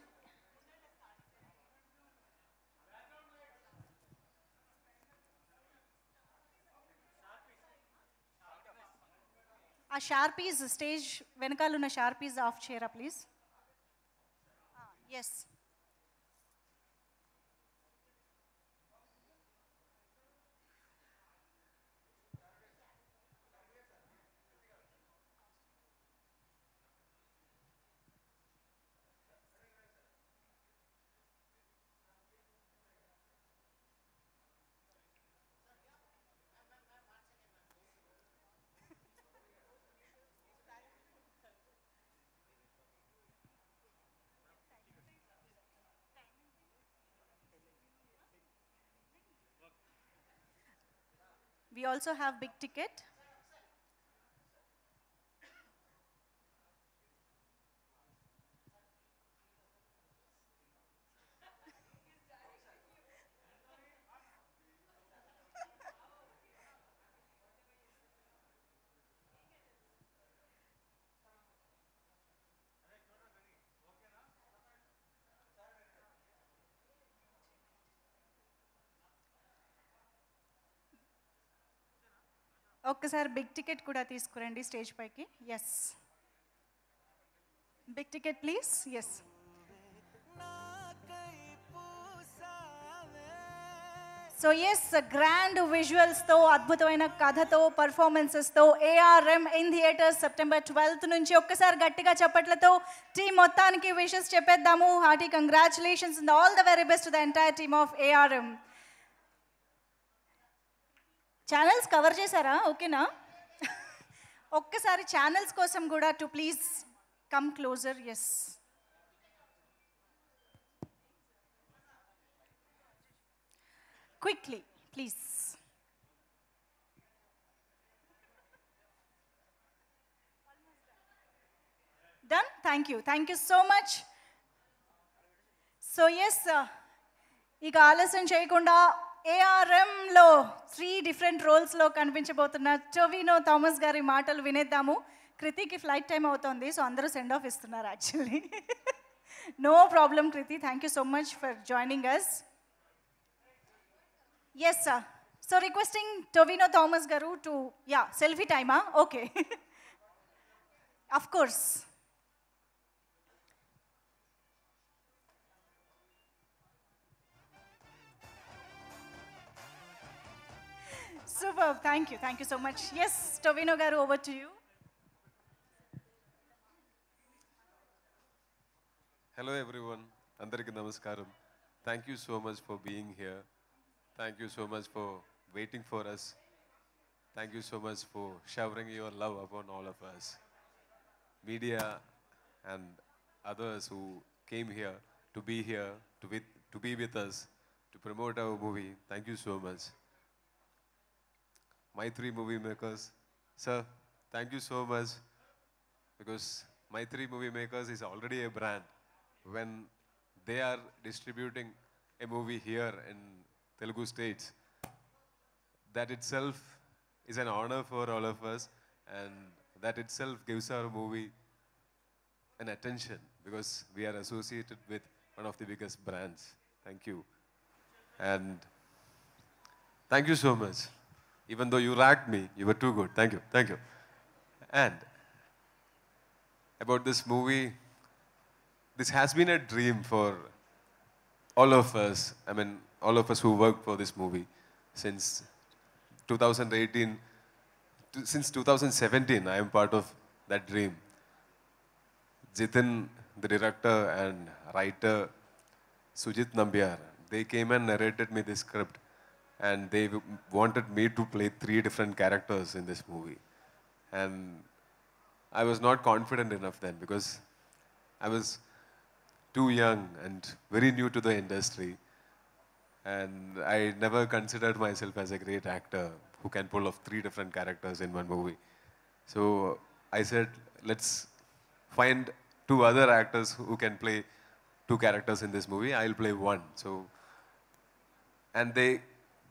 ఆ షార్పీస్ స్టేజ్ వెనకాల ఉన్న షార్పీస్ ఆఫ్ చేయరా please. Yes, we also have big ticket. ఒక్కసారి బిగ్ టికెట్ కూడా తీసుకురండి స్టేజ్ పైకి. Yes, big ticket please. Yes, so yes, grand విజువల్స్తో, అద్భుతమైన కథతో, పర్ఫార్మెన్సెస్తో ARM in theatres September 12th నుంచి. ఒక్కసారి గట్టిగా చప్పట్లతో టీం మొత్తానికి wishes చెప్పేద్దాము. Hearty congratulations and all the very best to the entire team of ARM. Channels cover చేశారా? ఓకేనా? ఒక్కసారి ఛానల్స్ కోసం కూడా to please come closer. Yes, quickly please. Done. Thank you so much. So yes, ఇక ఆలస్యం చేయకుండా ARMలో 3 different రోల్స్లో కనిపించబోతున్న టొవినో థామస్ గారి మాటలు వినేద్దాము. కృతికి ఫ్లైట్ టైం అవుతుంది, సో అందరూ సెండ్ ఆఫ్ ఇస్తున్నారు actually. No problem Kriti, thank you so much for joining us. Yes sir, so requesting Tovino Thomas గారు టు సెల్ఫీ టైమా? Okay, of course. Super, thank you so much. Yes, Tovino garu, over to you. Hello everyone, andariki namaskaram. Thank you so much for being here. Thank you so much for waiting for us. Thank you so much for showering your love upon all of us. Media and others who came here, to be with us, to promote our movie. Thank you so much. My 3 movie makers, sir, thank you so much, because My 3 Movie Makers is already a brand. When they are distributing a movie here in Telugu states, that itself is an honor for all of us, and that itself gives our movie an attention, because we are associated with one of the biggest brands. Thank you. And thank you so much. Even though you racked me, you were too good. Thank you. Thank you. And about this movie, this has been a dream for all of us. I mean, all of us who worked for this movie since 2018. Since 2017, I am part of that dream. Jitin, the director and writer, Sujit Nambiar, they came and narrated me this script. And they wanted me to play 3 different characters in this movie. And I was not confident enough then because I was too young and very new to the industry. And I never considered myself as a great actor who can pull off 3 different characters in one movie. So I said, let's find 2 other actors who can play 2 characters in this movie. I'll play 1. So, and they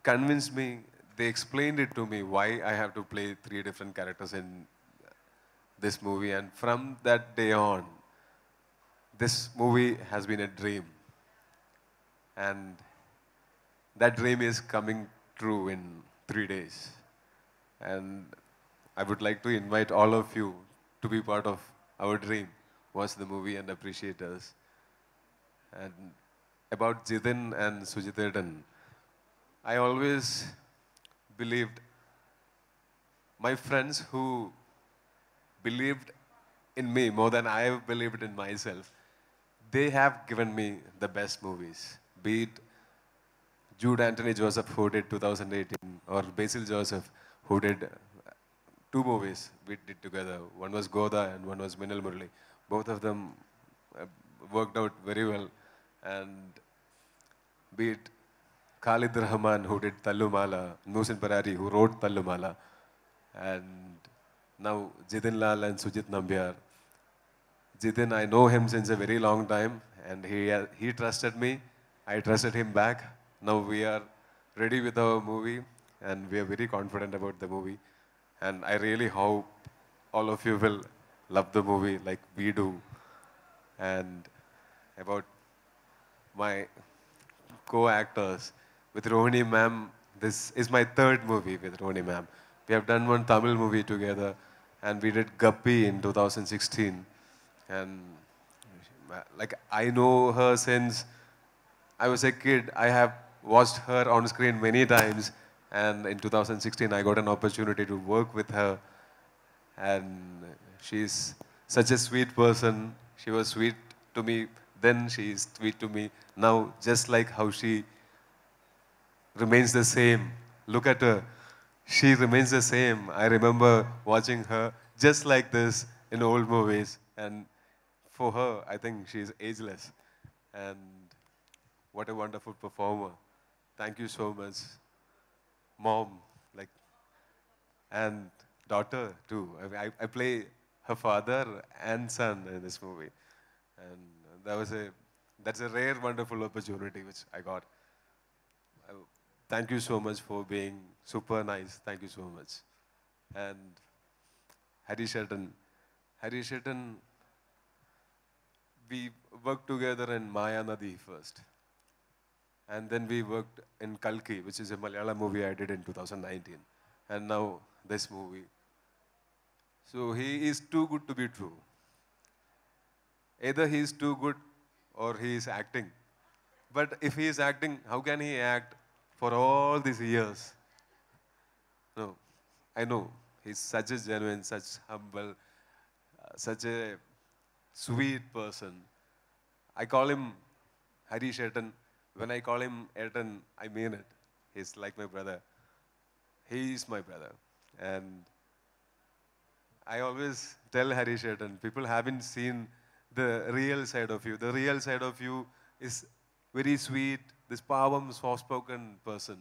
convinced me, they explained it to me why I have to play 3 different characters in this movie. And from that day on, this movie has been a dream. And that dream is coming true in 3 days. And I would like to invite all of you to be part of our dream, watch the movie and appreciate us. And about Jitin and Sujithan, I always believed my friends who believed in me more than I have believed in myself, they have given me the best movies. Be it Jude Anthony Joseph, who did 2018, or Basil Joseph, who did 2 movies we did together. One was Goda and one was Minnal Murali. Both of them worked out very well. And be it Khalid Rahman, who did Tallumala, Nusin Parari, who wrote Tallumala, and now Jitin Lal and Sujit Nambiar. Jitin, I know him since a very long time, and he trusted me. I trusted him back. Now we are ready with our movie, and we are very confident about the movie. And I really hope all of you will love the movie like we do. And about my co-actors, with Rohini ma'am, this is my 3rd movie with Rohini ma'am. We have done one Tamil movie together, and we did Gappi in 2016. And like, I know her since I was a kid. I have watched her on screen many times, and in 2016 I got an opportunity to work with her, and she's such a sweet person. She was sweet to me then, she is sweet to me now, just like how she remains the same. Look at her. She remains the same. I remember watching her just like this in old movies, and for her, I think she's ageless. And what a wonderful performer. Thank you so much, Mom, like, and daughter too. I play her father and son in this movie, and that's a rare, wonderful opportunity which I got. Thank you so much for being super nice. Thank you so much. And Harish Shetton, we worked together in Maya Nadi first. And then we worked in Kalki, which is a Malayalam movie I did in 2019. And now this movie. So he is too good to be true. Either he is too good or he is acting. But if he is acting, how can he act for all these years? No, I know. He's such a genuine, such humble, such a sweet person. I call him Harish Shetton. When I call him Ayrton, I mean it. He's like my brother. He is my brother. And I always tell Harish Shetton, people haven't seen the real side of you. The real side of you is very sweet, this pavam, soft-spoken person.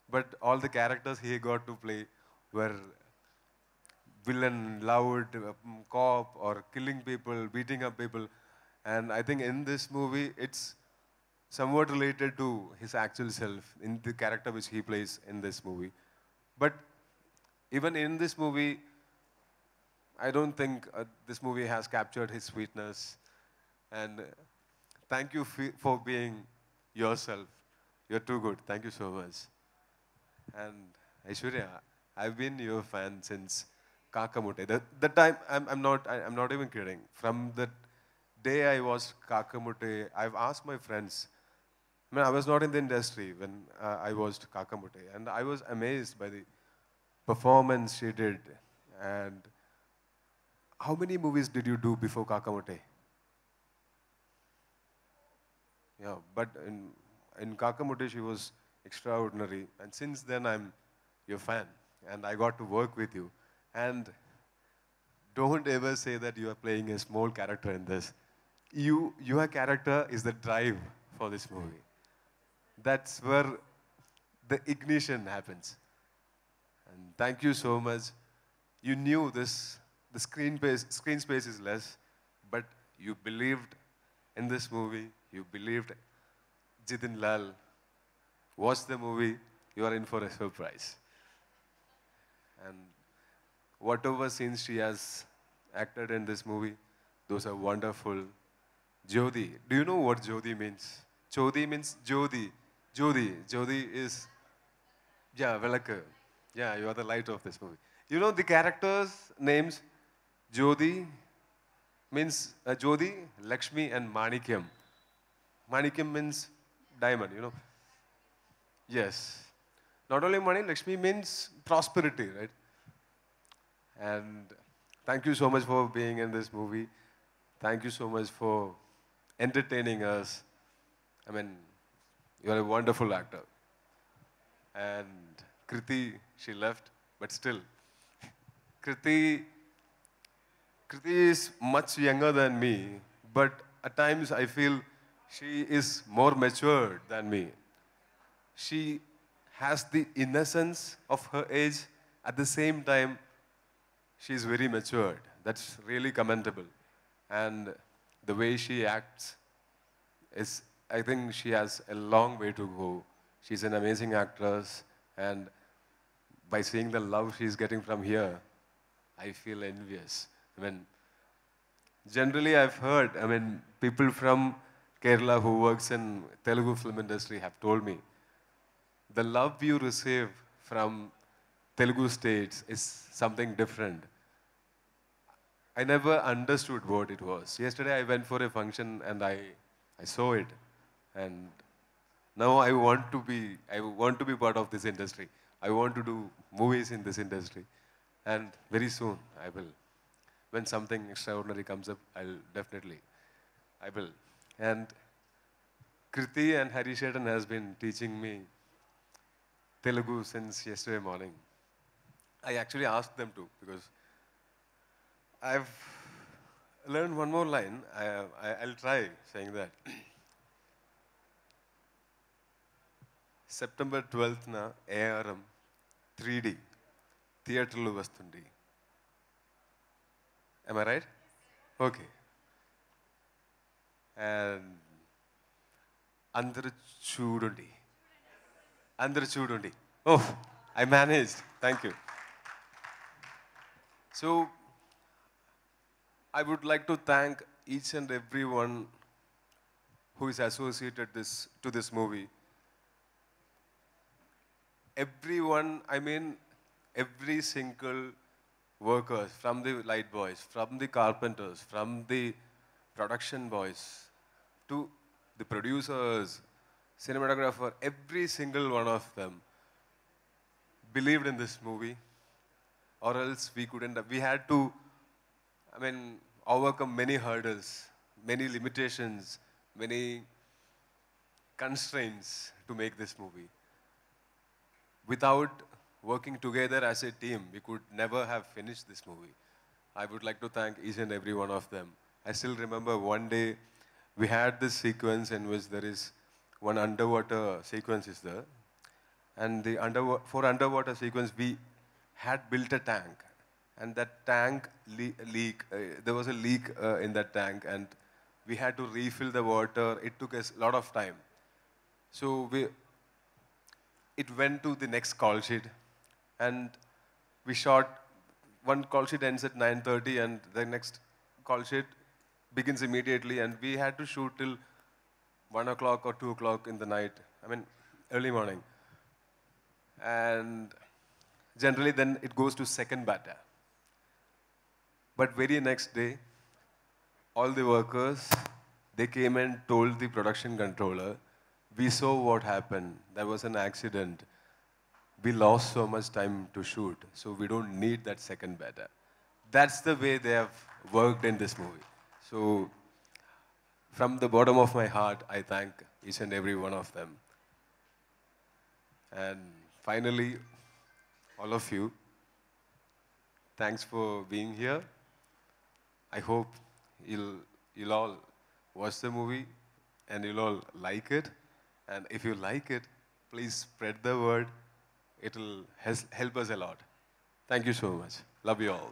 But all the characters he got to play were villain, loud, cop, or killing people, beating up people. And I think in this movie, it's somewhat related to his actual self, in the character which he plays in this movie. But even in this movie, I don't think this movie has captured his sweetness. And thank you for being yourself. You're too good. Thank you so much. And Aishwarya, I've been your fan since Kakamute. The time, I'm not even kidding. From the day I watched Kakamute, I've asked my friends. I mean, I was not in the industry when I watched Kakamute, and I was amazed by the performance she did. And how many movies did you do before Kakamute? Yeah, but in Kakamute, she was extraordinary. And since then, I'm your fan. And I got to work with you. And don't ever say that you are playing a small character in this. Your character is the drive for this movie. That's where the ignition happens. And thank you so much. You knew this, the screen space is less, but you believed in this movie. You believed Jiten Lal. Watch the movie, you are in for a surprise. And whatever scenes she has acted in this movie, those are wonderful. Jyoti, do you know what Jyoti means? Jyoti means Jyoti. Jyoti is, yeah, Velaka. Yeah, you are the light of this movie. You know the characters' names? Jyoti means Jyoti, Lakshmi, and Manikyam. Manikyam means diamond, you know. Yes. Not only money, Lakshmi means prosperity, right? And thank you so much for being in this movie. Thank you so much for entertaining us. I mean, you are a wonderful actor. And Kriti, she left, but still. Kriti is much younger than me, but at times I feel she is more matured than me. She has the innocence of her age. At the same time, she is very matured. That's really commendable. And the way she acts is, I think she has a long way to go. She's an amazing actress. And by seeing the love she's getting from here, I feel envious. I mean, generally I've heard, people from Kerala who works in Telugu film industry have told me, the love you receive from Telugu states is something different. I never understood what it was. Yesterday I went for a function and I saw it. And now I want to be part of this industry. I want to do movies in this industry. And very soon I will. When something extraordinary comes up, I will. And Kriti and Harishetan has been teaching me Telugu since yesterday morning. I actually asked them to because I've learned one more line. I'll try saying that. September 12th na ARM 3D theatre lo vastundi. Am I right? Okay. And Andaru Chudundi. Oh, I managed. Thank you. So, I would like to thank each and everyone who is associated to this movie. Everyone, every single worker, from the light boys, from the carpenters, from the production boys, to the producers, cinematographer, every single one of them believed in this movie, or else we couldn't have. We had to, overcome many hurdles, many limitations, many constraints to make this movie. Without working together as a team, we could never have finished this movie. I would like to thank each and every one of them. I still remember one day we had this sequence in which there is one underwater sequence is there. And for underwater sequence, we had built a tank. And that tank there was a leak in that tank, and we had to refill the water. It took us a lot of time. So it went to the next call sheet, and we shot, one call sheet ends at 9:30, and the next call sheet begins immediately, and we had to shoot till 1 o'clock or 2 o'clock in the night. early morning. And generally then it goes to second batter. But very next day, all the workers, they came and told the production controller, we saw what happened. There was an accident. We lost so much time to shoot, so we don't need that second batter. That's the way they have worked in this movie. So from the bottom of my heart, I thank each and every one of them. And finally, all of you, thanks for being here. I hope you'll all watch the movie and you'll all like it. And if you like it, please spread the word. It will help us a lot. Thank you so much. Love you all.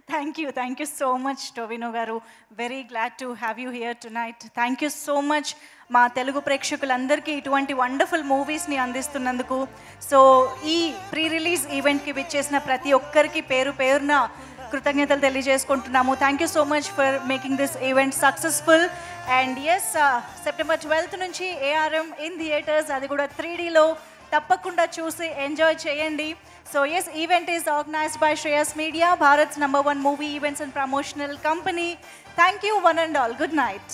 Thank you so much, Tovino garu. Very glad to have you here tonight. Thank you so much. మా తెలుగు ప్రేక్షకులందరికీ ఇటువంటి wonderful మూవీస్ని అందిస్తున్నందుకు. So ఈ pre release ఈవెంట్కి విచ్చేసిన ప్రతి ఒక్కరికి పేరు పేరున కృతజ్ఞతలు తెలియజేసుకుంటున్నాము. Thank you so much for making this event successful. And yes, September 12th నుంచి ARM ఇన్ థియేటర్స్, అది కూడా 3Dలో తప్పకుండా చూసి ఎంజాయ్ చేయండి. So yes, event is organised by Shreyas Media, Bharat's #1 movie events and promotional company. Thank you one and all. Good night.